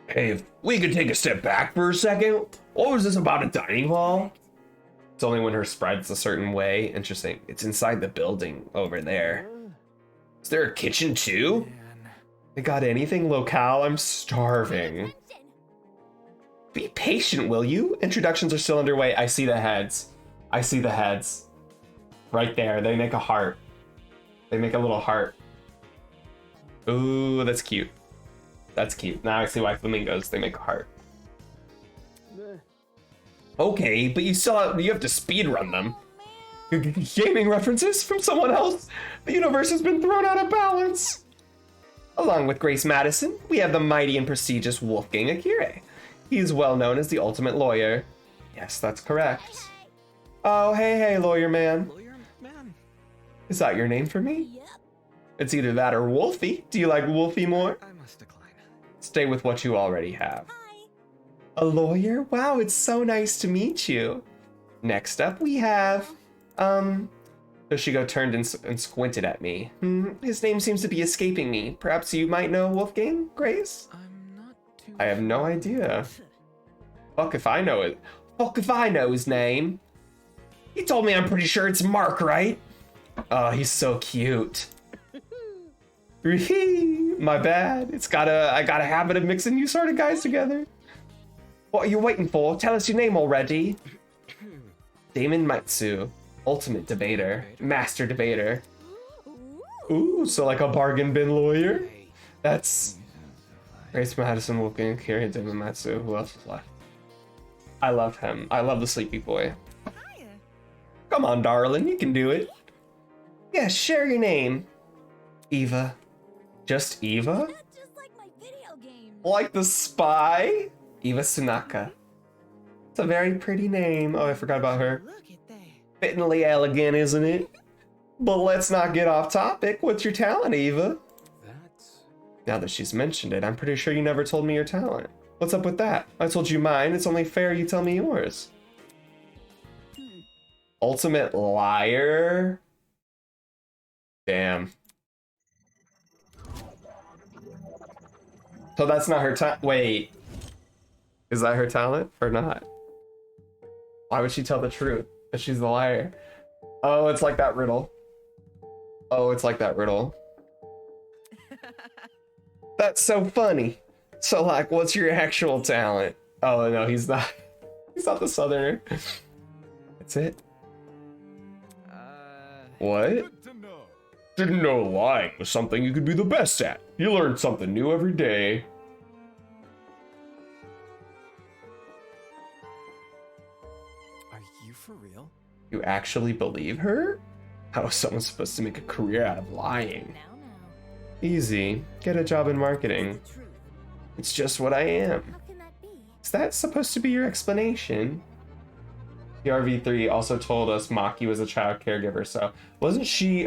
Hey, if we could take a step back for a second. What was this about a dining hall? It's only when her spread's a certain way. Interesting. It's inside the building over there. Is there a kitchen too? They got anything locale? I'm starving. Be patient, will you? Introductions are still underway. I see the heads. I see the heads. Right there. They make a heart. They make a little heart. Ooh, that's cute. That's cute. Now I see why flamingos, they make a heart. Okay, but you have to speed run them. Gaming references from someone else? The universe has been thrown out of balance. Along with Grace Madison, we have the mighty and prestigious Wolfgang Akire. He is well known as the ultimate lawyer. Yes, that's correct. Oh, hey, lawyer man. Lawyer man? Is that your name for me? Yep. It's either that or Wolfie. Do you like Wolfie more? I must decline. Stay with what you already have. Hi. A lawyer? Wow, it's so nice to meet you. Next up we have, Toshigo turned and squinted at me. His name seems to be escaping me. Perhaps you might know Wolfgang, Grace? I'm not too... I have no idea. Fuck if I know it. Fuck if I know his name. He told me I'm pretty sure it's Mark, right? Oh, he's so cute. My bad. I got a habit of mixing you sort of guys together. What are you waiting for? Tell us your name already. Damon Matsu, ultimate debater, master debater. Ooh, so like a bargain bin lawyer? That's Grace Madison, Wolfgang Akire, Damon Matsu. Who else is left? I love him. I love the sleepy boy. Come on, darling, you can do it. Yeah, share your name. Eva. Just Eva? That's just like my video game. Like the spy? Eva Tsunaka. It's a very pretty name. Oh, I forgot about her. Look at that. Fittingly elegant, isn't it? But let's not get off topic. What's your talent, Eva? Now that she's mentioned it, I'm pretty sure you never told me your talent. What's up with that? I told you mine. It's only fair you tell me yours. Ultimate liar? Damn. So that's not her talent. Wait. Is that her talent or not? Why would she tell the truth if she's the liar? Oh, it's like that riddle. Oh, it's like that riddle. That's so funny. So like, what's your actual talent? Oh no, he's not. He's not the southerner. That's it. What? Didn't know lying was something you could be the best at. You learn something new every day. Are you for real? You actually believe her? How is someone supposed to make a career out of lying? Easy. Get a job in marketing. It's just what I am. Is that supposed to be your explanation? The RV3 also told us Maki was a child caregiver, so wasn't she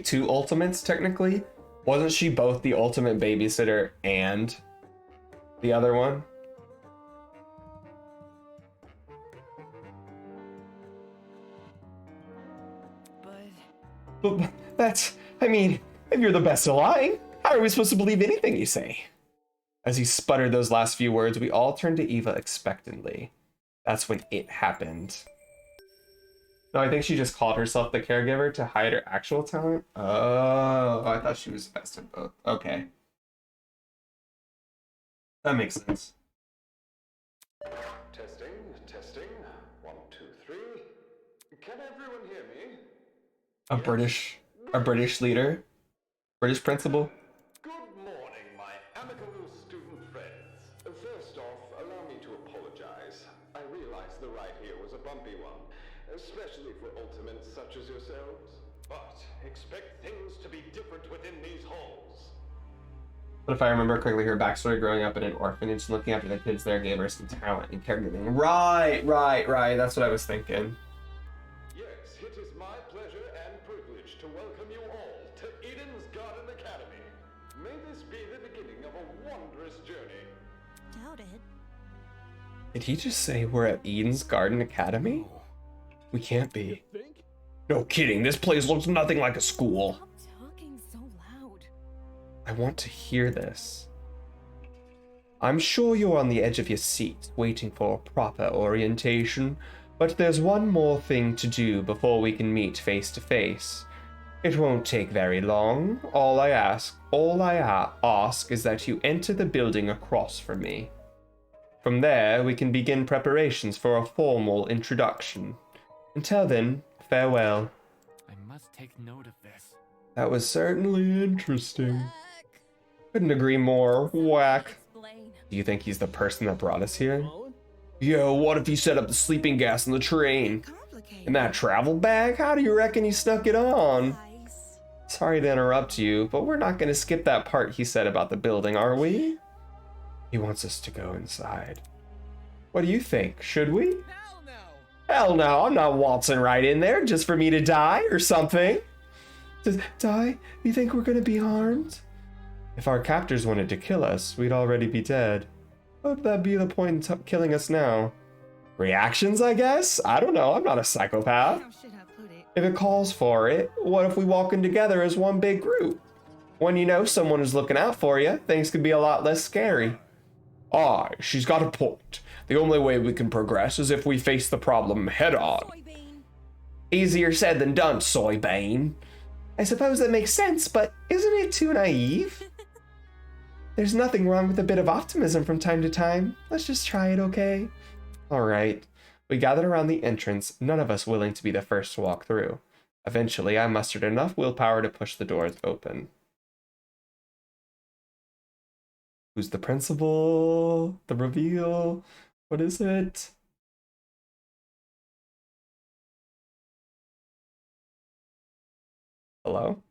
two ultimates technically? Wasn't she both the ultimate babysitter and the other one? But that's, I mean, if you're the best at lying, how are we supposed to believe anything you say? As he sputtered those last few words, we all turned to Eva expectantly. That's when it happened. No, I think she just called herself the caregiver to hide her actual talent. Oh, I thought she was best at both. Okay. That makes sense. Testing, testing. 1, 2, 3. Can everyone hear me? A British leader? British principal? Good morning, my amicable student friends. First off, allow me to apologize. I realize the ride here was a bumpy one, especially for ultimates such as yourselves. But expect things to be different within these halls. But if I remember correctly, her backstory growing up in an orphanage and looking after the kids there gave her some talent in caregiving. Right. That's what I was thinking. Yes, it is my pleasure and privilege to welcome you all to Eden's Garden Academy. May this be the beginning of a wondrous journey. Doubt it. Did he just say we're at Eden's Garden Academy? We can't be. No kidding, this place looks nothing like a school. Talking so loud. I want to hear this. I'm sure you're on the edge of your seat, waiting for proper orientation, but there's one more thing to do before we can meet face to face. It won't take very long. All I ask is that you enter the building across from me. From there, we can begin preparations for a formal introduction. Until then, farewell. I must take note of this. That was certainly interesting. Couldn't agree more. Whack. Do you think he's the person that brought us here? Yo, what if he set up the sleeping gas on the train? In that travel bag? How do you reckon he snuck it on? Sorry to interrupt you, but we're not going to skip that part he said about the building, are we? He wants us to go inside. What do you think? Should we? Hell no, I'm not waltzing right in there just for me to die or something. Just die? You think we're gonna be harmed? If our captors wanted to kill us, we'd already be dead. What would that be the point in killing us now? Reactions, I guess? I don't know, I'm not a psychopath. If it calls for it, what if we walk in together as one big group? When you know someone is looking out for you, things could be a lot less scary. Aye, she's got a point. The only way we can progress is if we face the problem head on. Easier said than done, Soybean. I suppose that makes sense, but isn't it too naive? There's nothing wrong with a bit of optimism from time to time. Let's just try it, okay? All right. We gathered around the entrance, none of us willing to be the first to walk through. Eventually, I mustered enough willpower to push the doors open. Who's the principal? The reveal? What is it? Hello?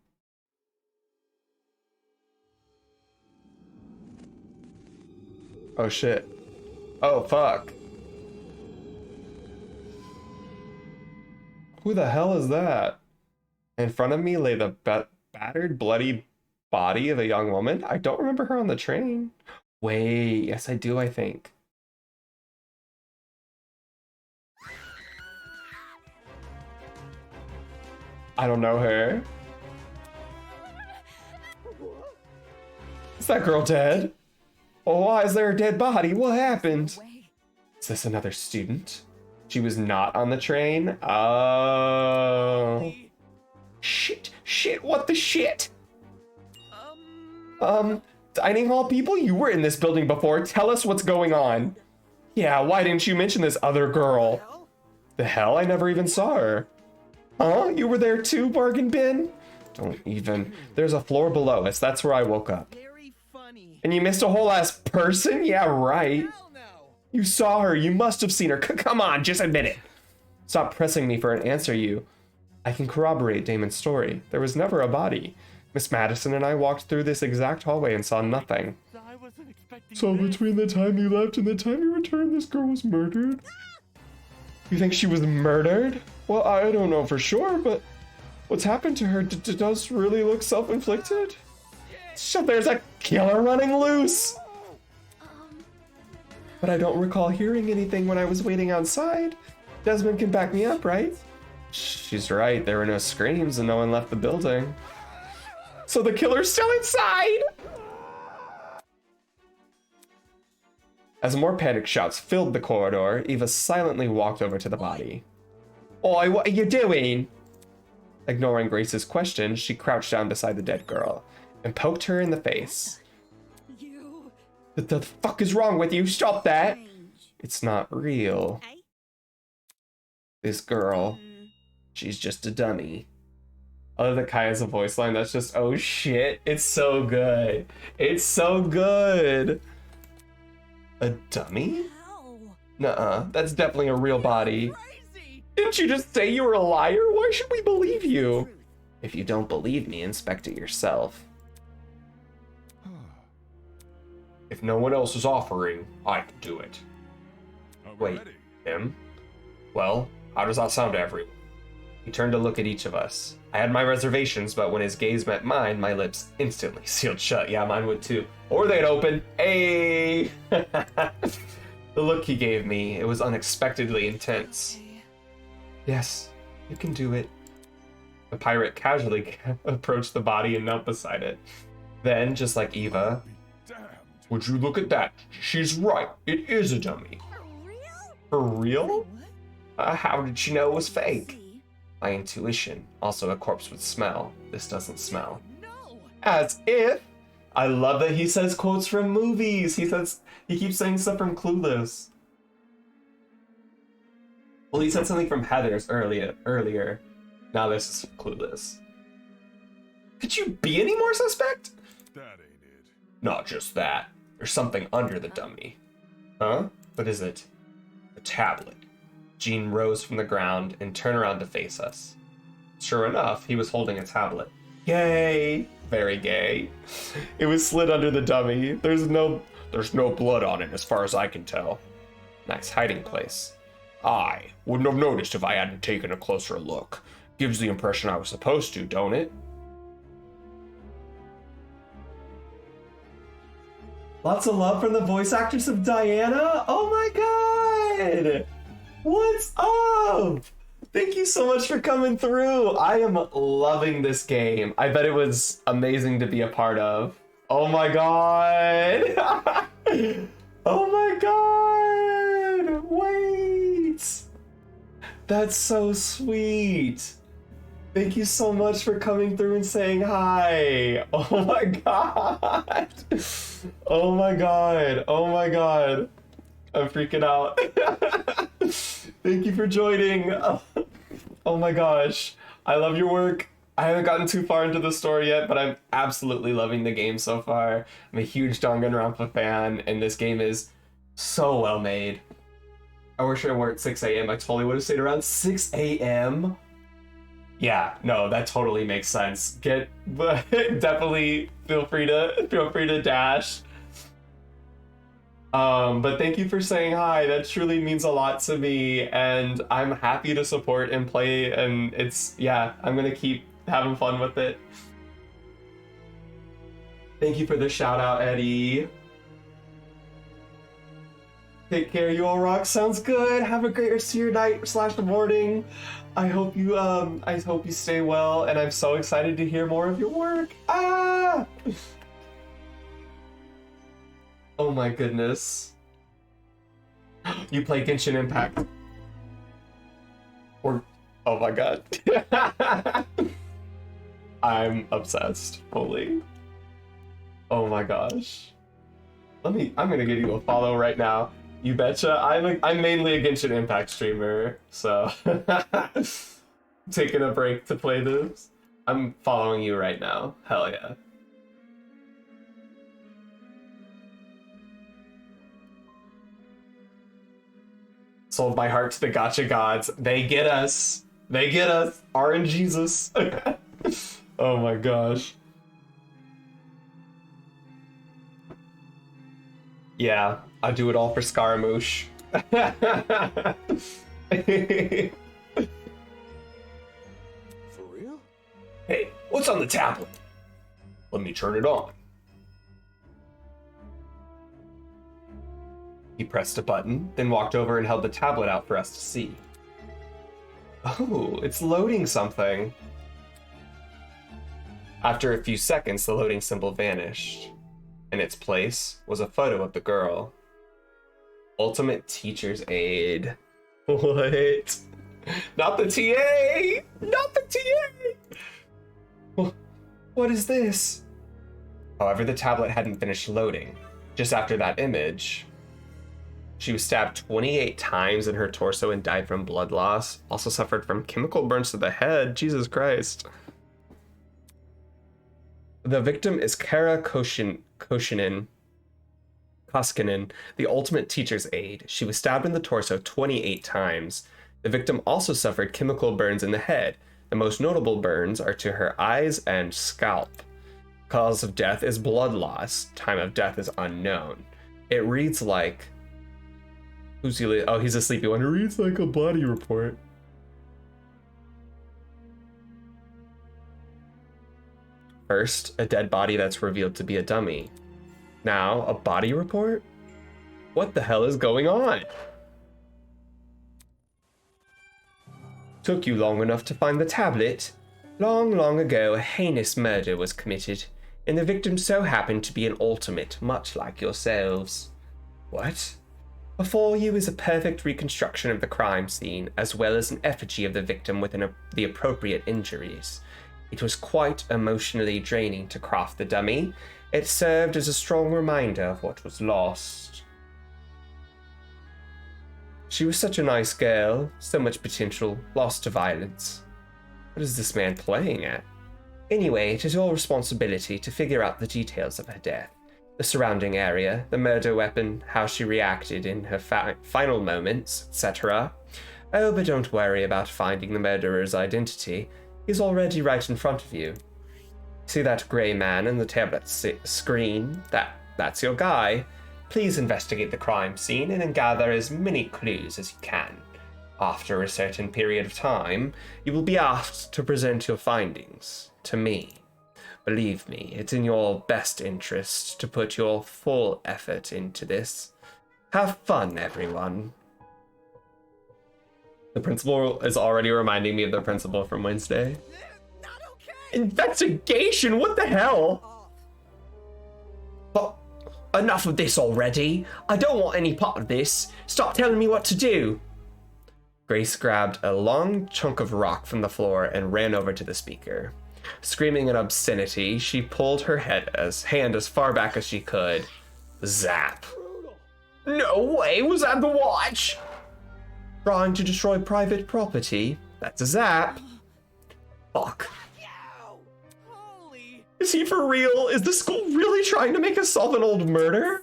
Oh shit. Oh fuck. Who the hell is that? In front of me lay the battered, bloody body of a young woman. I don't remember her on the train. Wait, yes I do, I think. I don't know her. Is that girl dead? Oh, why is there a dead body? What happened? Is this another student? She was not on the train? Oh. Shit, what the shit? Dining hall people, you were in this building before. Tell us what's going on. Yeah, why didn't you mention this other girl? The hell? I never even saw her. Huh? You were there too, bargain bin? Don't even. There's a floor below us. That's where I woke up. And you missed a whole ass person? Yeah, right. You saw her. You must have seen her. Come on, just admit it. Stop pressing me for an answer, you. I can corroborate Damon's story. There was never a body. Miss Madison and I walked through this exact hallway and saw nothing. So between the time you left and the time you returned, this girl was murdered? You think she was murdered? Well, I don't know for sure, but what's happened to her does really look self-inflicted? So there's a killer running loose! But I don't recall hearing anything when I was waiting outside. Desmond can back me up, right? She's right, there were no screams and no one left the building. So the killer's still inside! As more panic shouts filled the corridor, Eva silently walked over to the body. Oi, what are you doing? Ignoring Grace's question, she crouched down beside the dead girl and poked her in the face. What the fuck is wrong with you? Stop that! It's not real. This girl, she's just a dummy. I love that Kai has a voice line that's just, oh shit, it's so good. It's so good. A dummy? Nuh-uh, that's definitely a real body. Didn't you just say you were a liar? Why should we believe you? If you don't believe me, inspect it yourself. If no one else is offering, I can do it. Wait, him? Well, how does that sound to everyone? He turned to look at each of us. I had my reservations, but when his gaze met mine, my lips instantly sealed shut. Yeah, mine would too. Or they'd open. Hey! The look he gave me, it was unexpectedly intense. Yes, you can do it. The pirate casually approached the body and knelt beside it. Then, just like Eva, would you look at that? She's right. It is a dummy. For real? How did she know it was fake? My intuition. Also, a corpse would smell. This doesn't smell. As if. I love that he says quotes from movies. He keeps saying stuff from Clueless. Well, he said something from Heather's earlier. Now this is Clueless. Could you be any more suspect? That ain't it. Not just that. There's something under the dummy. Huh? What is it? A tablet. Jean rose from the ground and turned around to face us. Sure enough, he was holding a tablet. Yay! Very gay. It was slid under the dummy. There's no blood on it as far as I can tell. Nice hiding place. I wouldn't have noticed if I hadn't taken a closer look. Gives the impression I was supposed to, don't it? Lots of love from the voice actress of Diana? Oh my god! What's up? Thank you so much for coming through. I am loving this game. I bet it was amazing to be a part of. Oh my god! Oh my god! Wait! That's so sweet. Thank you so much for coming through and saying hi. Oh my god. Oh my god. Oh my god. I'm freaking out. Thank you for joining. Oh my gosh. I love your work. I haven't gotten too far into the story yet, but I'm absolutely loving the game so far. I'm a huge Danganronpa fan, and this game is so well made. I wish it weren't 6 a.m. I totally would have stayed around 6 a.m. Yeah, no, that totally makes sense. Definitely feel free to dash. But thank you for saying hi. That truly means a lot to me, and I'm happy to support and play, and I'm gonna keep having fun with it. Thank you for the shout out, Eddie. Take care, you all rock. Sounds good. Have a great rest of your night / morning. I hope you stay well, and I'm so excited to hear more of your work. Ah! Oh my goodness. You play Genshin Impact. Oh my god. I'm obsessed, fully. Oh my gosh. I'm gonna give you a follow right now. You betcha. I'm mainly a Genshin Impact streamer, so taking a break to play this. I'm following you right now. Hell yeah. Sold my heart to the gotcha gods. They get us. They get us. RNGesus. Oh my gosh. Yeah, I do it all for Scaramouche. For real? Hey, what's on the tablet? Let me turn it on. He pressed a button, then walked over and held the tablet out for us to see. Oh, it's loading something. After a few seconds, the loading symbol vanished. In its place was a photo of the girl. Ultimate Teacher's Aid. What? Not the TA! Not the TA! What is this? However, the tablet hadn't finished loading. Just after that image, she was stabbed 28 times in her torso and died from blood loss. Also suffered from chemical burns to the head. Jesus Christ. The victim is Kara Koskinen, the ultimate teacher's aide. She was stabbed in the torso 28 times. The victim also suffered chemical burns in the head. The most notable burns are to her eyes and scalp. Cause of death is blood loss. Time of death is unknown. It reads like... Who's he? Oh, he's a sleepy one. It reads like a body report. First, a dead body that's revealed to be a dummy. Now, a body report? What the hell is going on? Took you long enough to find the tablet? Long, long ago, a heinous murder was committed, and the victim so happened to be an ultimate, much like yourselves. What? Before you is a perfect reconstruction of the crime scene, as well as an effigy of the victim with the appropriate injuries. It was quite emotionally draining to craft the dummy. It served as a strong reminder of what was lost. She was such a nice girl, so much potential, lost to violence. What is this man playing at? Anyway, it is your responsibility to figure out the details of her death. The surrounding area, the murder weapon, how she reacted in her final moments, etc. Oh, but don't worry about finding the murderer's identity. He's already right in front of you. See that grey man in the tablet screen? That's your guy. Please investigate the crime scene and gather as many clues as you can. After a certain period of time, you will be asked to present your findings to me. Believe me, it's in your best interest to put your full effort into this. Have fun, everyone. The principal is already reminding me of the principal from Wednesday. Not okay. Investigation? What the hell? Oh, enough of this already. I don't want any part of this. Stop telling me what to do. Grace grabbed a long chunk of rock from the floor and ran over to the speaker. Screaming an obscenity, she pulled her hand as far back as she could. Zap. No way, was that the watch? Trying to destroy private property? That's a zap. Fuck. Is he for real? Is the school really trying to make us solve an old murder?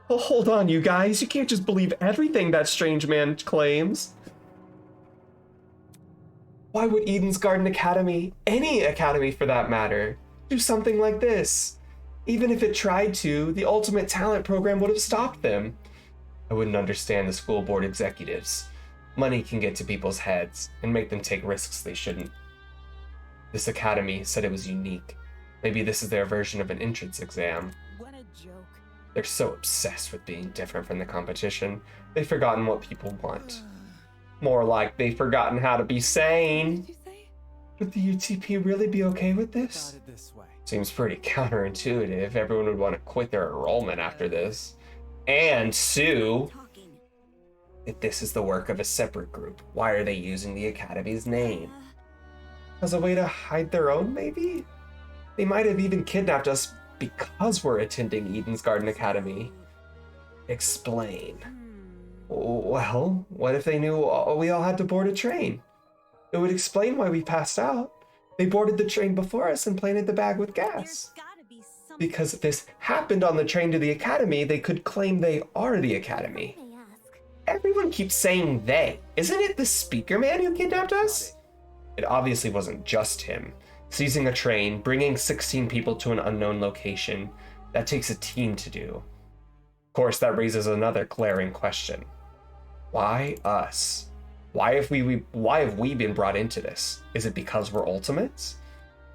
Well, hold on, you guys. You can't just believe everything that strange man claims. Why would Eden's Garden Academy, any academy for that matter, do something like this? Even if it tried to, the Ultimate Talent Program would have stopped them. I wouldn't understand the school board executives. Money can get to people's heads and make them take risks they shouldn't. This academy said it was unique. Maybe this is their version of an entrance exam. What a joke. They're so obsessed with being different from the competition, they've forgotten what people want. More like they've forgotten how to be sane. Would the UTP really be okay with this? Seems pretty counterintuitive. Everyone would want to quit their enrollment after this. And sue. If this is the work of a separate group, why are they using the Academy's name? As a way to hide their own, maybe? They might have even kidnapped us because we're attending Eden's Garden Academy. Explain. Well, what if they knew we all had to board a train? It would explain why we passed out. They boarded the train before us and planted the bag with gas. Because if this happened on the train to the Academy, they could claim they are the Academy. Everyone keeps saying they. Isn't it the speaker man who kidnapped us? It obviously wasn't just him. Seizing a train, bringing 16 people to an unknown location, that takes a team to do. Of course, that raises another glaring question. Why us? Why have we been brought into this? Is it because we're ultimates?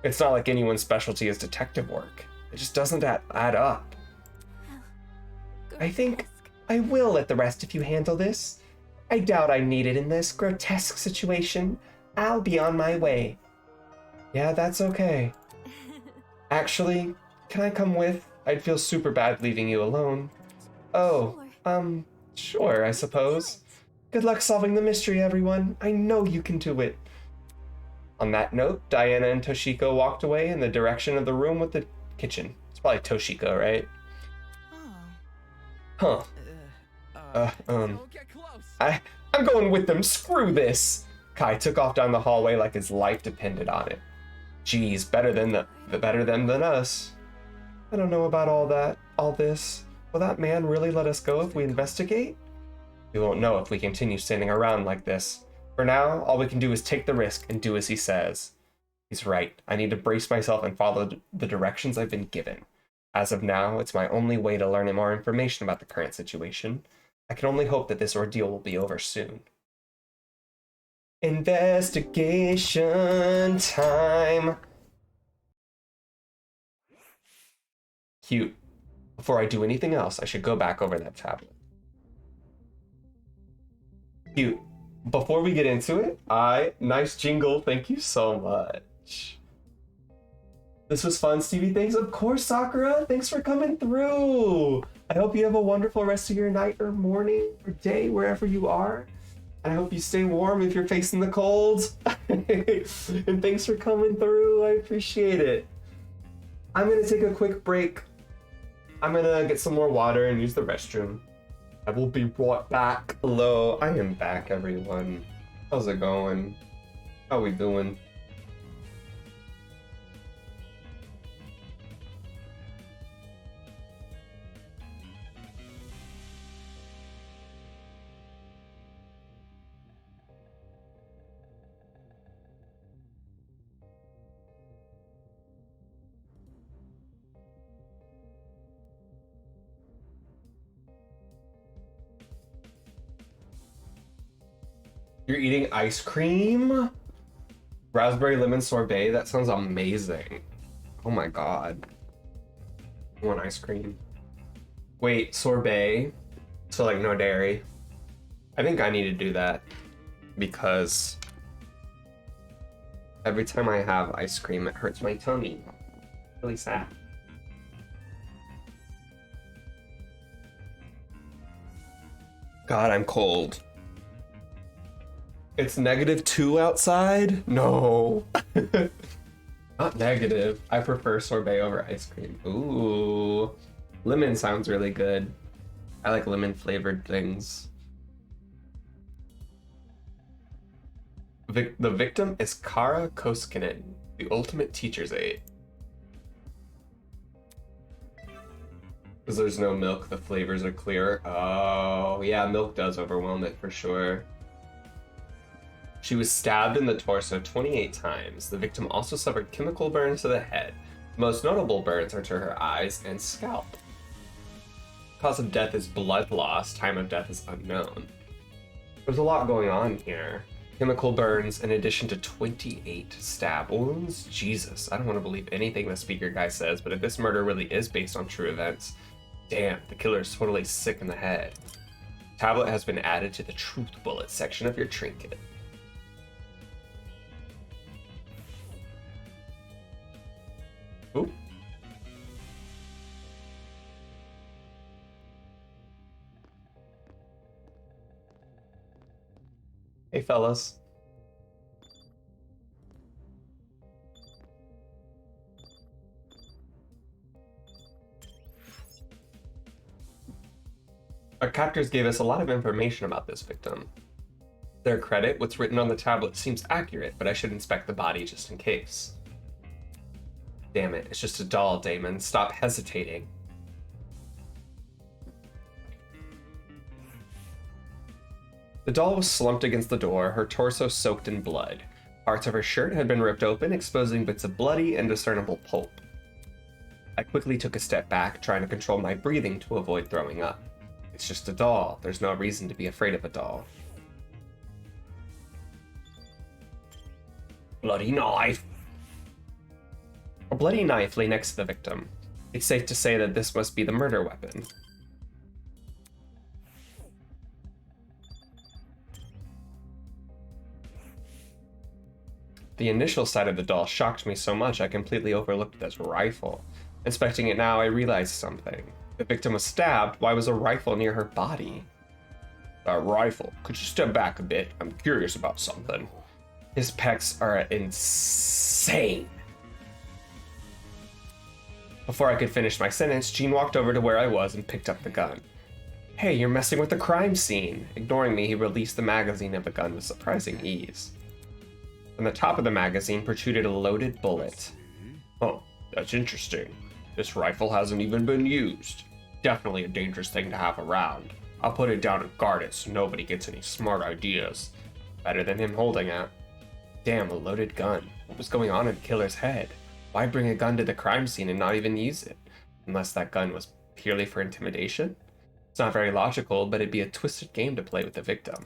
It's not like anyone's specialty is detective work. It just doesn't add up. I think I will let the rest of you handle this. I doubt I'm needed in this grotesque situation. I'll be on my way. Yeah, that's okay. Actually, can I come with? I'd feel super bad leaving you alone. Oh, sure, I suppose. Good luck solving the mystery, everyone. I know you can do it. On that note, Diana and Toshiko walked away in the direction of the room with the kitchen. It's probably Toshiko, right? Huh. I'm going with them. Screw this. Kai took off down the hallway like his life depended on it. Geez, better them than us. I don't know about all this. Will that man really let us go if we investigate? We won't know if we continue standing around like this. For now, all we can do is take the risk and do as he says. He's right. I need to brace myself and follow the directions I've been given. As of now, it's my only way to learn more information about the current situation. I can only hope that this ordeal will be over soon. Investigation time. Cute. Before I do anything else, I should go back over that tablet. Cute. Before we get into it, nice jingle. Thank you so much. This was fun, Stevie. Thanks. Of course, Sakura. Thanks for coming through. I hope you have a wonderful rest of your night or morning or day, wherever you are. And I hope you stay warm if you're facing the cold. And thanks for coming through. I appreciate it. I'm going to take a quick break. I'm going to get some more water and use the restroom. I will be right back. Hello, I am back, everyone. How's it going? How we doing? You're eating ice cream? Raspberry lemon sorbet? That sounds amazing. Oh my god. I want ice cream. Wait, sorbet? So like no dairy? I think I need to do that. Because every time I have ice cream, it hurts my tummy. Really sad. God, I'm cold. It's -2 outside? No. Not negative. I prefer sorbet over ice cream. Ooh. Lemon sounds really good. I like lemon flavored things. The victim is Kara Koskinen, the ultimate teacher's aide. Because there's no milk, the flavors are clear. Oh, yeah, milk does overwhelm it for sure. She was stabbed in the torso 28 times. The victim also suffered chemical burns to the head. The most notable burns are to her eyes and scalp. Cause of death is blood loss. Time of death is unknown. There's a lot going on here. Chemical burns in addition to 28 stab wounds? Jesus, I don't want to believe anything the speaker guy says, but if this murder really is based on true events, damn, the killer is totally sick in the head. Tablet has been added to the truth bullet section of your trinket. Ooh. Hey, fellas. Our captors gave us a lot of information about this victim. Their credit, what's written on the tablet seems accurate, but I should inspect the body just in case. Damn it, it's just a doll, Damon. Stop hesitating. The doll was slumped against the door, her torso soaked in blood. Parts of her shirt had been ripped open, exposing bits of bloody and discernible pulp. I quickly took a step back, trying to control my breathing to avoid throwing up. It's just a doll. There's no reason to be afraid of a doll. Bloody knife! A bloody knife lay next to the victim. It's safe to say that this must be the murder weapon. The initial sight of the doll shocked me so much I completely overlooked it as a rifle. Inspecting it now, I realized something. The victim was stabbed. Why was a rifle near her body? A rifle? Could you step back a bit? I'm curious about something. His pecs are insane. Before I could finish my sentence, Jean walked over to where I was and picked up the gun. Hey, you're messing with the crime scene. Ignoring me, he released the magazine of the gun with surprising ease. From the top of the magazine protruded a loaded bullet. Oh, that's interesting. This rifle hasn't even been used. Definitely a dangerous thing to have around. I'll put it down and guard it so nobody gets any smart ideas. Better than him holding it. Damn, a loaded gun. What was going on in the killer's head? Why bring a gun to the crime scene and not even use it? Unless that gun was purely for intimidation? It's not very logical, but it'd be a twisted game to play with the victim.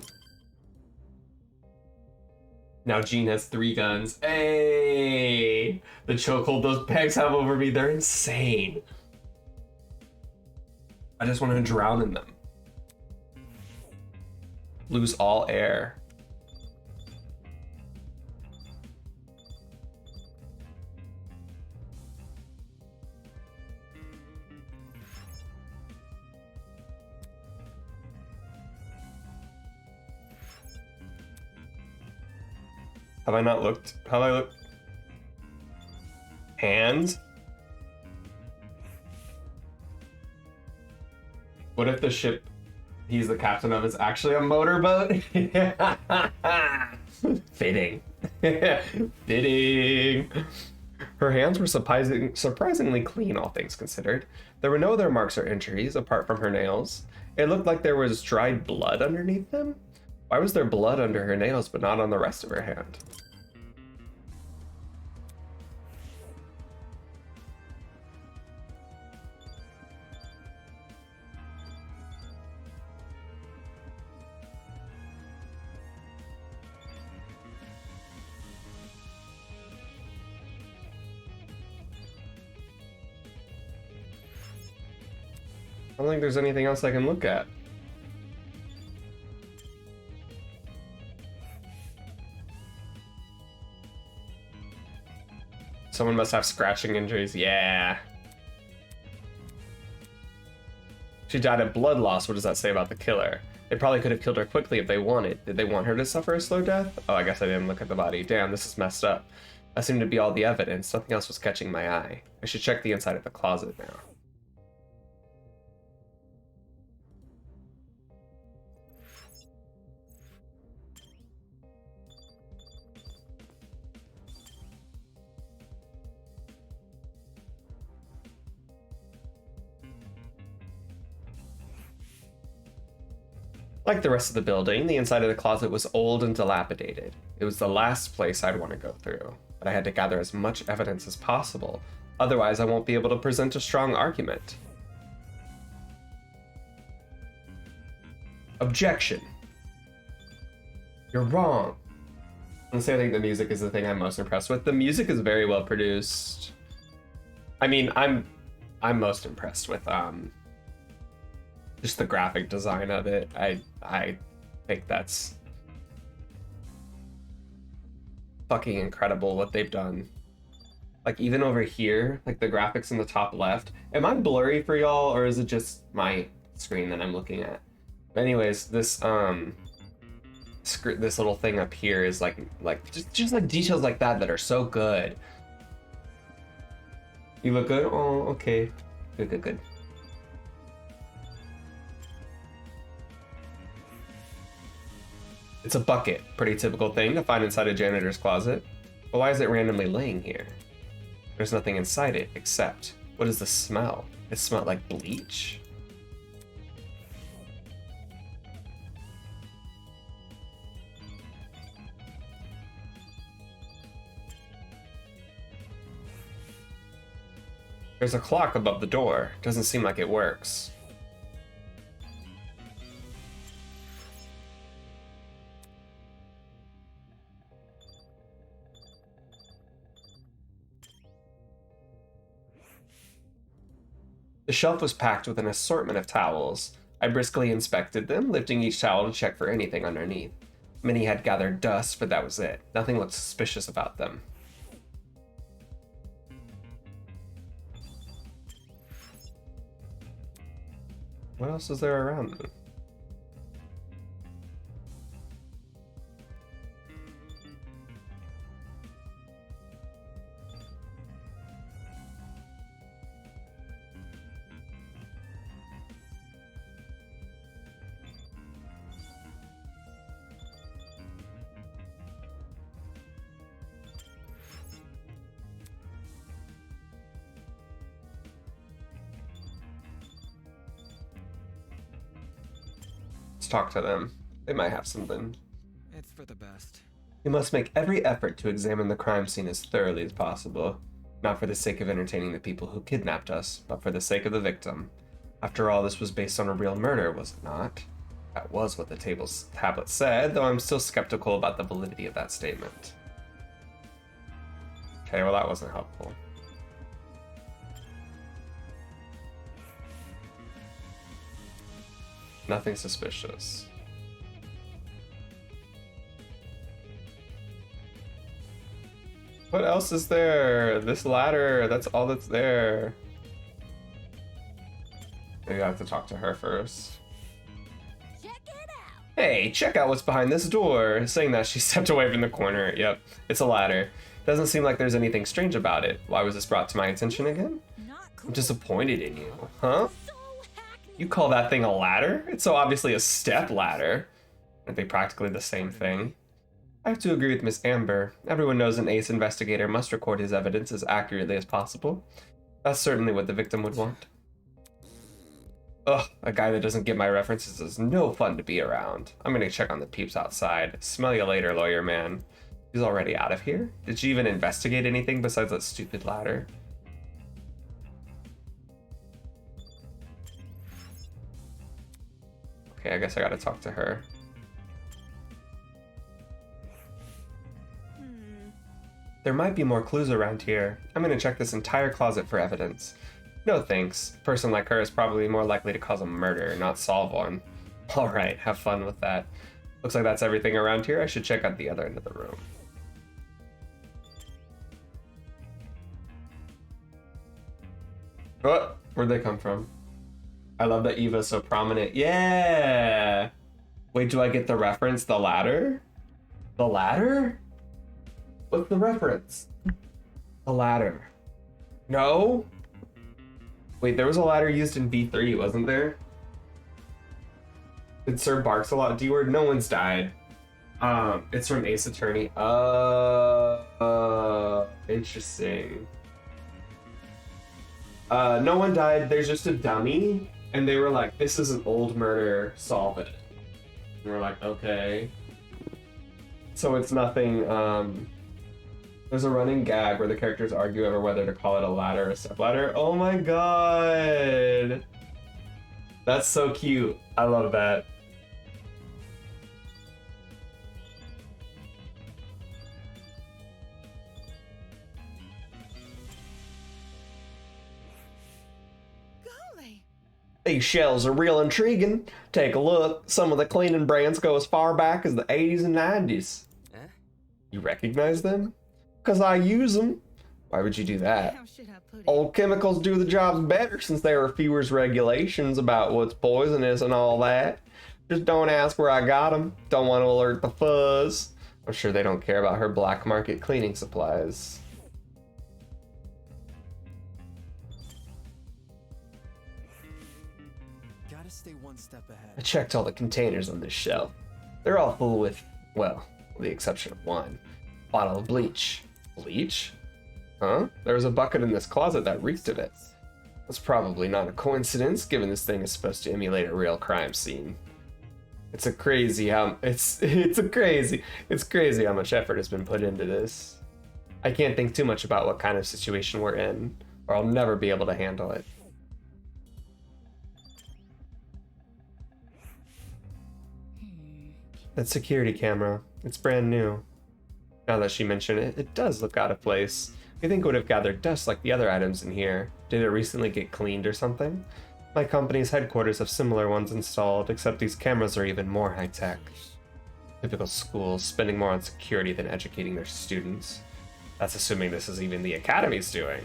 Now Jean has 3 guns. Hey! The chokehold those pegs have over me, they're insane. I just want to drown in them. Lose all air. Have I not looked? Have I looked? Hands? What if the ship he's the captain of is actually a motorboat? Fitting. Fitting. Her hands were surprisingly clean, all things considered. There were no other marks or injuries apart from her nails. It looked like there was dried blood underneath them. Why was there blood under her nails but not on the rest of her hand? I don't think there's anything else I can look at. Someone must have scratching injuries. Yeah. She died of blood loss. What does that say about the killer? They probably could have killed her quickly if they wanted. Did they want her to suffer a slow death? Oh, I guess I didn't look at the body. Damn, this is messed up. That seemed to be all the evidence. Nothing else was catching my eye. I should check the inside of the closet now. Like the rest of the building, the inside of the closet was old and dilapidated. It was the last place I'd want to go through, but I had to gather as much evidence as possible. Otherwise, I won't be able to present a strong argument. Objection. You're wrong. Honestly, I think the music is the thing I'm most impressed with. The music is very well produced. I mean, I'm most impressed with just the graphic design of it. I think that's fucking incredible what they've done. Like even over here, like the graphics in the top left. Am I blurry for y'all or is it just my screen that I'm looking at? But anyways, this this little thing up here is like just like details like that are so good. You look good? Oh, okay. Good. It's a bucket. Pretty typical thing to find inside a janitor's closet. But why is it randomly laying here? There's nothing inside it except... What is the smell? It smelled like bleach? There's a clock above the door. Doesn't seem like it works. The shelf was packed with an assortment of towels. I briskly inspected them, lifting each towel to check for anything underneath. Many had gathered dust, but that was it. Nothing looked suspicious about them. What else is there around them? Talk to them. They might have something. It's for the best. We must make every effort to examine the crime scene as thoroughly as possible, not for the sake of entertaining the people who kidnapped us, but for the sake of the victim. After all, this was based on a real murder, was it not? That was what the tablet said, though I'm still skeptical about the validity of that statement. Okay, well that wasn't helpful. Nothing suspicious. What else is there? This ladder, that's all that's there. Maybe I have to talk to her first. Check it out. Hey, check out what's behind this door. Saying that, she stepped away from the corner. Yep, it's a ladder. Doesn't seem like there's anything strange about it. Why was this brought to my attention again? I'm disappointed in you, huh? You call that thing a ladder? It's so obviously a step ladder. Aren't they practically the same thing? I have to agree with Miss Amber. Everyone knows an ace investigator must record his evidence as accurately as possible. That's certainly what the victim would want. Ugh, a guy that doesn't get my references is no fun to be around. I'm gonna check on the peeps outside. Smell you later, lawyer man. He's already out of here? Did she even investigate anything besides that stupid ladder? Okay, I guess I gotta talk to her. There might be more clues around here. I'm gonna check this entire closet for evidence. No thanks. A person like her is probably more likely to cause a murder, not solve one. Alright, have fun with that. Looks like that's everything around here. I should check out the other end of the room. Oh, where'd they come from? I love that Eva's so prominent. Yeah! Wait, do I get the reference? The ladder? The ladder? What's the reference? The ladder. No? Wait, there was a ladder used in B3, wasn't there? Did Sir Barks a lot D-word? No one's died. It's from Ace Attorney. Interesting. No one died. There's just a dummy. And they were like, this is an old murder, solve it. And we're like, okay. So it's nothing, there's a running gag where the characters argue over whether to call it a ladder or a stepladder. Oh my god! That's so cute. I love that. These shells are real intriguing. Take a look. Some of the cleaning brands go as far back as the 80s and 90s. You recognize them? Because I use them. Why would you do that? Old chemicals do the jobs better since there are fewer regulations about what's poisonous and all that. Just don't ask where I got them. Don't want to alert the fuzz. I'm sure they don't care about her black market cleaning supplies. Gotta stay one step ahead. I checked all the containers on this shelf. They're all full with, well, with the exception of one. Bottle of bleach. Bleach? Huh? There was a bucket in this closet that reeked of it. That's probably not a coincidence, given this thing is supposed to emulate a real crime scene. It's crazy how much effort has been put into this. I can't think too much about what kind of situation we're in, or I'll never be able to handle it. That security camera, it's brand new. Now that she mentioned it, it does look out of place. You think it would have gathered dust like the other items in here. Did it recently get cleaned or something? My company's headquarters have similar ones installed, except these cameras are even more high-tech. Typical schools, spending more on security than educating their students. That's assuming this is even the Academy's doing.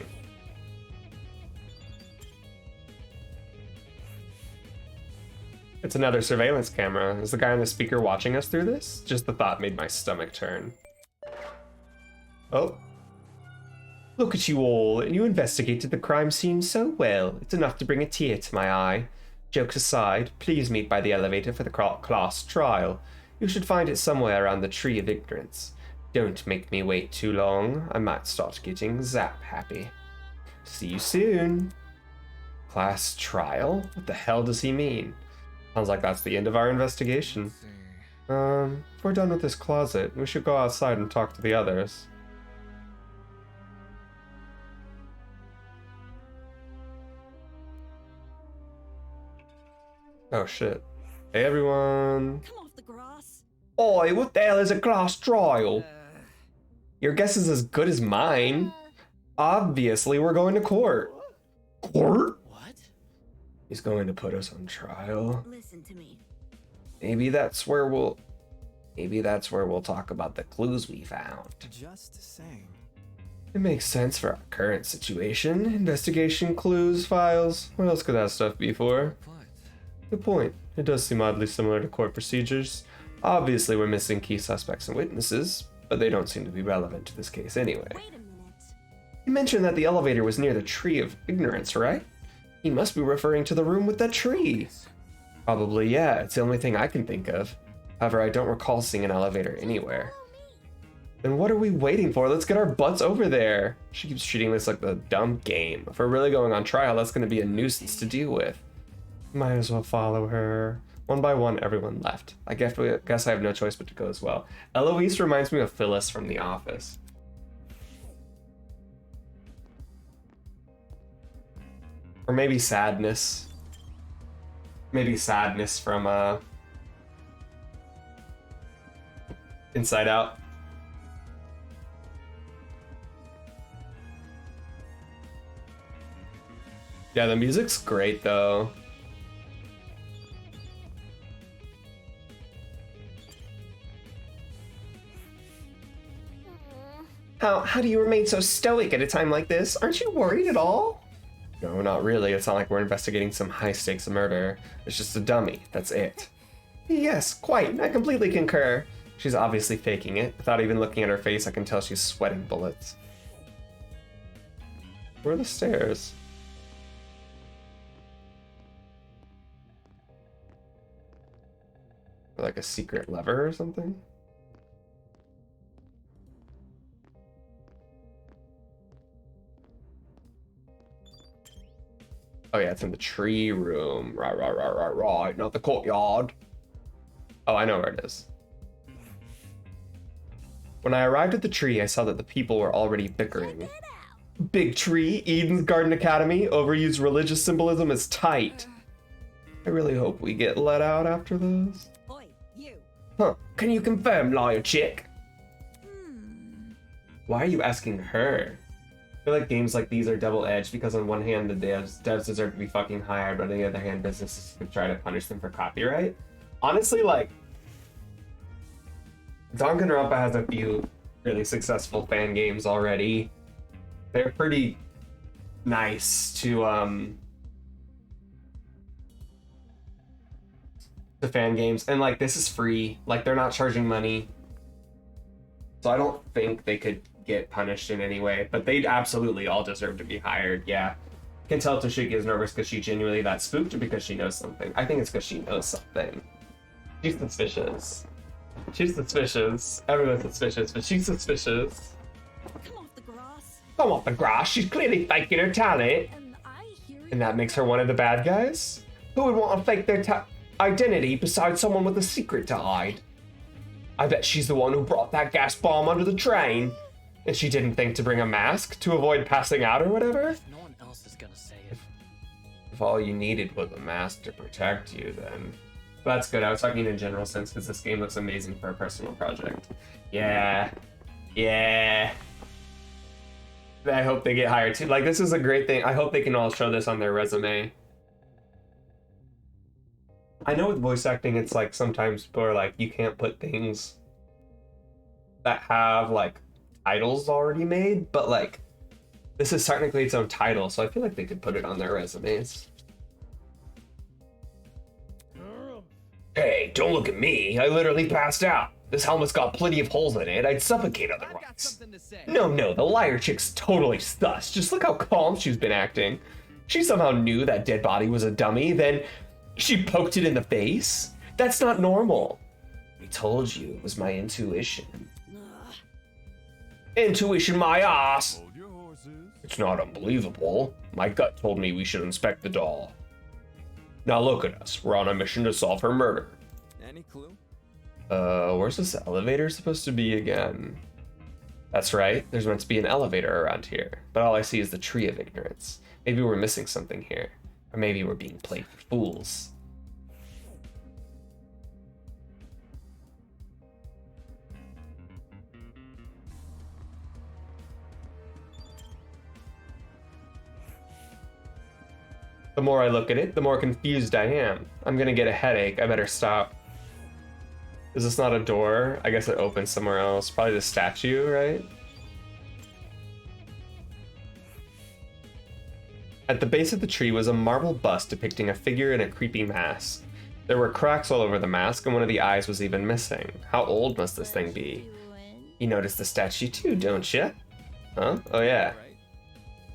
It's another surveillance camera. Is the guy on the speaker watching us through this? Just the thought made my stomach turn. Oh. Look at you all, and you investigated the crime scene so well. It's enough to bring a tear to my eye. Jokes aside, please meet by the elevator for the class trial. You should find it somewhere around the Tree of Ignorance. Don't make me wait too long. I might start getting zap happy. See you soon. Class trial? What the hell does he mean? Sounds like that's the end of our investigation. If we're done with this closet, we should go outside and talk to the others. Oh shit. Hey everyone. Come off the grass. Oi, what the hell is a class trial? Your guess is as good as mine. Obviously, we're going to court. Court? What? He's going to put us on trial. Listen to me. Maybe that's where we'll talk about the clues we found. Just saying. It makes sense for our current situation. Investigation, clues, files. What else could that stuff be for? Good point. It does seem oddly similar to court procedures. Obviously, we're missing key suspects and witnesses, but they don't seem to be relevant to this case anyway. Wait a minute. You mentioned that the elevator was near the Tree of Ignorance, right? He must be referring to the room with that tree. Probably, yeah. It's the only thing I can think of. However, I don't recall seeing an elevator anywhere. Then what are we waiting for? Let's get our butts over there. She keeps treating this like the dumb game. If we're really going on trial, that's going to be a nuisance to deal with. Might as well follow her. One by one, everyone left. I guess I have no choice but to go as well. Eloise reminds me of Phyllis from The Office. Or maybe Sadness. Maybe Sadness from Inside Out. Yeah, the music's great though. How do you remain so stoic at a time like this? Aren't you worried at all? No, not really. It's not like we're investigating some high-stakes murder. It's just a dummy. That's it. Yes, quite. I completely concur. She's obviously faking it. Without even looking at her face, I can tell she's sweating bullets. Where are the stairs? Like a secret lever or something? Oh yeah, it's in the tree room. Right, not the courtyard. Oh, I know where it is. When I arrived at the tree, I saw that the people were already bickering. Big tree, Eden's Garden Academy, overused religious symbolism is tight. I really hope we get let out after this. Oi, you. Huh, can you confirm, lawyer chick? Why are you asking her? I feel like games like these are double-edged because on one hand the devs deserve to be fucking hired, but on the other hand businesses could try to punish them for copyright. Honestly, like, Danganronpa has a few really successful fan games already. They're pretty nice to fan games, and like this is free. Like they're not charging money, so I don't think they could get punished in any way, but they absolutely all deserve to be hired. Yeah, I can tell Toshiki is nervous because she genuinely that spooked or because she knows something. I think it's because she knows something. She's suspicious. She's suspicious. Everyone's suspicious, but she's suspicious. Come off the grass. Come off the grass. She's clearly faking her talent. And that makes her one of the bad guys? Who would want to fake their identity besides someone with a secret to hide? I bet she's the one who brought that gas bomb under the train. And she didn't think to bring a mask to avoid passing out or whatever? No one else is gonna say it. If all you needed was a mask to protect you, then... But that's good. I was talking in a general sense because this game looks amazing for a personal project. Yeah. Yeah. I hope they get hired too. Like, this is a great thing. I hope they can all show this on their resume. I know with voice acting, it's like sometimes people are like, you can't put things that have like titles already made, but like this is technically its own title, so I feel like they could put it on their resumes. Hey, don't look at me. I literally passed out. This helmet's got plenty of holes in it. I'd suffocate otherwise. No, the liar chick's totally sus. Just look how calm she's been acting. She somehow knew that dead body was a dummy, then she poked it in the face? That's not normal. I told you it was my intuition. Intuition my ass! It's not unbelievable. My gut told me we should inspect the doll. Now look at us. We're on a mission to solve her murder. Any clue? Where's this elevator supposed to be again? That's right. There's meant to be an elevator around here, but all I see is the tree of ignorance. Maybe we're missing something here. Or maybe we're being played for fools. The more I look at it, the more confused I am. I'm gonna get a headache. I better stop. Is this not a door? I guess it opens somewhere else. Probably the statue, right? At the base of the tree was a marble bust depicting a figure in a creepy mask. There were cracks all over the mask, and one of the eyes was even missing. How old must this thing be? You noticed the statue too, don't you? Huh? Oh yeah.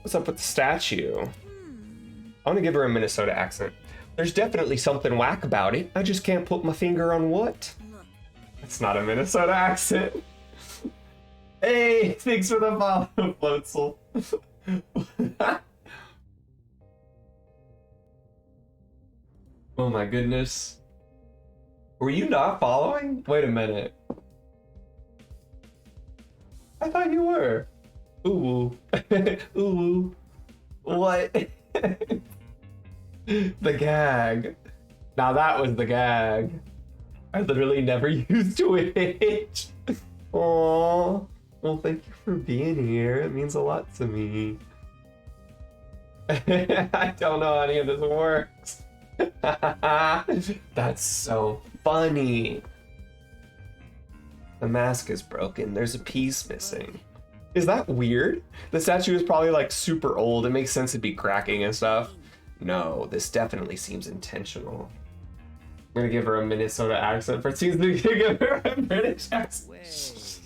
What's up with the statue? I want to give her a Minnesota accent. There's definitely something whack about it. I just can't put my finger on what. It's not a Minnesota accent. Hey, thanks for the follow, Floatzel. Oh my goodness. Were you not following? Wait a minute. I thought you were. Ooh. Ooh. What? The gag. Now that was the gag. I literally never used Twitch. Aww. Well, thank you for being here. It means a lot to me. I don't know how any of this works. That's so funny. The mask is broken. There's a piece missing. Is that weird? The statue is probably like super old. It makes sense it'd be cracking and stuff. No, this definitely seems intentional. I'm gonna give her a Minnesota accent. For it seems to give her a British accent.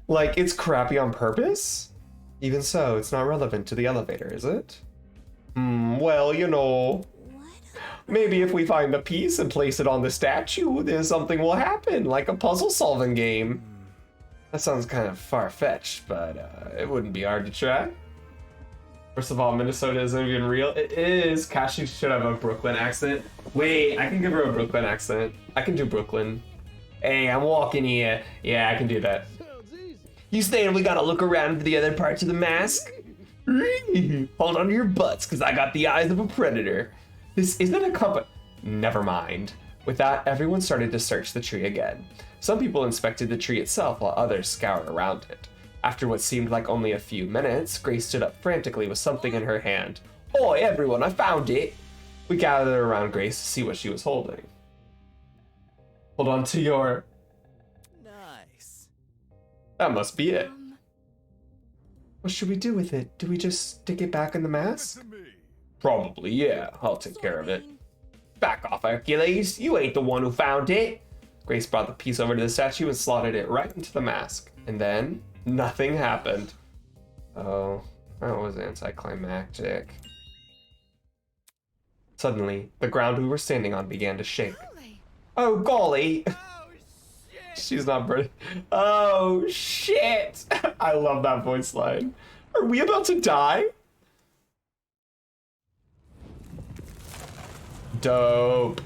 Like, it's crappy on purpose? Even so, it's not relevant to the elevator, is it? Well, you know. Maybe if we find the piece and place it on the statue, then something will happen, like a puzzle-solving game. That sounds kind of far-fetched, but it wouldn't be hard to try. First of all, Minnesota isn't even real. It is. Cassie should have a Brooklyn accent. Wait, I can give her a Brooklyn accent. I can do Brooklyn. Hey, I'm walking here. Yeah, I can do that. You saying we gotta look around for the other parts of the mask? Hold on to your butts, because I got the eyes of a predator. This isn't a company. Never mind. With that, everyone started to search the tree again. Some people inspected the tree itself while others scoured around it. After what seemed like only a few minutes, Grace stood up frantically with something in her hand. Oi, everyone, I found it! We gathered around Grace to see what she was holding. Hold on to your... Nice. That must be it. What should we do with it? Do we just stick it back in the mask? Probably, yeah. I'll take care of it. Back off, Hercules. You ain't the one who found it. Grace brought the piece over to the statue and slotted it right into the mask. And then, nothing happened. Oh, that was anticlimactic. Suddenly, the ground we were standing on began to shake. Oh, golly! Oh, shit! She's not British. Oh, shit! I love that voice line. Are we about to die? Dope.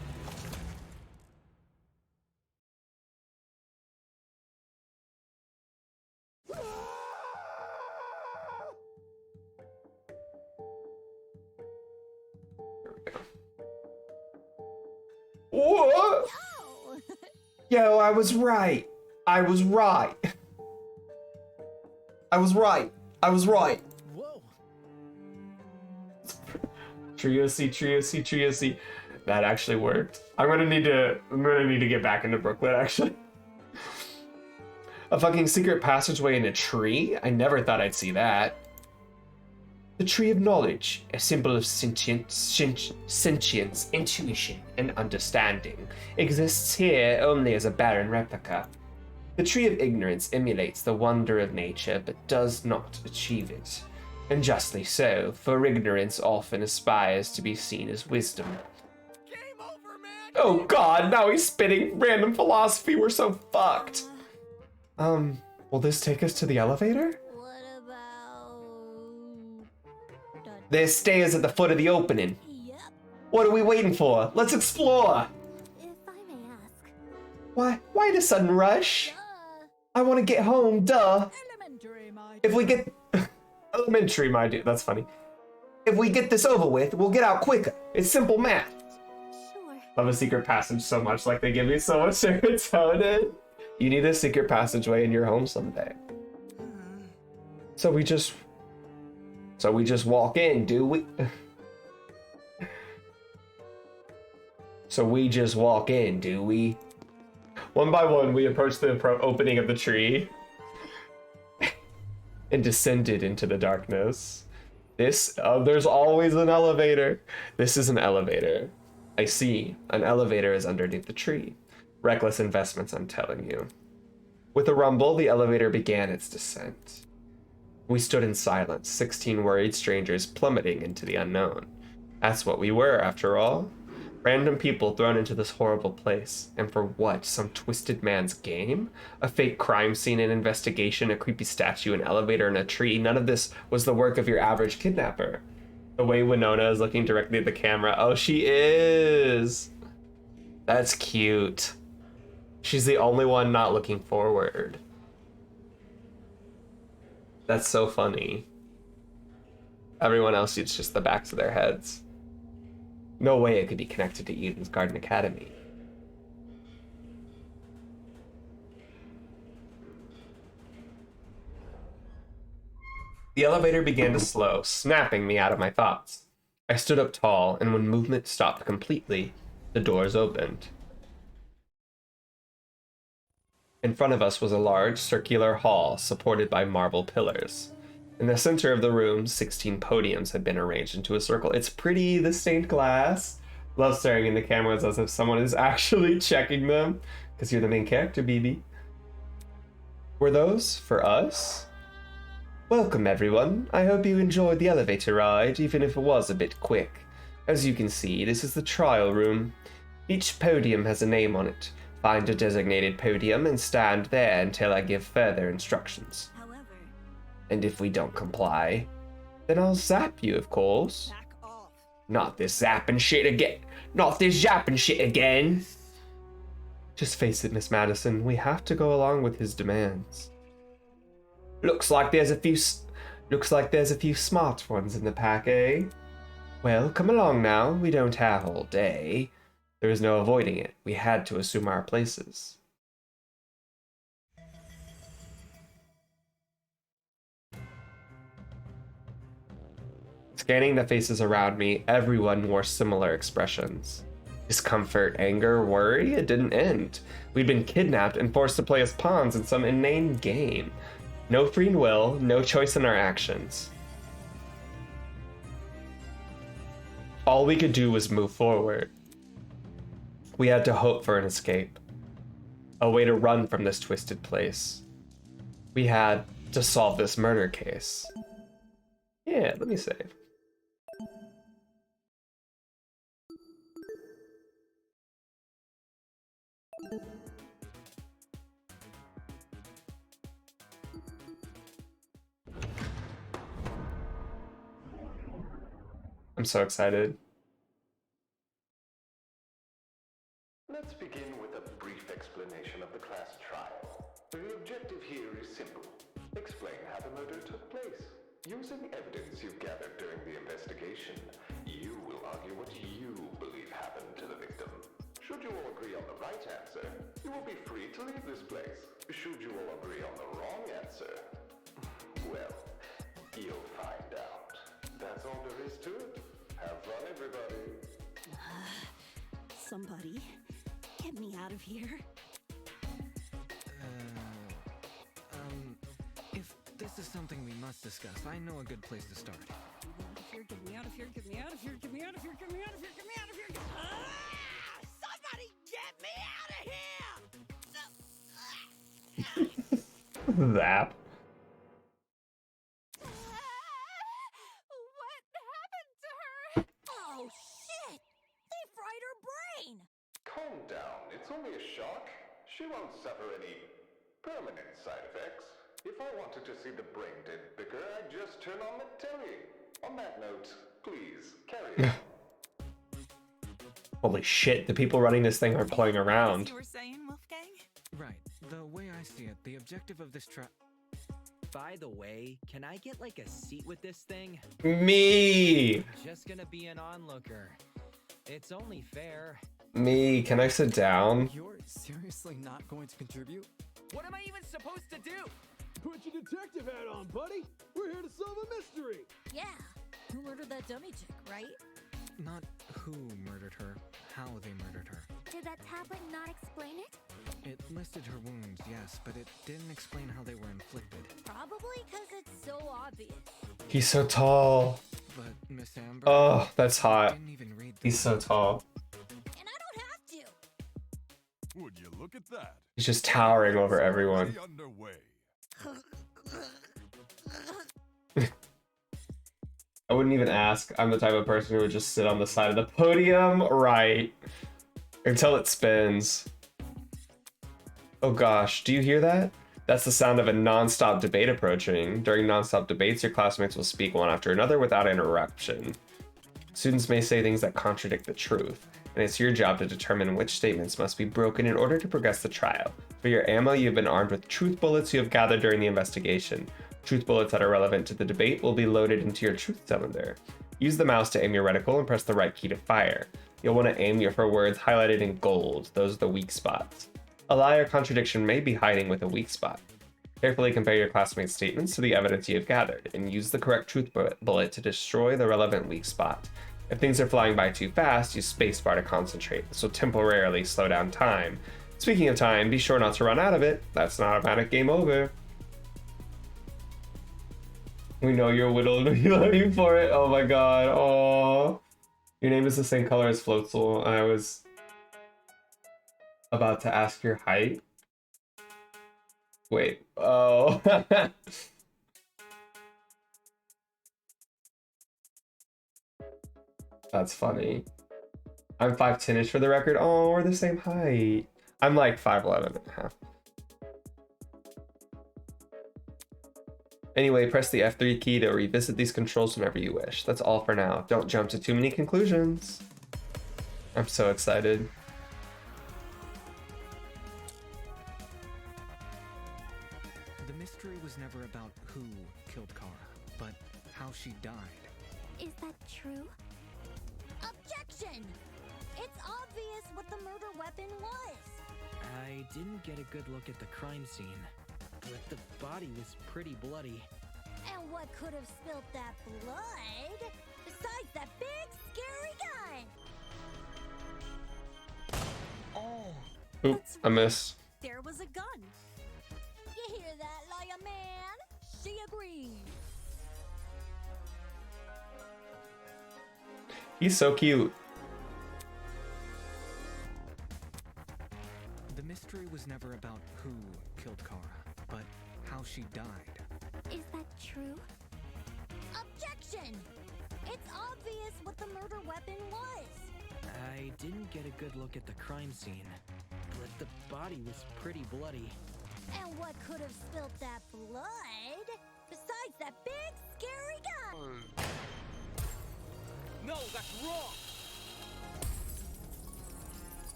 What? Yo, I was right. I was right. I was right. I was right. Whoa. Trio C, Trio C, Trio C. That actually worked. I'm gonna need to get back into Brooklyn actually. A fucking secret passageway in a tree? I never thought I'd see that. The Tree of Knowledge, a symbol of sentience, intuition, and understanding, exists here only as a barren replica. The Tree of Ignorance emulates the wonder of nature, but does not achieve it. And justly so, for ignorance often aspires to be seen as wisdom. Game over, man. Oh god, now he's spitting random philosophy, we're so fucked. Will this take us to the elevator? What about... There's stairs at the foot of the opening. Yep. What are we waiting for? Let's explore! If I may ask. Why the sudden rush? I want to get home, duh. Elementary, my If we get... Elementary, my dude, that's funny. If we get this over with, we'll get out quicker. It's simple math. Sure. Love a secret passage so much, like they give me so much serotonin. You need a secret passageway in your home someday. So we just walk in, do we? So we just walk in, do we? One by one, we approached the opening of the tree and descended into the darkness. There's always an elevator. This is an elevator. I see. An elevator is underneath the tree. Reckless investments, I'm telling you. With a rumble, the elevator began its descent. We stood in silence, 16 worried strangers plummeting into the unknown. That's what we were, after all. Random people thrown into this horrible place. And for what? Some twisted man's game? A fake crime scene, an investigation, a creepy statue, an elevator, and a tree? None of this was the work of your average kidnapper. The way Winona is looking directly at the camera. Oh, she is! That's cute. She's the only one not looking forward. That's so funny. Everyone else, it's just the backs of their heads. No way it could be connected to Eden's Garden Academy. The elevator began to slow, snapping me out of my thoughts. I stood up tall, and when movement stopped completely, the doors opened. In front of us was a large circular hall supported by marble pillars. In the center of the room, 16 podiums had been arranged into a circle. It's pretty, the stained glass. Love staring into cameras as if someone is actually checking them, because you're the main character, BB. Were those for us? Welcome, everyone. I hope you enjoyed the elevator ride, even if it was a bit quick. As you can see, this is the trial room. Each podium has a name on it. Find a designated podium and stand there until I give further instructions. However, And if we don't comply, then I'll zap you, of course. back off. Not this zapping shit again. Not this zapping shit again. Just face it, Miss Madison. We have to go along with his demands. Looks like there's a few smart ones in the pack, eh? Well, come along now. We don't have all day. There is no avoiding it. We had to assume our places. Scanning the faces around me, everyone wore similar expressions. Discomfort, anger, worry, it didn't end. We'd been kidnapped and forced to play as pawns in some inane game. No free will, no choice in our actions. All we could do was move forward. We had to hope for an escape. A way to run from this twisted place. We had to solve this murder case. Yeah, let me save. I'm so excited. Let's begin with a brief explanation of the class trial. The objective here is simple. Explain how the murder took place. Using evidence you've gathered during the investigation, you will argue what you believe happened to the victim. Should you all agree on the right answer, you will be free to leave this place. Should you all agree on the wrong answer, well, you'll find out. That's all there is to it. Have fun, everybody. Somebody, get me out of here. If this is something we must discuss, I know a good place to start. Get me out of here, get me out of here, get me out of here, get me out of here, get me out of here, get me out of here. Somebody get me out of here! That. What happened to her? Oh, shit! They fried her brain! Calm down. It's only a shock. She won't suffer any permanent side effects. If I wanted to see the brain dead bicker, I'd just turn on the telly. On that note, please, carry on. Holy shit, the people running this thing aren't playing around. You were saying, Wolfgang? Right. The way I see it, the objective of this By the way, can I get like a seat with this thing? Me! Just gonna be an onlooker. It's only fair. Me, can I sit down? You're seriously not going to contribute? What am I even supposed to do? Put your detective hat on, buddy. We're here to solve a mystery. Yeah, who murdered that dummy chick, right? Not who murdered her, how they murdered her. Did that tablet not explain it? It listed her wounds, yes, but it didn't explain how they were inflicted. Probably because it's so obvious. He's so tall. But Miss Amber... Oh, that's hot. Didn't even read He's so tall. And I don't have to. Would you look at that? He's just towering over everyone. Underway. I wouldn't even ask. I'm the type of person who would just sit on the side of the podium, right, until it spins. Oh gosh, do you hear that? That's the sound of a non-stop debate approaching. During non-stop debates, your classmates will speak one after another without interruption. Students may say things that contradict the truth, and it's your job to determine which statements must be broken in order to progress the trial. For your ammo, you've been armed with truth bullets you have gathered during the investigation. Truth bullets that are relevant to the debate will be loaded into your truth cylinder. Use the mouse to aim your reticle and press the right key to fire. You'll want to aim for words highlighted in gold. Those are the weak spots. A lie or contradiction may be hiding with a weak spot. Carefully compare your classmates' statements to the evidence you have gathered, and use the correct truth bullet to destroy the relevant weak spot. If things are flying by too fast, use spacebar to concentrate. This will temporarily slow down time. Speaking of time, be sure not to run out of it. That's an automatic game over. We know you're whittled. You're looking for it. Oh my god. Oh, your name is the same color as Floatzel. I was about to ask your height. Wait. Oh. That's funny. I'm 5'10" for the record. Oh, we're the same height. I'm like 5'11" and a half. Anyway, press the F3 key to revisit these controls whenever you wish. That's all for now. Don't jump to too many conclusions. I'm so excited. The mystery was never about who killed Kara, but how she died. Is that true? Objection! It's obvious what the murder weapon was. I didn't get a good look at the crime scene, but the body was pretty bloody. And what could have spilt that blood? Besides that big, scary gun! Oh! Oop, I missed. There was a gun. You hear that, lawyer man? She agrees. He's so cute. The mystery was never about who killed Kara, but how she died. Is that true? Objection! It's obvious what the murder weapon was. I didn't get a good look at the crime scene, but the body was pretty bloody. And what could have spilt that blood? Besides that big, scary gun! No, that's wrong!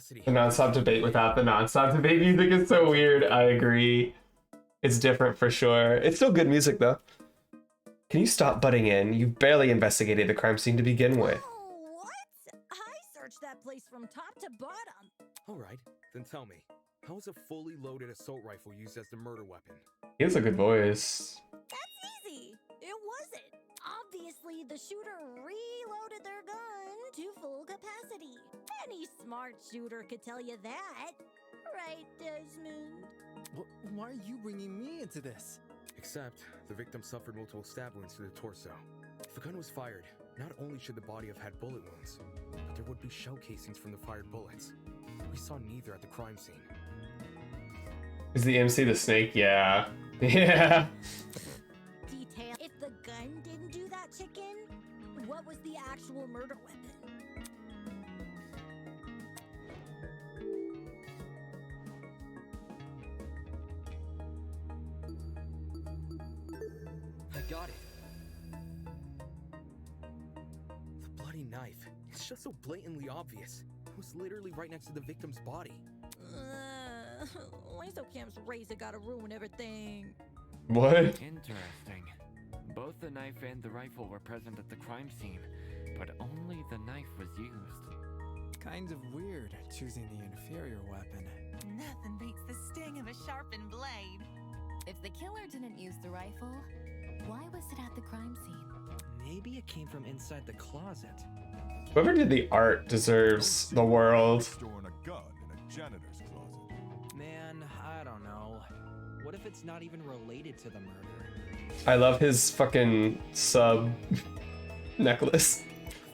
capacity. The nonstop debate without the nonstop debate music is so weird. I agree. It's different for sure. It's still good music though. Can you stop butting in? You barely investigated the crime scene to begin with. Oh, what? I searched that place from top to bottom. Alright, then tell me, how was a fully loaded assault rifle used as the murder weapon? He has a good voice. That's easy. It wasn't. Obviously, the shooter reloaded their gun to full capacity. Any smart shooter could tell you that. Right, Desmond? Why are you bringing me into this? Except, the victim suffered multiple stab wounds to the torso. If the gun was fired, not only should the body have had bullet wounds, but there would be shell casings from the fired bullets. We saw neither at the crime scene. Is the MC the snake? Yeah. Yeah. Detail. If the gun didn't do that, chicken, what was the actual murder weapon? I got it. The bloody knife. It's just so blatantly obvious. It was literally right next to the victim's body. Lysocamp's razor gotta ruin everything. What? Interesting. Both the knife and the rifle were present at the crime scene, but only the knife was used. Kind of weird choosing the inferior weapon. Nothing beats the sting of a sharpened blade. If the killer didn't use the rifle, why was it at the crime scene? Maybe it came from inside the closet. Whoever did the art deserves the world. Storing a gun in a janitor's closet. Man, I don't know. What if it's not even related to the murder? I love his fucking sub necklace.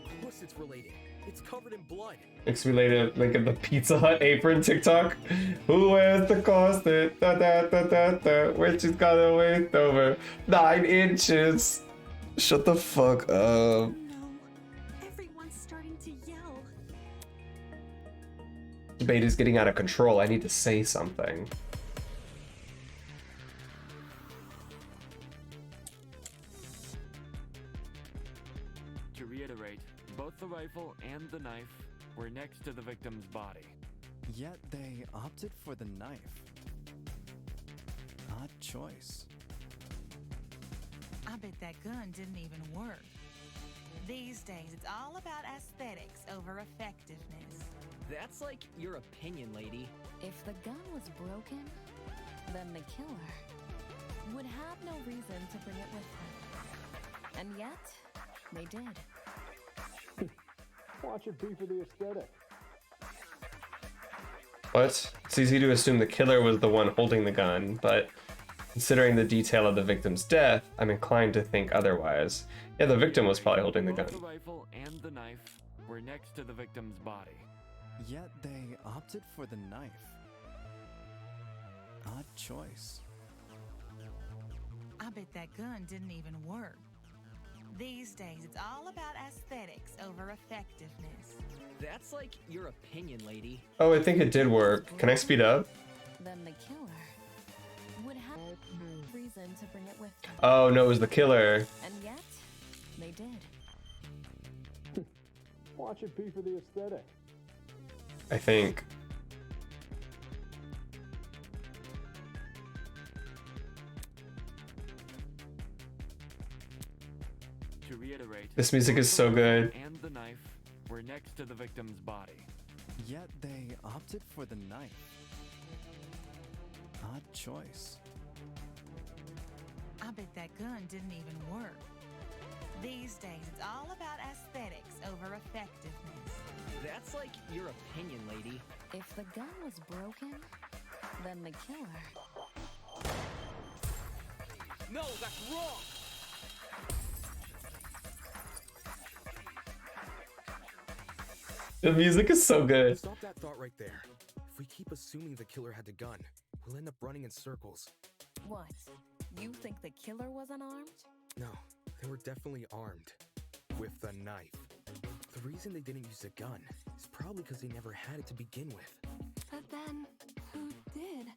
Of course it's related. It's covered in blood. Makes me later think of the Pizza Hut apron TikTok. Who wears the corset? Da da da da da. Where she's got a waist over 9 inches. Shut the fuck up. Everyone's starting to yell. Debate is getting out of control. I need to say something. To reiterate, both the rifle and the knife were next to the victim's body. Yet they opted for the knife. Odd choice. I bet that gun didn't even work. These days, it's all about aesthetics over effectiveness. That's like your opinion, lady. If the gun was broken, then the killer would have no reason to bring it with him. And yet, they did. Watch it be for the aesthetic. What? It's easy to assume the killer was the one holding the gun, but considering the detail of the victim's death, I'm inclined to think otherwise. Yeah, the victim was probably holding the gun. Both the rifle and the knife were next to the victim's body. Yet they opted for the knife. Odd choice. I bet that gun didn't even work. These days, it's all about aesthetics over effectiveness. That's like your opinion, lady. Oh, I think it did work. Can I speed up? Then the killer would have no reason to bring it with him. Oh, no, it was the killer. And yet, they did. Watch it be for the aesthetic. I think. To reiterate, This music is so good. and the knife were next to the victim's body. Yet they opted for the knife. Odd choice. I bet that gun didn't even work. These days, it's all about aesthetics over effectiveness. That's like your opinion, lady. If the gun was broken, then the killer. No, that's wrong! The music is so good. Stop that thought right there. If we keep assuming the killer had the gun, we'll end up running in circles. What? You think the killer was unarmed? No, they were definitely armed. With a knife. The reason they didn't use a gun is probably because they never had it to begin with. But then, who did?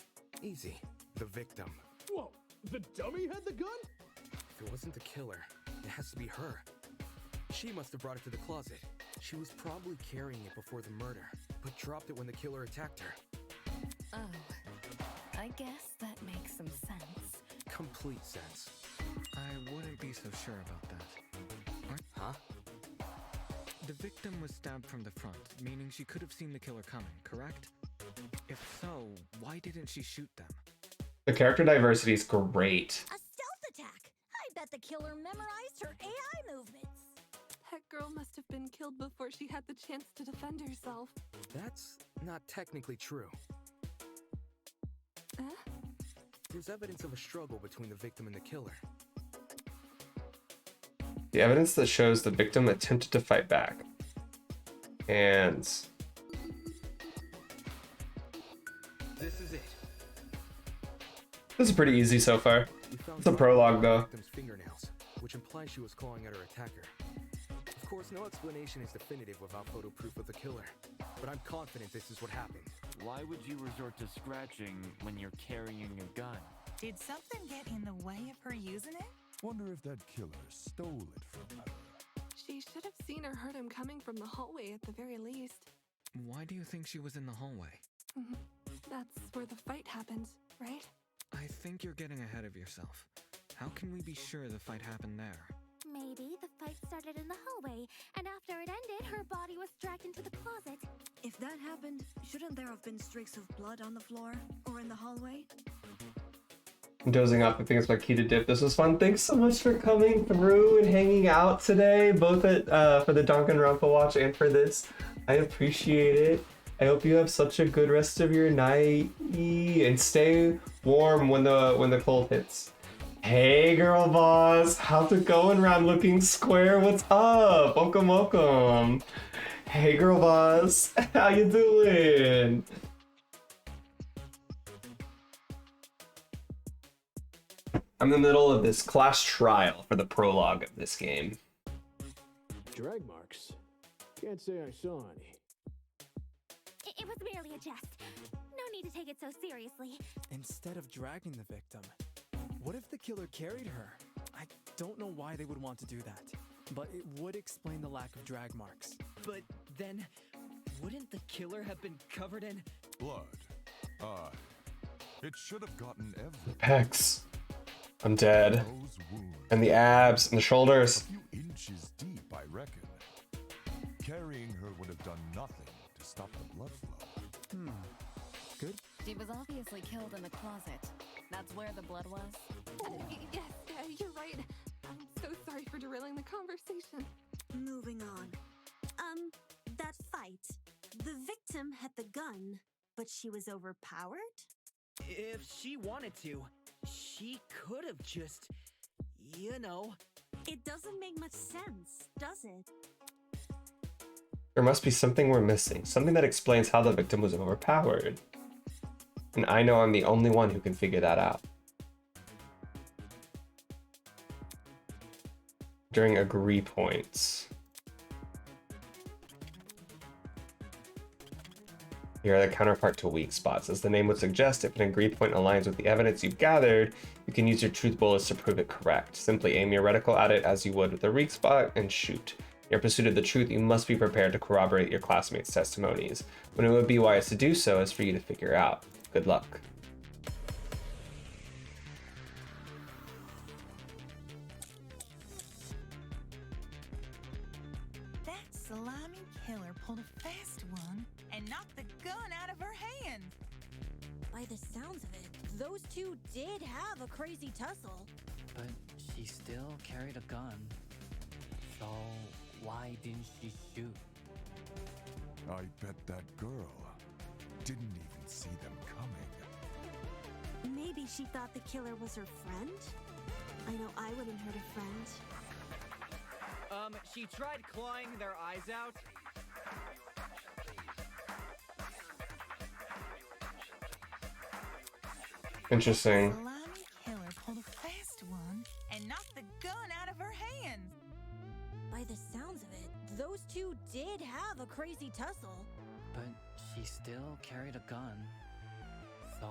Easy. The victim. Whoa, the dummy had the gun? If it wasn't the killer, it has to be her. She must have brought it to the closet. She was probably carrying it before the murder, but dropped it when the killer attacked her. Oh, I guess that makes some sense. Complete sense. I wouldn't be so sure about that. Huh? The victim was stabbed from the front, meaning she could have seen the killer coming, correct? If so, why didn't she shoot them? The character diversity is great. A stealth attack! I bet the killer memorized her AI movements. That girl must have been killed before she had the chance to defend herself. That's not technically true. Huh? There's evidence of a struggle between the victim and the killer. The evidence that shows the victim attempted to fight back. And This is it. this is pretty easy so far. We found It's a prologue though. the victim's fingernails, which implies she was clawing at her attacker. Of course, no explanation is definitive without photo proof of the killer, but I'm confident this is what happened. Why would you resort to scratching when you're carrying a gun? Did something get in the way of her using it? Wonder if that killer stole it from her. She should have seen or heard him coming from the hallway at the very least. Why do you think she was in the hallway? That's where the fight happened, right? I think you're getting ahead of yourself. How can we be sure the fight happened there? Maybe the fight started in the hallway, and after it ended, her body was dragged into the closet. If that happened, shouldn't there have been streaks of blood on the floor or in the hallway? I'm dozing off. I think it's my key to dip. This was fun. Thanks so much for coming through and hanging out today, both at for the Danganronpa watch and for this. I appreciate it. I hope you have such a good rest of your night and stay warm when the cold hits. Hey girl boss, how's it going round looking square? What's up? Welcome, welcome. Hey girl boss, how you doing? I'm in the middle of this class trial for the prologue of this game. Drag marks? Can't say I saw any. It was merely a jest. No need to take it so seriously. Instead of dragging the victim, what if the killer carried her? I don't know why they would want to do that, but it would explain the lack of drag marks. But then, wouldn't the killer have been covered in blood? It should have gotten everything. Pecs. I'm dead. And the abs and the shoulders. A few inches deep, I reckon. Carrying her would have done nothing to stop the blood flow. Good. She was obviously killed in the closet. That's where the blood was. Yes, you're right. I'm so sorry for derailing the conversation. Moving on. That fight. The victim had the gun, but she was overpowered? If she wanted to, she could have just, you know. It doesn't make much sense, does it? There must be something we're missing. Something that explains how the victim was overpowered. And I know I'm the only one who can figure that out. During agree points. Here are the counterpart to weak spots. As the name would suggest, if an agree point aligns with the evidence you've gathered, you can use your truth bullets to prove it correct. Simply aim your reticle at it as you would with a weak spot and shoot. In your pursuit of the truth, you must be prepared to corroborate your classmates' testimonies. When it would be wise to do so is for you to figure out. Good luck. That slimy killer pulled a fast one and knocked the gun out of her hand. By the sounds of it, those two did have a crazy tussle. But she still carried a gun. So why didn't she shoot? I bet that girl didn't even see them coming. Maybe she thought the killer was her friend? I know I wouldn't hurt a friend. She tried clawing their eyes out. Interesting. The slimy killer pulled a fast one and knocked the gun out of her hand. By the sounds of it, those two did have a crazy tussle. But she still carried a gun. So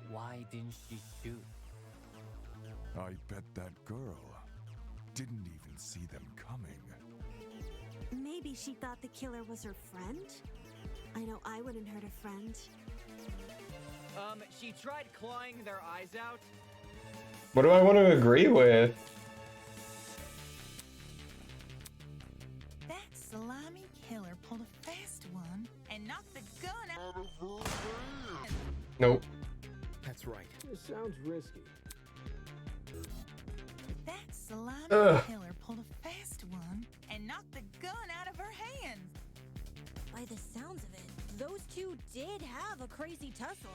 why didn't she shoot? I bet that girl didn't even see them coming. Maybe she thought the killer was her friend? I know I wouldn't hurt a friend. She tried clawing their eyes out. What do I want to agree with? That salami killer pulled a fast one and knocked the gun out of her hand. Nope. That's right. It sounds risky. That salami killer pulled a fast one and knocked the gun out of her hand. By the sounds of it, those two did have a crazy tussle.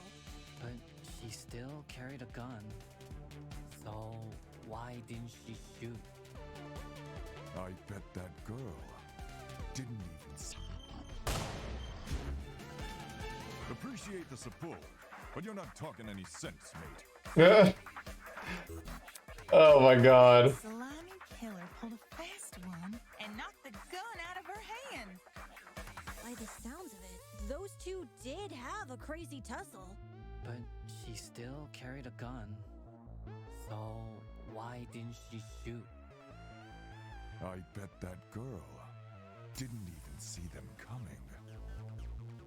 But she still carried a gun. So why didn't she shoot? I bet that girl didn't even see. Appreciate the support, but you're not talking any sense, mate. Oh my god. Salami killer pulled a fast one and knocked the gun out of her hand. By the sounds of it, those two did have a crazy tussle. But she still carried a gun. So why didn't she shoot? I bet that girl didn't even see them coming.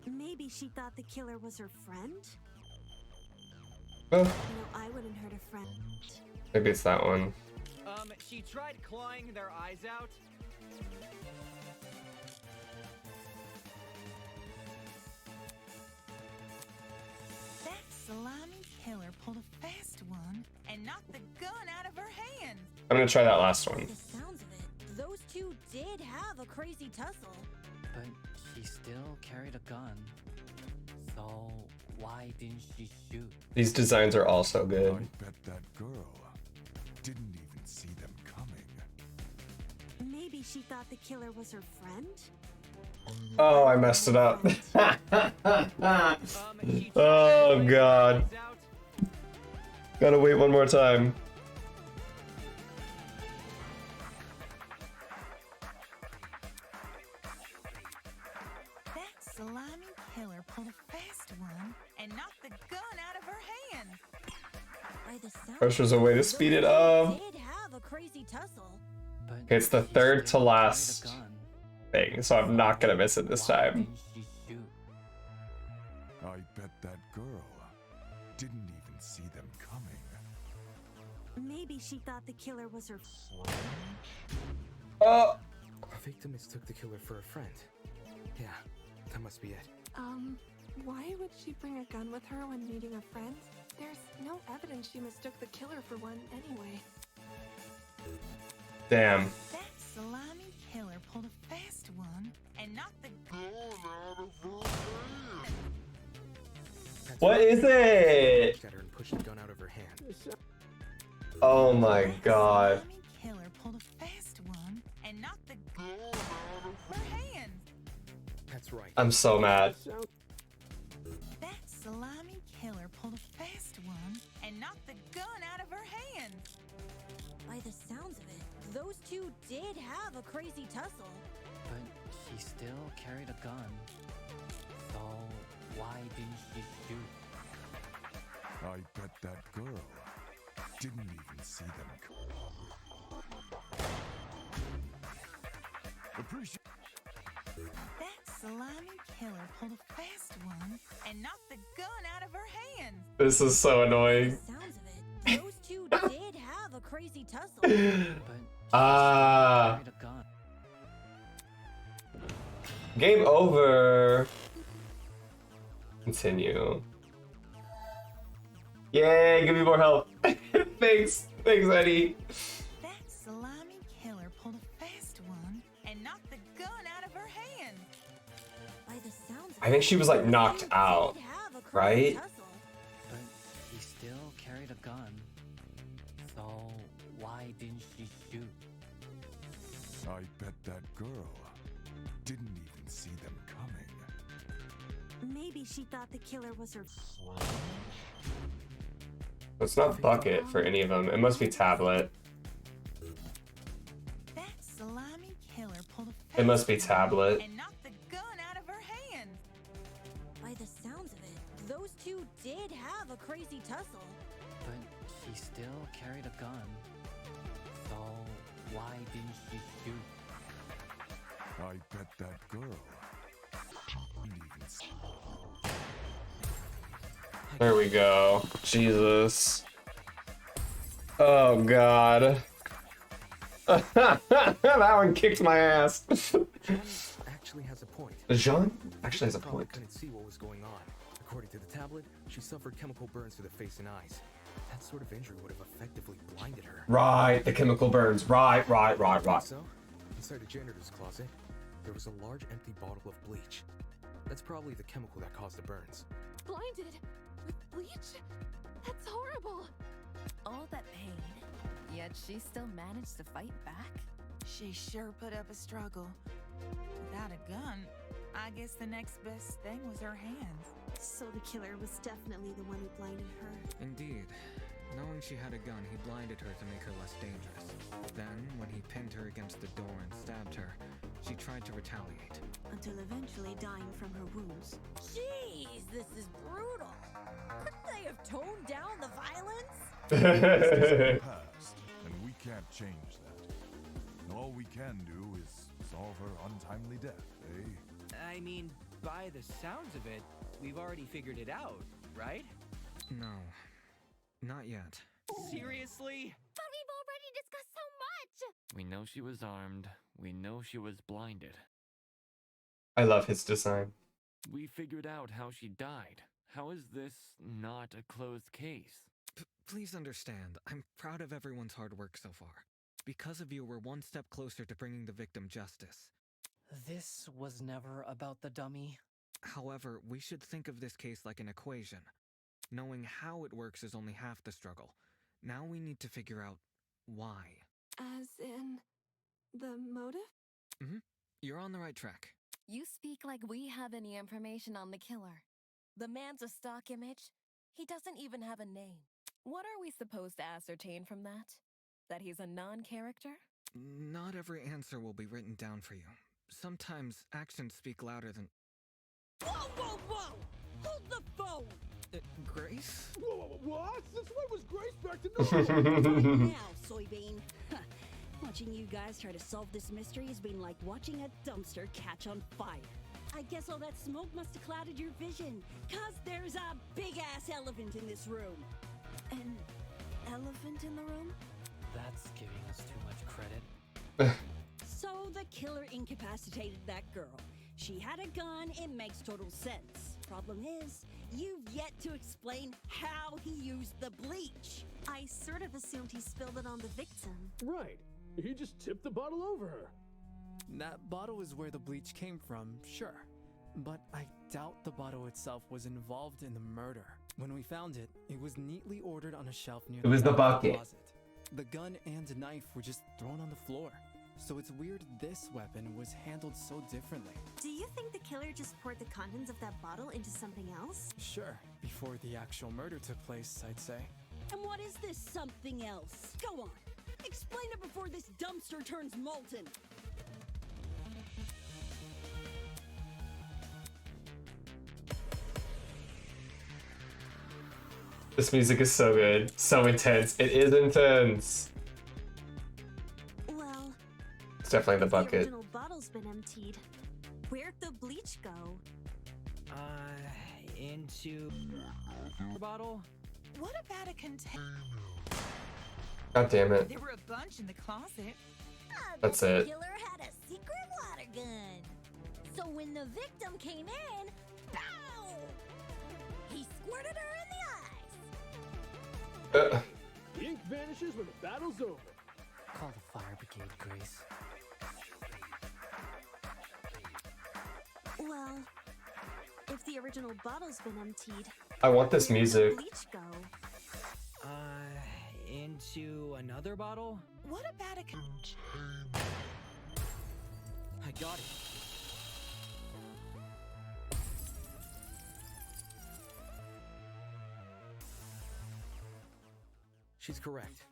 Maybe she thought the killer was her friend? Oh. You know, I wouldn't hurt a friend. Maybe it's that one. She tried clawing their eyes out. That salami killer pulled a fast one and knocked the gun out of her hand. I'm gonna try that last one. By the sounds of it, those two did have a crazy tussle. But she still carried a gun. So why didn't she shoot? These designs are all so good. I bet that girl didn't even see them coming. Maybe she thought the killer was her friend? Oh, I messed it up. Oh god. Gotta wait one more time. That salami killer pulled a fast one and knocked the gun out of her hand. By the sounds Pressure's a way to speed it up. did have a crazy tussle. Okay, it's the third to last thing, so I'm not gonna miss it this time. I bet that girl didn't even see them coming. Maybe she thought the killer was her Oh! The victim mistook the killer for a friend. Yeah, that must be it. Why would she bring a gun with her when meeting a friend? There's no evidence she mistook the killer for one anyway. Damn. That salami killer pulled a fast one and knocked the gun out of her hand. What is it? At her and pushed the gun out of her hand. Oh my god. Salami killer pulled a fast one and knocked the gun out of her hand. That's right. I'm so mad. That salami killer pulled a fast one and knocked the gun out of her hand. By the sounds of it, those two did have a crazy tussle. But she still carried a gun. So why didn't she shoot? I bet that girl didn't even see them coming. Appreciate. That salami killer pulled a fast one and knocked the gun out of her hand. This is so annoying. Sounds of it, those two did have a crazy tussle. Ah. Game over. Continue. Yay, give me more help. Thanks, Eddie. That salami killer pulled a fast one and knocked the gun out of her hand. By the sounds of I think she was like knocked out, right? But she still carried a gun. So why didn't she shoot? I bet that girl didn't even see them coming. Maybe she thought the killer was her It's not bucket for any of them. It must be tablet. That salami killer pulled a It must be tablet. and knocked the gun out of her hand. By the sounds of it, those two did have a crazy tussle. But she still carried a gun. So why didn't she shoot? I bet that girl didn't even see. There we go. Jesus. Oh god. That one kicked my ass. Actually has a point. Jean actually has a Probably point. couldn't see what was going on. According to the tablet, she suffered chemical burns to the face and eyes. That sort of injury would have effectively blinded her. Right, the chemical burns. Right. So, inside the janitor's closet, there was a large empty bottle of bleach. That's probably the chemical that caused the burns. Blinded? With bleach? That's horrible. All that pain, yet she still managed to fight back. She sure put up a struggle. Without a gun, I guess the next best thing was her hands. So the killer was definitely the one who blinded her. Indeed. Knowing she had a gun, he blinded her to make her less dangerous. Then, when he pinned her against the door and stabbed her, she tried to retaliate. Until eventually dying from her wounds. Jeez, this is brutal. Couldn't they have toned down the violence? It's past, and we can't change that. And all we can do is solve her untimely death, eh? I mean, by the sounds of it, we've already figured it out, right? No. Not yet. Seriously? But we've already discussed so much! We know she was armed. We know she was blinded. I love his design. We figured out how she died. How is this not a closed case? Please understand, I'm proud of everyone's hard work so far. Because of you, we're one step closer to bringing the victim justice. This was never about the dummy. However, we should think of this case like an equation. Knowing how it works is only half the struggle. Now we need to figure out why. As in, the motive? Mm-hmm. You're on the right track. You speak like we have any information on the killer. The man's a stock image. He doesn't even have a name. What are we supposed to ascertain from that? That he's a non-character? Not every answer will be written down for you. Sometimes actions speak louder than... Whoa, whoa, whoa! Hold the phone! Grace? Whoa, what? Since when was Grace back to normal? Now, soybean. Watching you guys try to solve this mystery has been like watching a dumpster catch on fire. I guess all that smoke must have clouded your vision, 'cause there's a big-ass elephant in this room. An elephant in the room? That's giving us too much credit. So the killer incapacitated that girl. She had a gun, it makes total sense. Problem is, you've yet to explain how he used the bleach. I sort of assumed he spilled it on the victim. Right. He just tipped the bottle over her. That bottle is where the bleach came from, sure. But I doubt the bottle itself was involved in the murder. When we found it, it was neatly ordered on a shelf near It was the back of bucket. closet. The gun and knife were just thrown on the floor. So it's weird this weapon was handled so differently. Do you think the killer just poured the contents of that bottle into something else? Sure, before the actual murder took place, I'd say. And what is this something else? Go on, explain it before this dumpster turns molten. This music is so good. So intense. It is intense. Well, It's definitely the the bucket. original bottle's been emptied. Where'd the bleach go? Into the bottle? What about a container? God damn it. There were a bunch in the closet. That's The it. killer had a secret water gun. So when the victim came in, pow! He squirted her in the eyes. The ink vanishes when the battle's over. Call the fire brigade, Grace. Well, if the original bottle's been emptied, I want this where'd the music. bleach go? Into another bottle? What about a container? I got it. She's correct.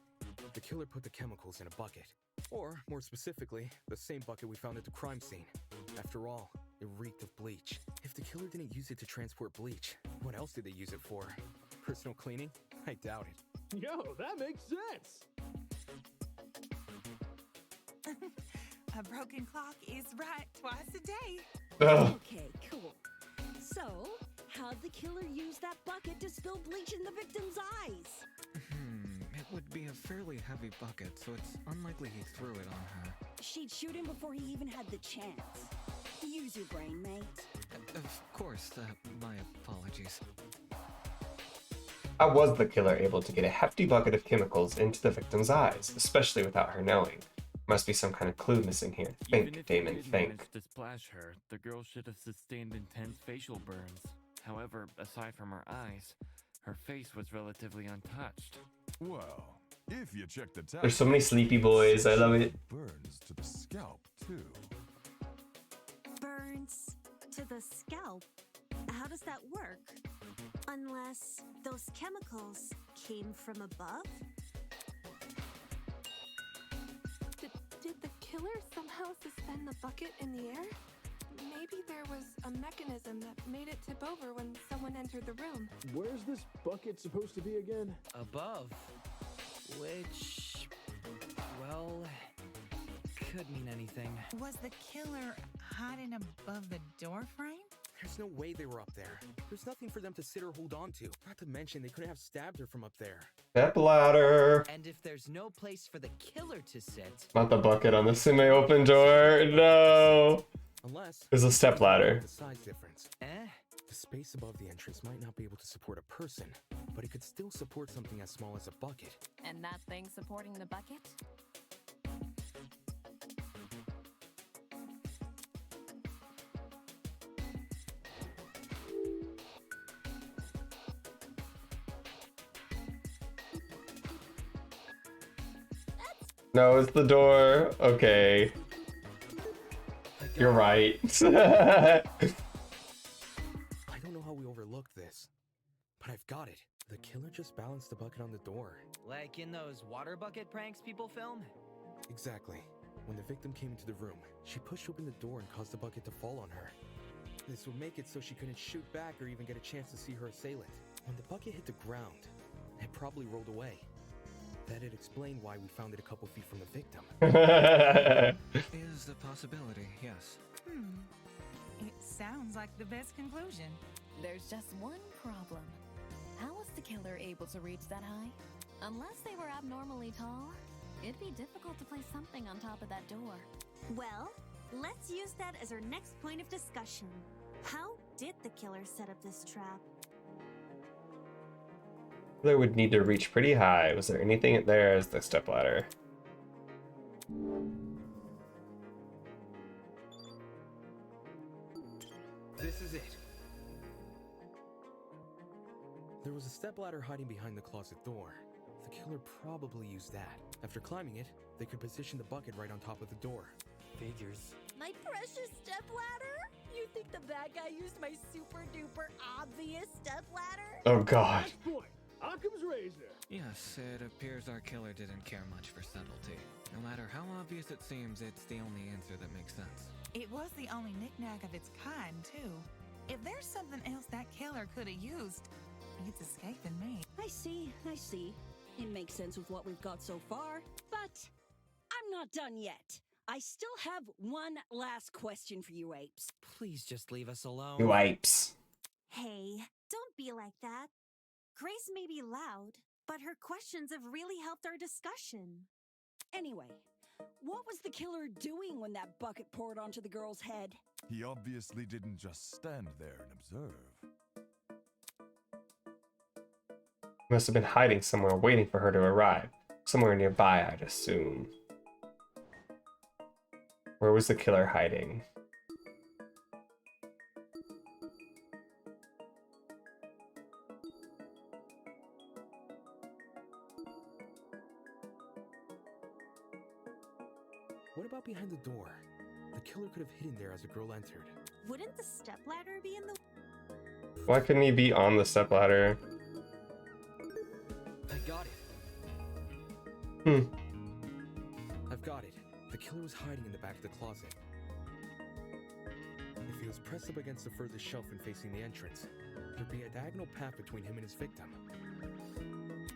The killer put the chemicals in a bucket. Or, more specifically, the same bucket we found at the crime scene. After all, it reeked of bleach. If the killer didn't use it to transport bleach, what else did they use it for? Personal cleaning? I doubt it. Yo, that makes sense. A broken clock is right twice a day. Ugh. Okay, cool. So, how'd the killer use that bucket to spill bleach in the victim's eyes? It would be a fairly heavy bucket, so it's unlikely he threw it on her. She'd shoot him before he even had the chance. Use your brain, mate. Of course, my apologies. How was the killer able to get a hefty bucket of chemicals into the victim's eyes, especially without her knowing? Must be some kind of clue missing here. Even Think, if Damon, he didn't think. manage to splash her, the girl should have sustained intense facial burns. However, aside from her eyes, her face was relatively untouched. Well, if you check the tab, There's so many sleepy boys. I love it. burns to the scalp too. Burns to the scalp? How does that work? Unless those chemicals came from above? Did the killer somehow suspend the bucket in the air? Maybe there was a mechanism that made it tip over when someone entered the room. Where's this bucket supposed to be again? Above. Which, well, could mean anything. Was the killer hiding above the door frame? There's no way they were up there. There's nothing for them to sit or hold on to. Not to mention they couldn't have stabbed her from up there. Step ladder. And if there's no place for the killer to sit... Not the bucket on the semi-open door. No. Unless There's a step ladder. The size difference. The space above the entrance might not be able to support a person, but it could still support something as small as a bucket. And that thing supporting the bucket? No, it's the door. Okay. You're right. I don't know how we overlooked this, but I've got it. The killer just balanced the bucket on the door. Like in those water bucket pranks people film? Exactly. When the victim came into the room, she pushed open the door and caused the bucket to fall on her. This would make it so she couldn't shoot back or even get a chance to see her assailant. When the bucket hit the ground, it probably rolled away. That'd explain why we found it a couple feet from the victim. Is a possibility, yes. It sounds like the best conclusion. There's just one problem. How was the killer able to reach that high? Unless they were abnormally tall, it'd be difficult to place something on top of that door. Well, let's use that as our next point of discussion. How did the killer set up this trap? Killer would need to reach pretty high. Was there anything there as the step ladder? This is it. There was a stepladder hiding behind the closet door. The killer probably used that. After climbing it, they could position the bucket right on top of the door. Figures. My precious stepladder? You think the bad guy used my super duper obvious stepladder? Oh god. Last point. Occam's razor. Yes, it appears our killer didn't care much for subtlety. No matter how obvious it seems, it's the only answer that makes sense. It was the only knickknack of its kind, too. If there's something else that killer could have used, it's escaping me. I see. It makes sense with what we've got so far, but I'm not done yet. I still have one last question for you apes. Please just leave us alone. You apes. Hey, don't be like that. Grace may be loud, but her questions have really helped our discussion. Anyway, what was the killer doing when that bucket poured onto the girl's head? He obviously didn't just stand there and observe. He must have been hiding somewhere waiting for her to arrive. Somewhere nearby, I'd assume. Where was the killer hiding? What about behind the door? The killer could have hidden there as the girl entered. Wouldn't the stepladder be in the... Why couldn't he be on the stepladder? I got it. I've got it. The killer was hiding in the back of the closet. If he was pressed up against the furthest shelf and facing the entrance, there'd be a diagonal path between him and his victim.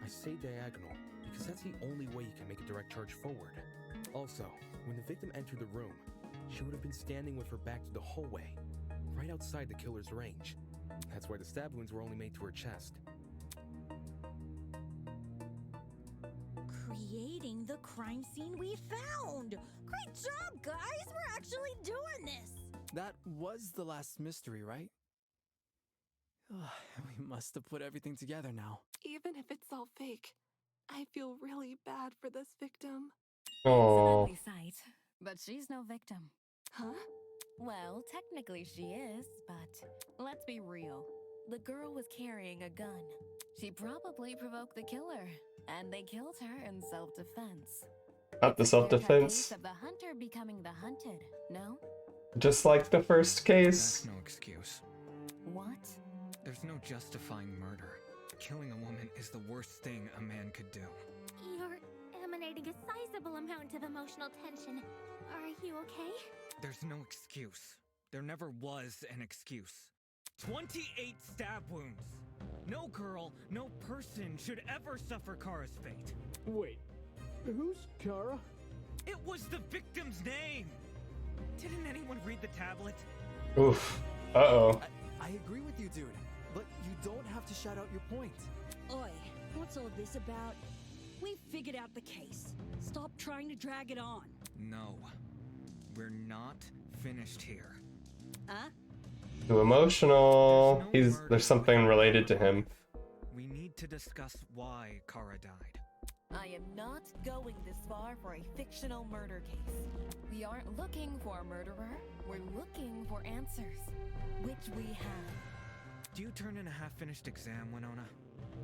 I say diagonal because that's the only way you can make a direct charge forward. Also, when the victim entered the room, she would have been standing with her back to the hallway, right outside the killer's range. That's why the stab wounds were only made to her chest. Creating the crime scene we found! Great job, guys! We're actually doing this! That was the last mystery, right? We must have put everything together now. Even if it's all fake, I feel really bad for this victim. It's an Oh. ugly sight, but she's no victim. Huh? Well, technically she is, but let's be real. The girl was carrying a gun. She probably provoked the killer, and they killed her in self-defense. Not the It's a clear-cut self-defense. case of the hunter becoming the hunted, no? Just like the first case. That's no excuse. What? There's no justifying murder. Killing a woman is the worst thing a man could do. You're emanating a sizable amount of emotional tension. Are you okay? There's no excuse. There never was an excuse. 28 stab wounds. No girl, no person should ever suffer Kara's fate. Wait, who's Kara? It was the victim's name! Didn't anyone read the tablet? Oof. Uh-oh. I agree with you, dude, but you don't have to shout out your point. Oi, what's all this about? We figured out the case. Stop trying to drag it on. No. We're not finished here. Huh? Too emotional. There's something related to him. We need to discuss why Kara died. I am not going this far for a fictional murder case. We aren't looking for a murderer. We're looking for answers, which we have. Do you turn in a half-finished exam, Winona?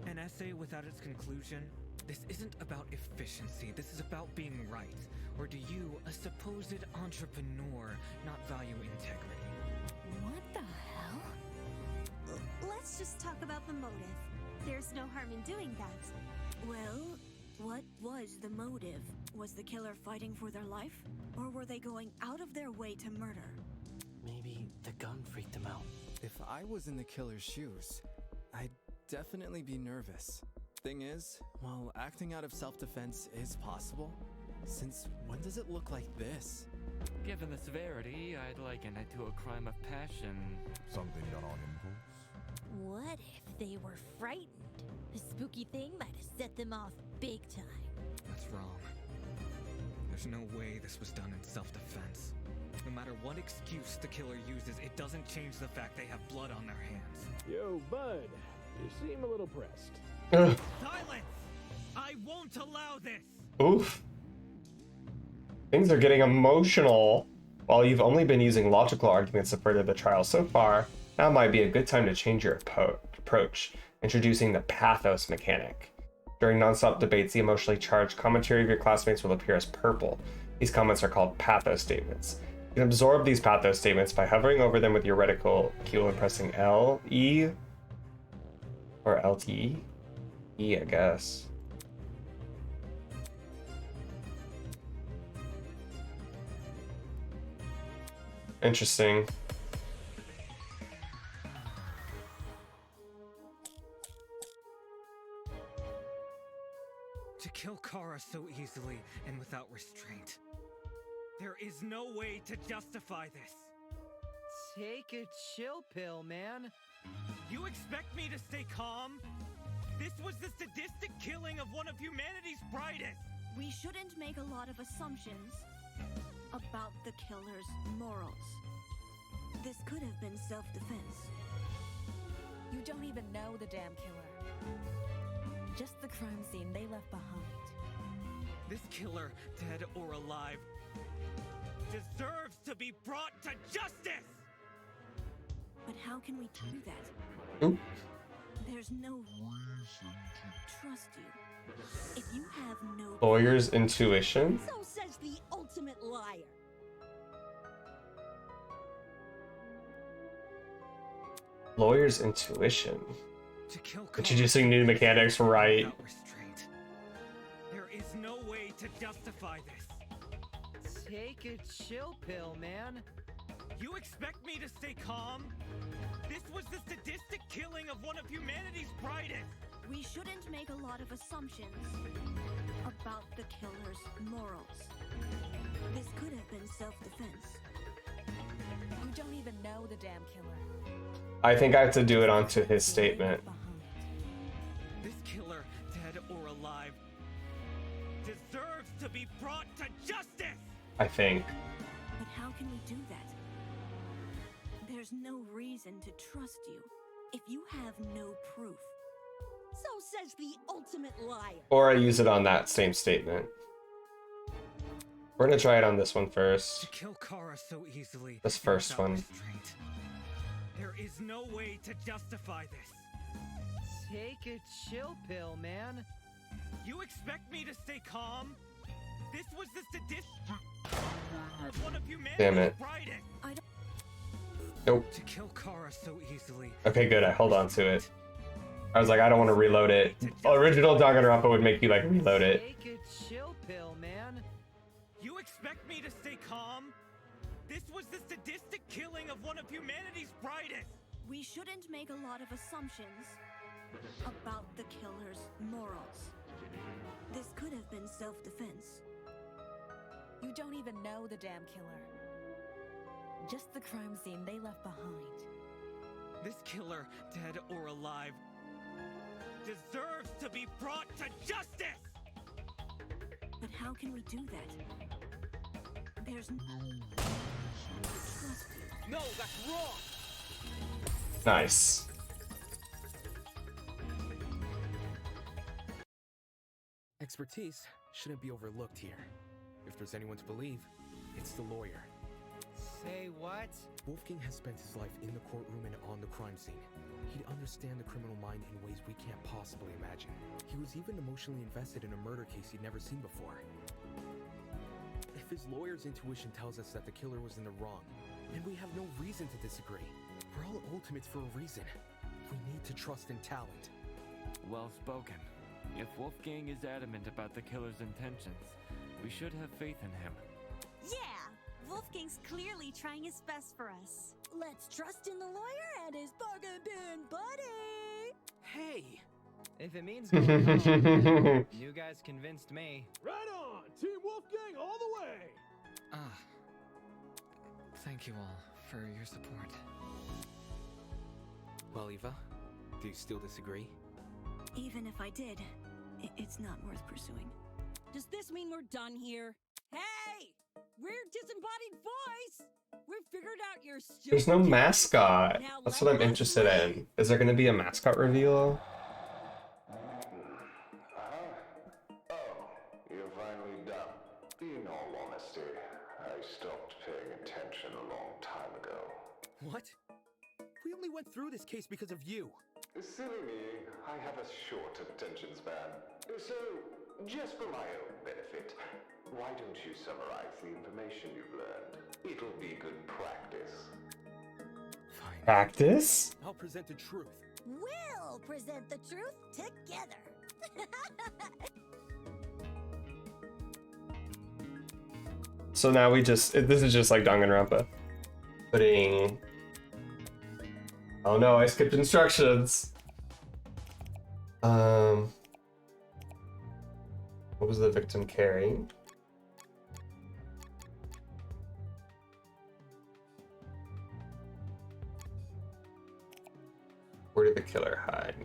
An essay without its conclusion? This isn't about efficiency, this is about being right. Or do you, a supposed entrepreneur, not value integrity? What the hell? Let's just talk about the motive. There's no harm in doing that. Well, what was the motive? Was the killer fighting for their life? Or were they going out of their way to murder? Maybe the gun freaked him out. If I was in the killer's shoes, I'd definitely be nervous. Thing is, while acting out of self-defense is possible, since when does it look like this? Given the severity, I'd liken it to a crime of passion. Something done on impulse? What if they were frightened? The spooky thing might have set them off big time. That's wrong. There's no way this was done in self-defense. No matter what excuse the killer uses, it doesn't change the fact they have blood on their hands. Yo, bud, you seem a little pressed. Silence! I won't allow this! Oof. Things are getting emotional. While you've only been using logical arguments to further the trial so far, now might be a good time to change your approach, introducing the pathos mechanic. During non-stop debates, the emotionally charged commentary of your classmates will appear as purple. These comments are called pathos statements. You can absorb these pathos statements by hovering over them with your reticle key and pressing L, E, or LTE? E, I guess. Interesting. To kill Kara so easily and without restraint. There is no way to justify this. Take a chill pill, man. You expect me to stay calm? This was the sadistic killing of one of humanity's brightest. We shouldn't make a lot of assumptions about the killer's morals. This could have been self-defense. You don't even know the damn killer. Just the crime scene they left behind. This killer, dead or alive, deserves to be brought to justice! But how can we do that? Oop. There's no reason to trust you. If you have no Lawyer's intuition? So says the ultimate liar. Lawyer's intuition. To kill Kara Introducing new mechanics, right? without restraint. There is no way to justify this. Take a chill pill, man. You expect me to stay calm? This was the sadistic killing of one of humanity's brightest. We shouldn't make a lot of assumptions about the killer's morals. This could have been self-defense. You don't even know the damn killer. I think I have to do it onto his statement. This killer, dead or alive, deserves to be brought to justice! I think. But how can we do that? There's no reason to trust you if you have no proof. So says the ultimate liar. Or I use it on that same statement. We're gonna try it on this one first. To kill Kara so easily. This first without one. restraint. There is no way to justify this. Take a chill pill, man. You expect me to stay calm? This was the sadistic one of humanity's Damn it. brightest. Nope. To kill Kara so easily. Okay, good. I held on to it. I was like, I don't want to reload it. Original Danganronpa would make you like reload it. Take a chill pill, man. You expect me to stay calm? This was the sadistic killing of one of humanity's brightest. We shouldn't make a lot of assumptions About the killer's morals. This could have been self-defense. You don't even know the damn killer. Just the crime scene they left behind. This killer, dead or alive, deserves to be brought to justice! But how can we do that? There's no trust you. No, that's wrong! Nice. Expertise shouldn't be overlooked here. If there's anyone to believe, it's the lawyer. Say what? Wolfgang has spent his life in the courtroom and on the crime scene. He'd understand the criminal mind in ways we can't possibly imagine. He was even emotionally invested in a murder case he'd never seen before. If his lawyer's intuition tells us that the killer was in the wrong, then we have no reason to disagree. We're all ultimates for a reason. We need to trust in talent. Well spoken. If Wolfgang is adamant about the killer's intentions, we should have faith in him. Yeah! Wolfgang's clearly trying his best for us. Let's trust in the lawyer and his bargain bin buddy! Hey! If it means going home, you guys convinced me. Right on! Team Wolfgang all the way! Thank you all for your support. Well, Eva, do you still disagree? Even if I did, it's not worth pursuing. Does this mean we're done here? Hey! We're disembodied voice! We've figured out your stupid... There's no mascot. That's what I'm interested in. Is there gonna be a mascot reveal? Oh, you're finally done. In all honesty, I stopped paying attention a long time ago. What? We only went through this case because of you. Silly me, I have a short attention span. So, just for my own benefit, why don't you summarize the information you've learned? It'll be good practice. Fine. Practice? I'll present the truth. We'll present the truth together. So now we just, this is just like Danganronpa. Putting... Oh no, I skipped instructions. What was the victim carrying? Where did the killer hide?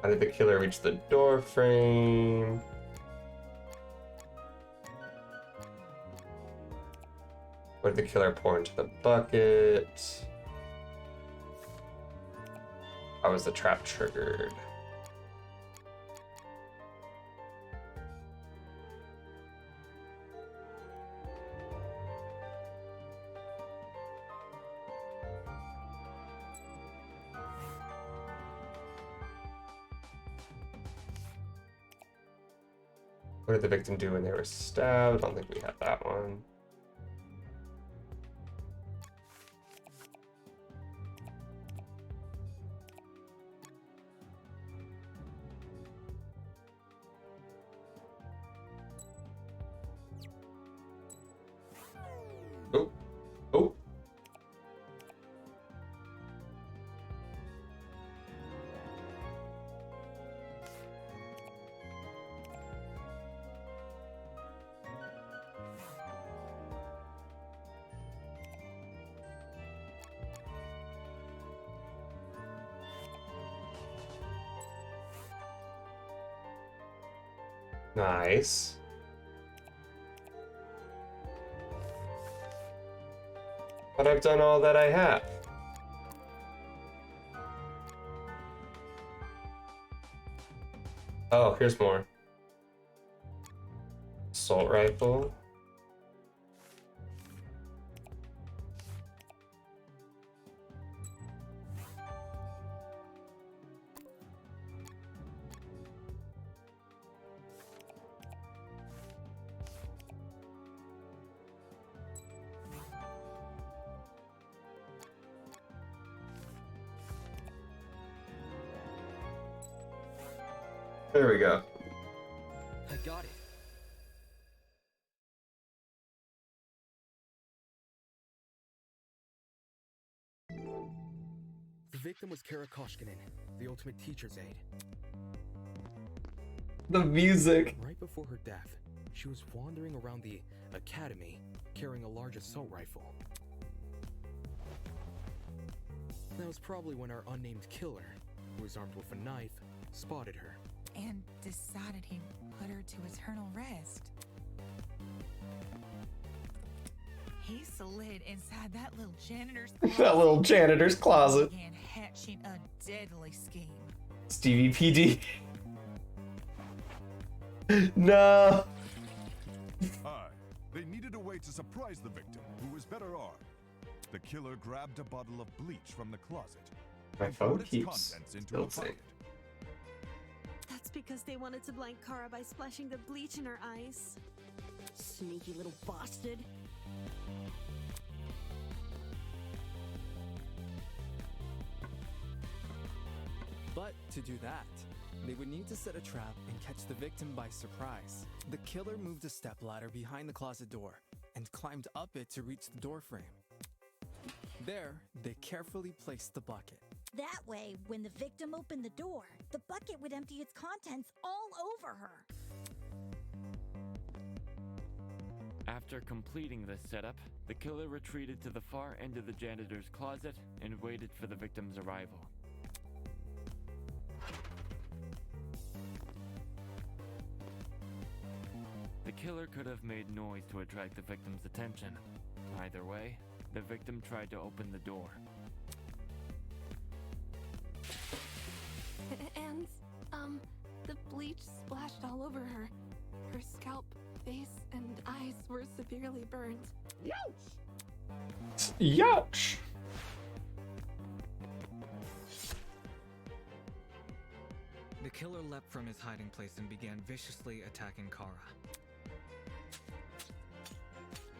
How did the killer reach the door frame? Where did the killer pour into the bucket? How was the trap triggered? What did the victim do when they were stabbed? I don't think we have that one. Nice. But I've done all that I have. Oh, here's more. Assault rifle. There we go. I got it. The victim was Kara Koshkinen, the ultimate teacher's aide. The music. Right before her death, she was wandering around the academy carrying a large assault rifle. That was probably when our unnamed killer, who was armed with a knife, spotted her. And decided he'd put her to eternal rest. He slid inside that little janitor's closet. That little janitor's closet. Began hatching a deadly scheme. Stevie PD. No. Aye, they needed a way to surprise the victim, who was better armed. The killer grabbed a bottle of bleach from the closet My and phone poured its keeps contents into a tilting. bucket. That's because they wanted to blind Kara by splashing the bleach in her eyes. Sneaky little bastard. But to do that, they would need to set a trap and catch the victim by surprise. The killer moved a stepladder behind the closet door and climbed up it to reach the door frame. There, they carefully placed the bucket. That way, when the victim opened the door, the bucket would empty its contents all over her. After completing this setup, the killer retreated to the far end of the janitor's closet and waited for the victim's arrival. The killer could have made noise to attract the victim's attention. Either way, the victim tried to open the door. And, the bleach splashed all over her. Her scalp, face, and eyes were severely burned. Youch! The killer leapt from his hiding place and began viciously attacking Kara.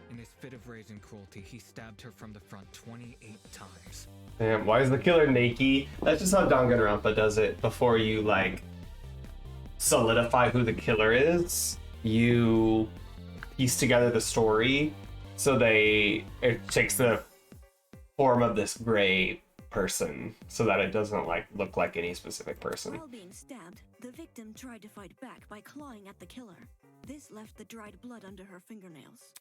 In his fit of rage and cruelty, he stabbed her from the front 28 times. Damn, why is the killer naked? That's just how Danganronpa does it. Before you, like, solidify who the killer is, you piece together the story so it takes the form of this gray person so that it doesn't, like, look like any specific person. While being stabbed, the victim tried to fight back by clawing at the killer. This left the dried blood under her fingernails.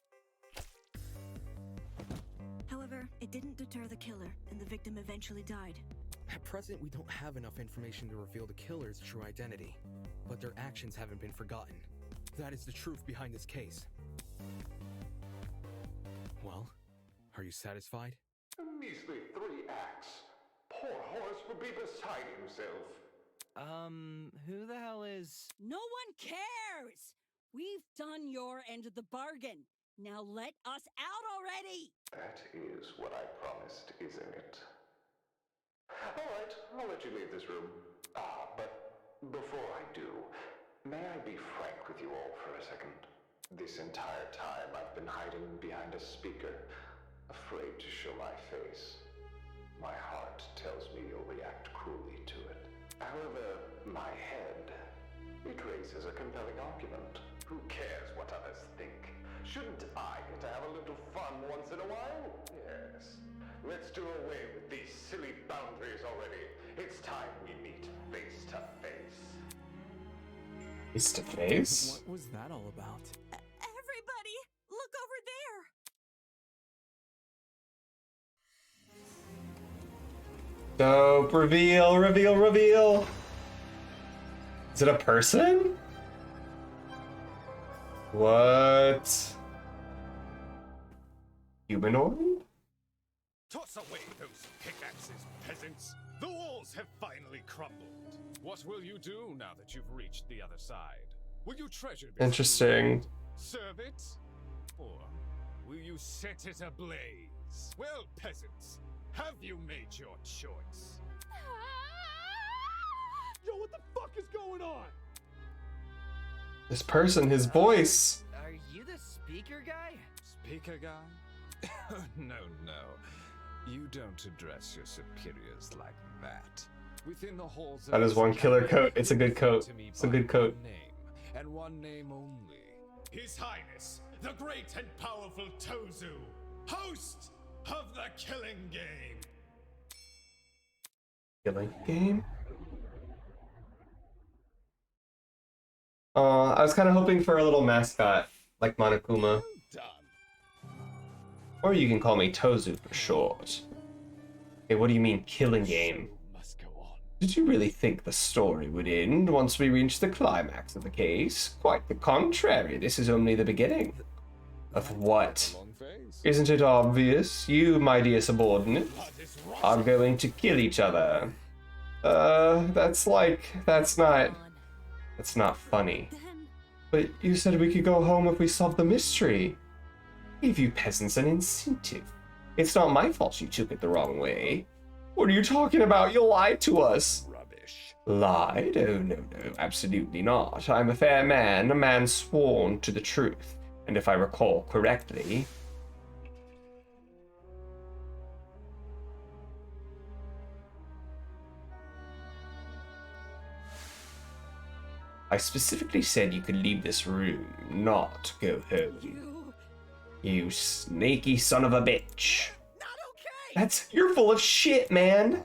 However, it didn't deter the killer, and the victim eventually died. At present, we don't have enough information to reveal the killer's true identity, but their actions haven't been forgotten. That is the truth behind this case. Well, are you satisfied? A measly 3 acts. Poor Horace would be beside himself. Who the hell is... No one cares! We've done your end of the bargain. Now let us out already! That is what I promised, isn't it? Alright, I'll let you leave this room. But before I do, may I be frank with you all for a second? This entire time I've been hiding behind a speaker, afraid to show my face. My heart tells me you'll react cruelly to it. However, my head, it raises a compelling argument. Who cares what others think? Shouldn't I get to have a little fun once in a while? Yes. Let's do away with these silly boundaries already. It's time we meet face to face. Face to face? What was that all about? Everybody, look over there! Dope. Reveal, reveal, reveal. Is it a person? What? Humanoid? Toss away those pickaxes, peasants. The walls have finally crumbled. What will you do now that you've reached the other side? Will you treasure this Interesting. food, serve it, or will you set it ablaze? Well, peasants, have you made your choice? Yo, what the fuck is going on? This person, his voice. Are you the speaker guy? Speaker guy? No. You don't address your superiors like that. Within the halls of That is one this killer academy, coat. It's a good coat. to me It's a by good coat. one name, and one name only. His Highness, the great and powerful Tozu, host of the Killing Game. Killing game? I was kind of hoping for a little mascot, like Monokuma. Or you can call me Tozu for short. Okay, what do you mean, killing game? Did you really think the story would end once we reach the climax of the case? Quite the contrary, this is only the beginning. Of what? Isn't it obvious? You, my dear subordinate, are going to kill each other. That's not funny. But you said we could go home if we solved the mystery. Gave you peasants an incentive. It's not my fault you took it the wrong way. What are you talking about? You lied to us. Rubbish. Lied? Oh, no, absolutely not. I'm a fair man, a man sworn to the truth. And if I recall correctly... I specifically said you could leave this room, not go home. You snaky son of a bitch. You're full of shit, man.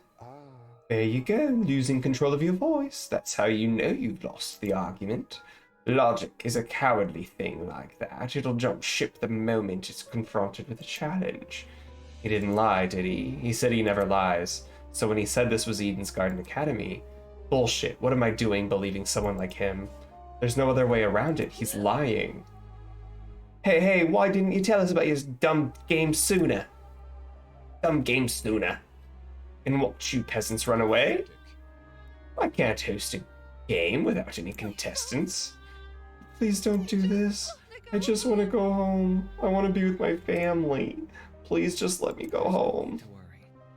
There you go, losing control of your voice. That's how you know you've lost the argument. Logic is a cowardly thing like that. It'll jump ship the moment it's confronted with a challenge. He didn't lie, did he? He said he never lies. So when he said this was Eden's Garden Academy, bullshit. What am I doing believing someone like him? There's no other way around it. He's lying. Hey, why didn't you tell us about your dumb game sooner? Dumb game sooner. And watch you peasants run away? I can't host a game without any contestants. Please don't do this. I just want to go home. I want to be with my family. Please just let me go home.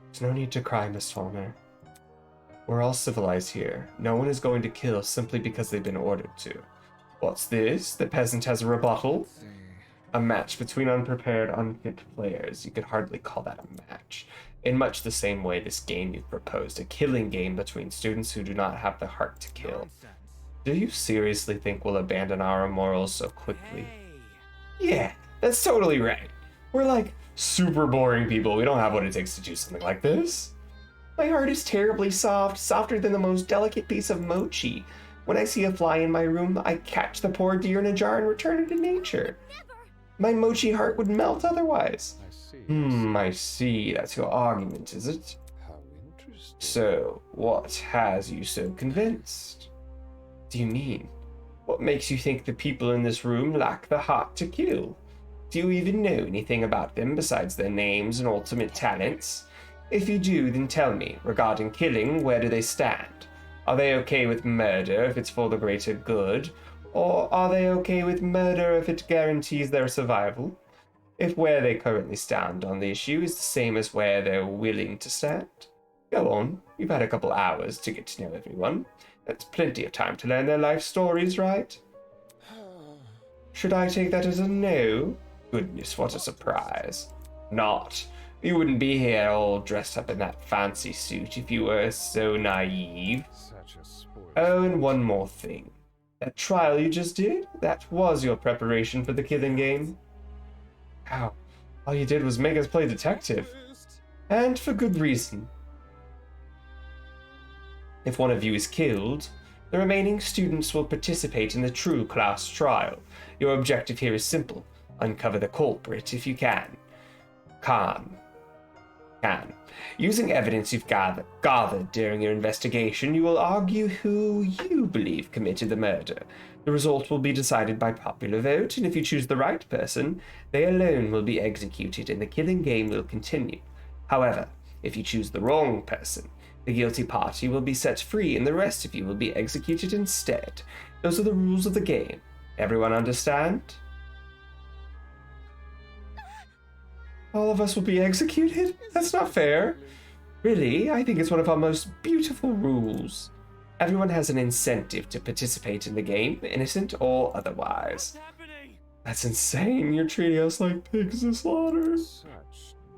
There's no need to cry, Miss Farmer. We're all civilized here. No one is going to kill simply because they've been ordered to. What's this? The peasant has a rebuttal? A match between unprepared, unfit players. You could hardly call that a match. In much the same way this game you've proposed, a killing game between students who do not have the heart to kill. Do you seriously think we'll abandon our morals so quickly? Yeah, that's totally right. We're like super boring people. We don't have what it takes to do something like this. My heart is terribly soft, softer than the most delicate piece of mochi. When I see a fly in my room, I catch the poor deer in a jar and return it to nature. My mochi heart would melt otherwise. I see. That's your argument, is it? How interesting. So, what has you so convinced? Do you mean? What makes you think the people in this room lack the heart to kill? Do you even know anything about them besides their names and ultimate talents? If you do, then tell me, regarding killing, where do they stand? Are they okay with murder if it's for the greater good? Or are they okay with murder if it guarantees their survival? If where they currently stand on the issue is the same as where they're willing to stand? Go on, you've had a couple hours to get to know everyone. That's plenty of time to learn their life stories, right? Should I take that as a no? Goodness, what a surprise. Not. You wouldn't be here all dressed up in that fancy suit if you were so naive. Oh, and one more thing. That trial you just did, that was your preparation for the killing game. How? All you did was make us play detective. And for good reason. If one of you is killed, the remaining students will participate in the true class trial. Your objective here is simple. Uncover the culprit if you can. Can. Using evidence you've gathered during your investigation, you will argue who you believe committed the murder. The result will be decided by popular vote, and if you choose the right person, they alone will be executed and the killing game will continue. However, if you choose the wrong person, the guilty party will be set free and the rest of you will be executed instead. Those are the rules of the game. Everyone understand? All of us will be executed? That's not fair. Really, I think it's one of our most beautiful rules. Everyone has an incentive to participate in the game, innocent or otherwise. That's insane. You're treating us like pigs to slaughter.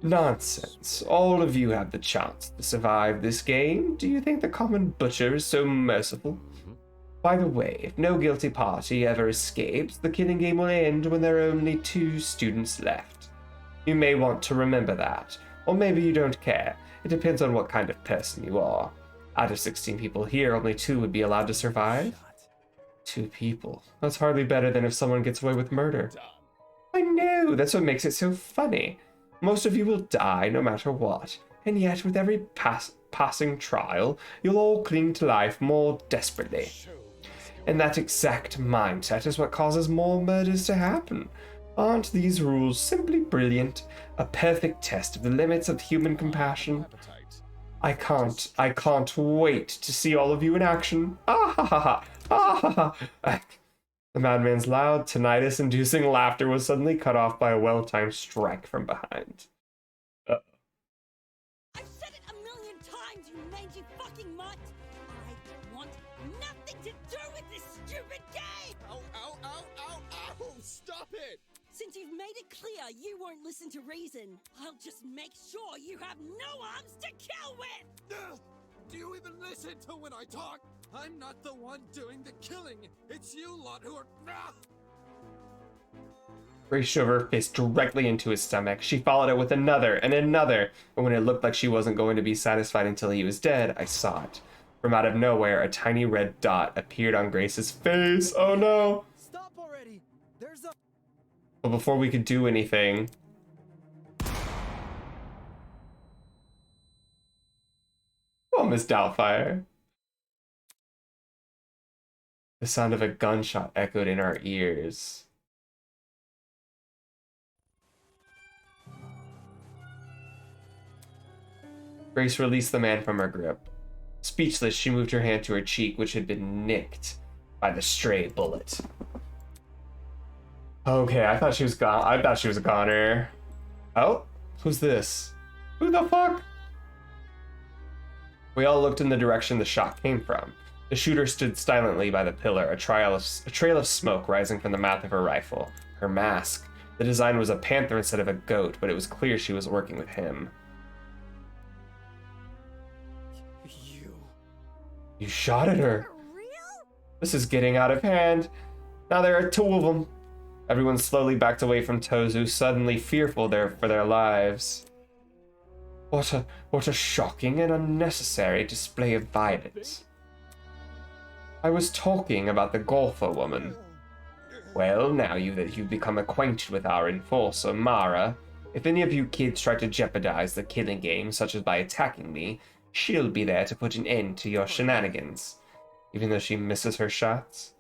Nonsense. All of you have the chance to survive this game. Do you think the common butcher is so merciful? By the way, if no guilty party ever escapes, the killing game will end when there are only 2 students left. You may want to remember that, or maybe you don't care. It depends on what kind of person you are. Out of 16 people here, only 2 would be allowed to survive. 2 people. That's hardly better than if someone gets away with murder. I know, that's what makes it so funny. Most of you will die no matter what, and yet with every passing trial, you'll all cling to life more desperately. And that exact mindset is what causes more murders to happen. Aren't these rules simply brilliant? A perfect test of the limits of human compassion? I can't wait to see all of you in action. Ah ha ha ha! Ah ha ha! The madman's loud, tinnitus-inducing laughter was suddenly cut off by a well-timed strike from behind. I've said it a million times, you mangy fucking mutt! I want nothing to do with this stupid game! Ow, ow, ow, ow, ow! Stop it! Since you've made it clear you won't listen to reason, I'll just make sure you have no arms to kill with! Do you even listen to when I talk? I'm not the one doing the killing. It's you lot who are... Grace shoved her fist directly into his stomach. She followed it with another and another, and when it looked like she wasn't going to be satisfied until he was dead, I saw it. From out of nowhere, a tiny red dot appeared on Grace's face. Oh no! Stop already! There's a... But before we could do anything... Oh, Miss Doubtfire. The sound of a gunshot echoed in our ears. Grace released the man from her grip. Speechless, she moved her hand to her cheek, which had been nicked by the stray bullet. Okay, I thought she was gone. I thought she was a goner. Oh, who's this? Who the fuck? We all looked in the direction the shot came from. The shooter stood silently by the pillar, a trail of smoke rising from the mouth of her rifle. Her mask. The design was a panther instead of a goat, but it was clear she was working with him. You shot at her. This is getting out of hand. Now there are 2 of them. Everyone slowly backed away from Tozu, suddenly fearful for their lives. What a shocking and unnecessary display of violence. I was talking about the golfer woman. Well, now that you've become acquainted with our enforcer, Mara, if any of you kids try to jeopardize the killing game, such as by attacking me, she'll be there to put an end to your shenanigans. Even though she misses her shots,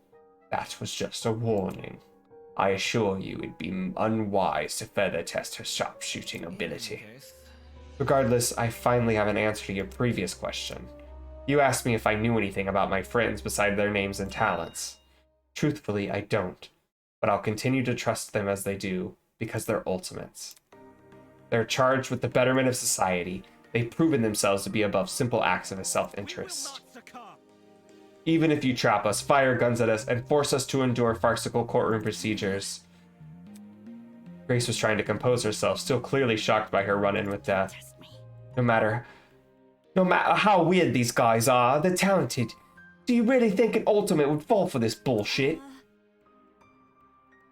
that was just a warning. I assure you it'd be unwise to further test her sharpshooting ability. Regardless, I finally have an answer to your previous question. You asked me if I knew anything about my friends beside their names and talents. Truthfully, I don't, but I'll continue to trust them as they do, because they're ultimates. They're charged with the betterment of society. They've proven themselves to be above simple acts of self-interest. Even if you trap us, fire guns at us, and force us to endure farcical courtroom procedures. Grace was trying to compose herself, still clearly shocked by her run-in with death. No matter how weird these guys are, they're talented. Do you really think an ultimate would fall for this bullshit?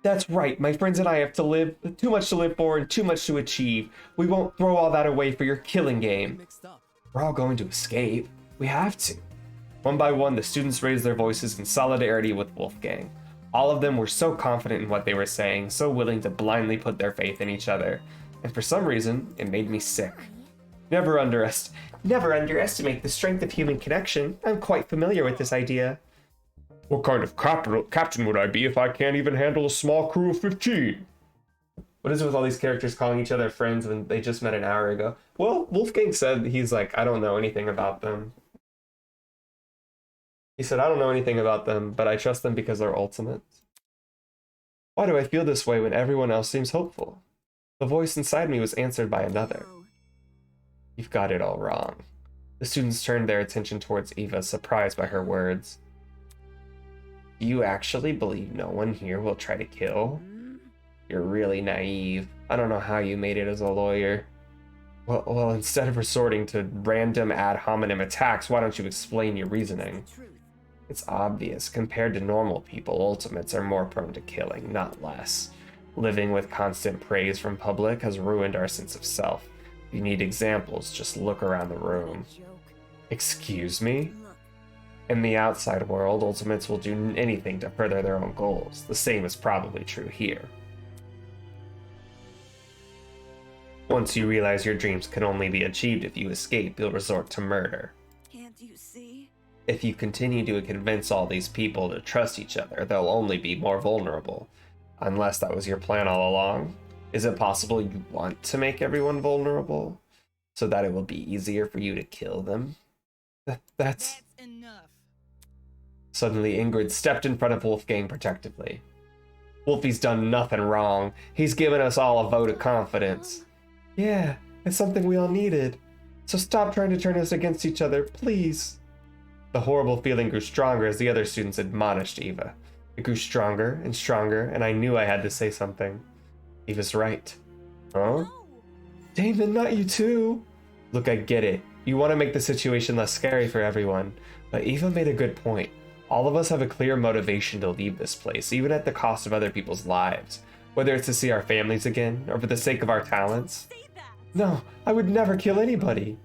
That's right, my friends and I have too much to live for and too much to achieve. We won't throw all that away for your killing game. We're all going to escape. We have to. One by one, the students raised their voices in solidarity with Wolfgang. All of them were so confident in what they were saying, so willing to blindly put their faith in each other. And for some reason, it made me sick. Never underestimate the strength of human connection. I'm quite familiar with this idea. What kind of captain would I be if I can't even handle a small crew of 15? What is it with all these characters calling each other friends when they just met an hour ago? Well, Wolfgang said he's like, I don't know anything about them. He said, I don't know anything about them, but I trust them because they're ultimates. Why do I feel this way when everyone else seems hopeful? The voice inside me was answered by another. You've got it all wrong. The students turned their attention towards Eva, surprised by her words. Do you actually believe no one here will try to kill? You're really naive. I don't know how you made it as a lawyer. Well, instead of resorting to random ad hominem attacks, why don't you explain your reasoning? It's obvious. Compared to normal people, ultimates are more prone to killing, not less. Living with constant praise from public has ruined our sense of self. If you need examples, just look around the room. Excuse me? In the outside world, ultimates will do anything to further their own goals. The same is probably true here. Once you realize your dreams can only be achieved if you escape, you'll resort to murder. Can't you see? If you continue to convince all these people to trust each other, they'll only be more vulnerable. Unless that was your plan all along. Is it possible you want to make everyone vulnerable so that it will be easier for you to kill them? That's enough. Suddenly, Ingrid stepped in front of Wolfgang protectively. Wolfie's done nothing wrong. He's given us all a vote of confidence. Yeah, it's something we all needed. So stop trying to turn us against each other, please. The horrible feeling grew stronger as the other students admonished Eva. It grew stronger, and I knew I had to say something. Eva's right. Huh? Damon, not you too. Look, I get it. You want to make the situation less scary for everyone. But Eva made a good point. All of us have a clear motivation to leave this place, even at the cost of other people's lives. Whether it's to see our families again, or for the sake of our talents. No, I would never kill anybody.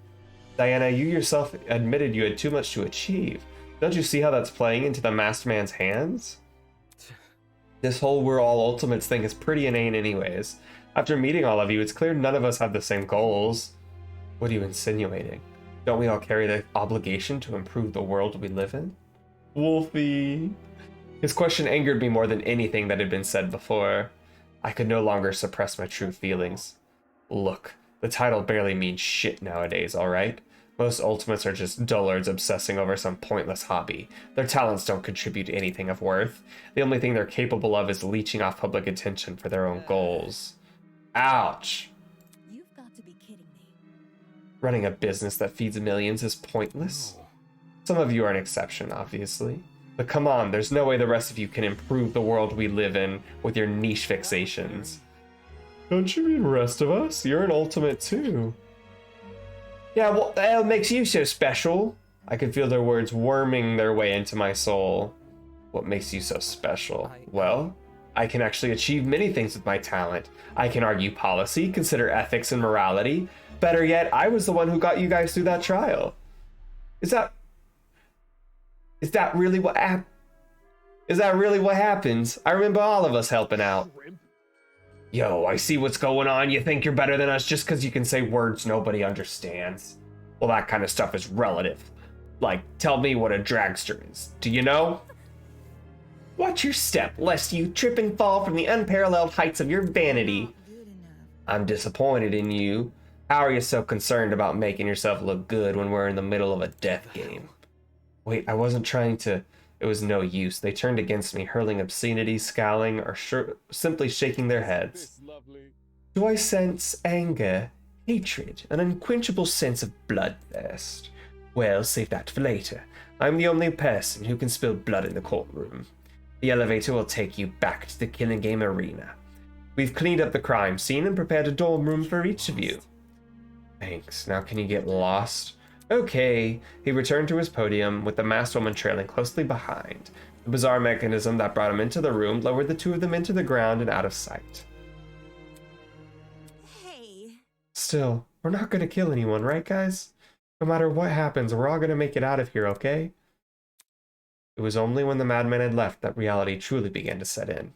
Diana, you yourself admitted you had too much to achieve. Don't you see how that's playing into the masked man's hands? This whole we're all ultimates thing is pretty inane anyways. After meeting all of you, it's clear none of us have the same goals. What are you insinuating? Don't we all carry the obligation to improve the world we live in? Wolfie. His question angered me more than anything that had been said before. I could no longer suppress my true feelings. Look, the title barely means shit nowadays, alright? Most ultimates are just dullards obsessing over some pointless hobby. Their talents don't contribute to anything of worth. The only thing they're capable of is leeching off public attention for their own goals. Ouch! You've got to be kidding me. Running a business that feeds millions is pointless? Some of you are an exception, obviously. But come on, there's no way the rest of you can improve the world we live in with your niche fixations. Don't you mean the rest of us? You're an ultimate too. Yeah, what the hell makes you so special? I could feel their words worming their way into my soul. What makes you so special? Well, I can actually achieve many things with my talent. I can argue policy, consider ethics and morality. Better yet, I was the one who got you guys through that trial. Is that really what happens? I remember all of us helping out. Yo, I see what's going on. You think you're better than us just because you can say words nobody understands. Well, that kind of stuff is relative. Like, tell me what a dragster is. Do you know? Watch your step, lest you trip and fall from the unparalleled heights of your vanity. I'm disappointed in you. How are you so concerned about making yourself look good when we're in the middle of a death game? Wait, I wasn't trying to... It was no use. They turned against me, hurling obscenities, scowling, or simply shaking their heads. Do I sense anger, hatred, an unquenchable sense of bloodthirst? Well, save that for later. I'm the only person who can spill blood in the courtroom. The elevator will take you back to the killing game arena. We've cleaned up the crime scene and prepared a dorm room for each of you. Thanks. Now can you get lost? Okay. He returned to his podium, with the masked woman trailing closely behind. The bizarre mechanism that brought him into the room lowered the two of them into the ground and out of sight. Hey. Still, we're not gonna kill anyone, right, guys? No matter what happens, we're all gonna make it out of here, okay? It was only when the madman had left that reality truly began to set in.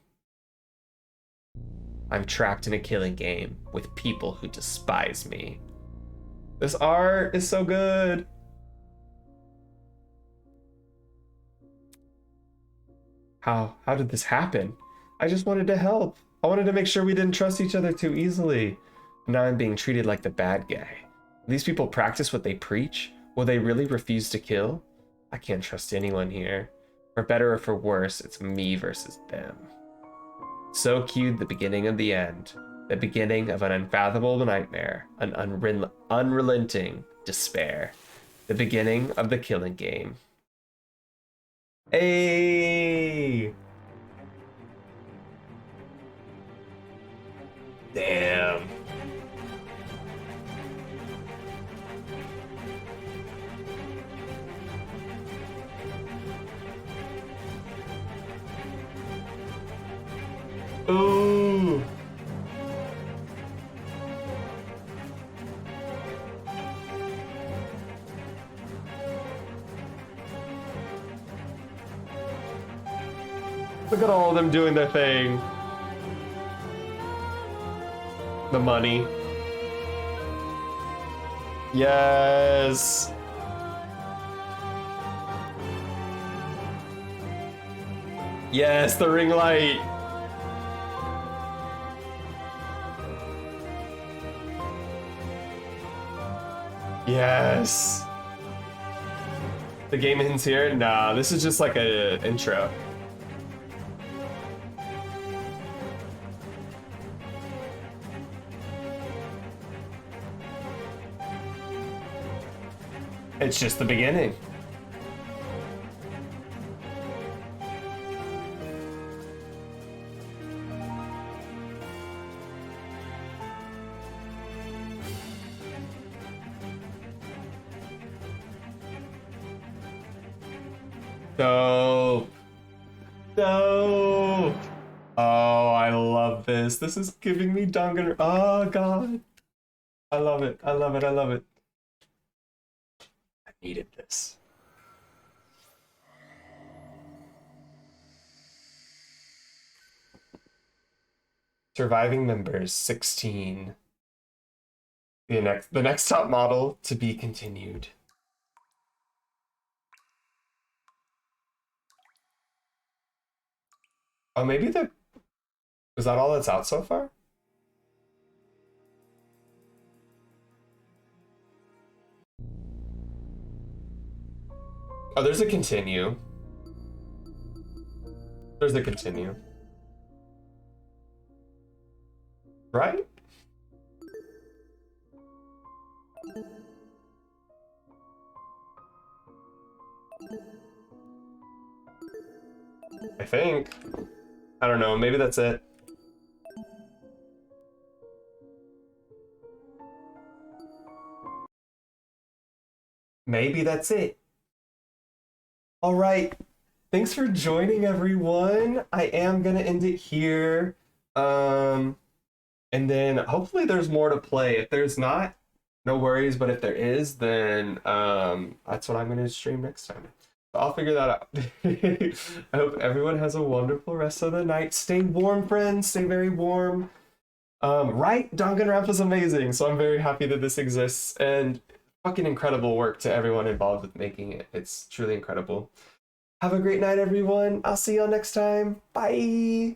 I'm trapped in a killing game with people who despise me. This art is so good. How did this happen? I just wanted to help. I wanted to make sure we didn't trust each other too easily. Now I'm being treated like the bad guy. These people practice what they preach? Will they really refuse to kill? I can't trust anyone here. For better or for worse, it's me versus them. So cued the beginning of the end. The beginning of an unfathomable nightmare. An unrelenting despair. The beginning of the killing game. Hey! Damn. Ooh. Look at all of them doing their thing. The money. Yes. Yes, the ring light. Yes. The game ends here? Nah, this is just like a intro. It's just the beginning. Dope. Dope. Oh, I love this. This is giving me Danganronpa. Oh, God. I love it. I love it. I love it. I needed this. Surviving members 16. The next top model to be continued. Oh, maybe is that all that's out so far? Oh, there's a continue. There's a continue. Right? I think. I don't know, maybe that's it. Maybe that's it. All right. Thanks for joining, everyone. I am gonna end it here. And then hopefully there's more to play. If there's not, no worries. But if there is, then that's what I'm gonna stream next time. I'll figure that out. I hope everyone has a wonderful rest of the night. Stay warm, friends. Stay very warm. Right? Danganronpa is amazing, so I'm very happy that this exists. And fucking incredible work to everyone involved with making it. It's truly incredible. Have a great night, everyone. I'll see y'all next time. Bye.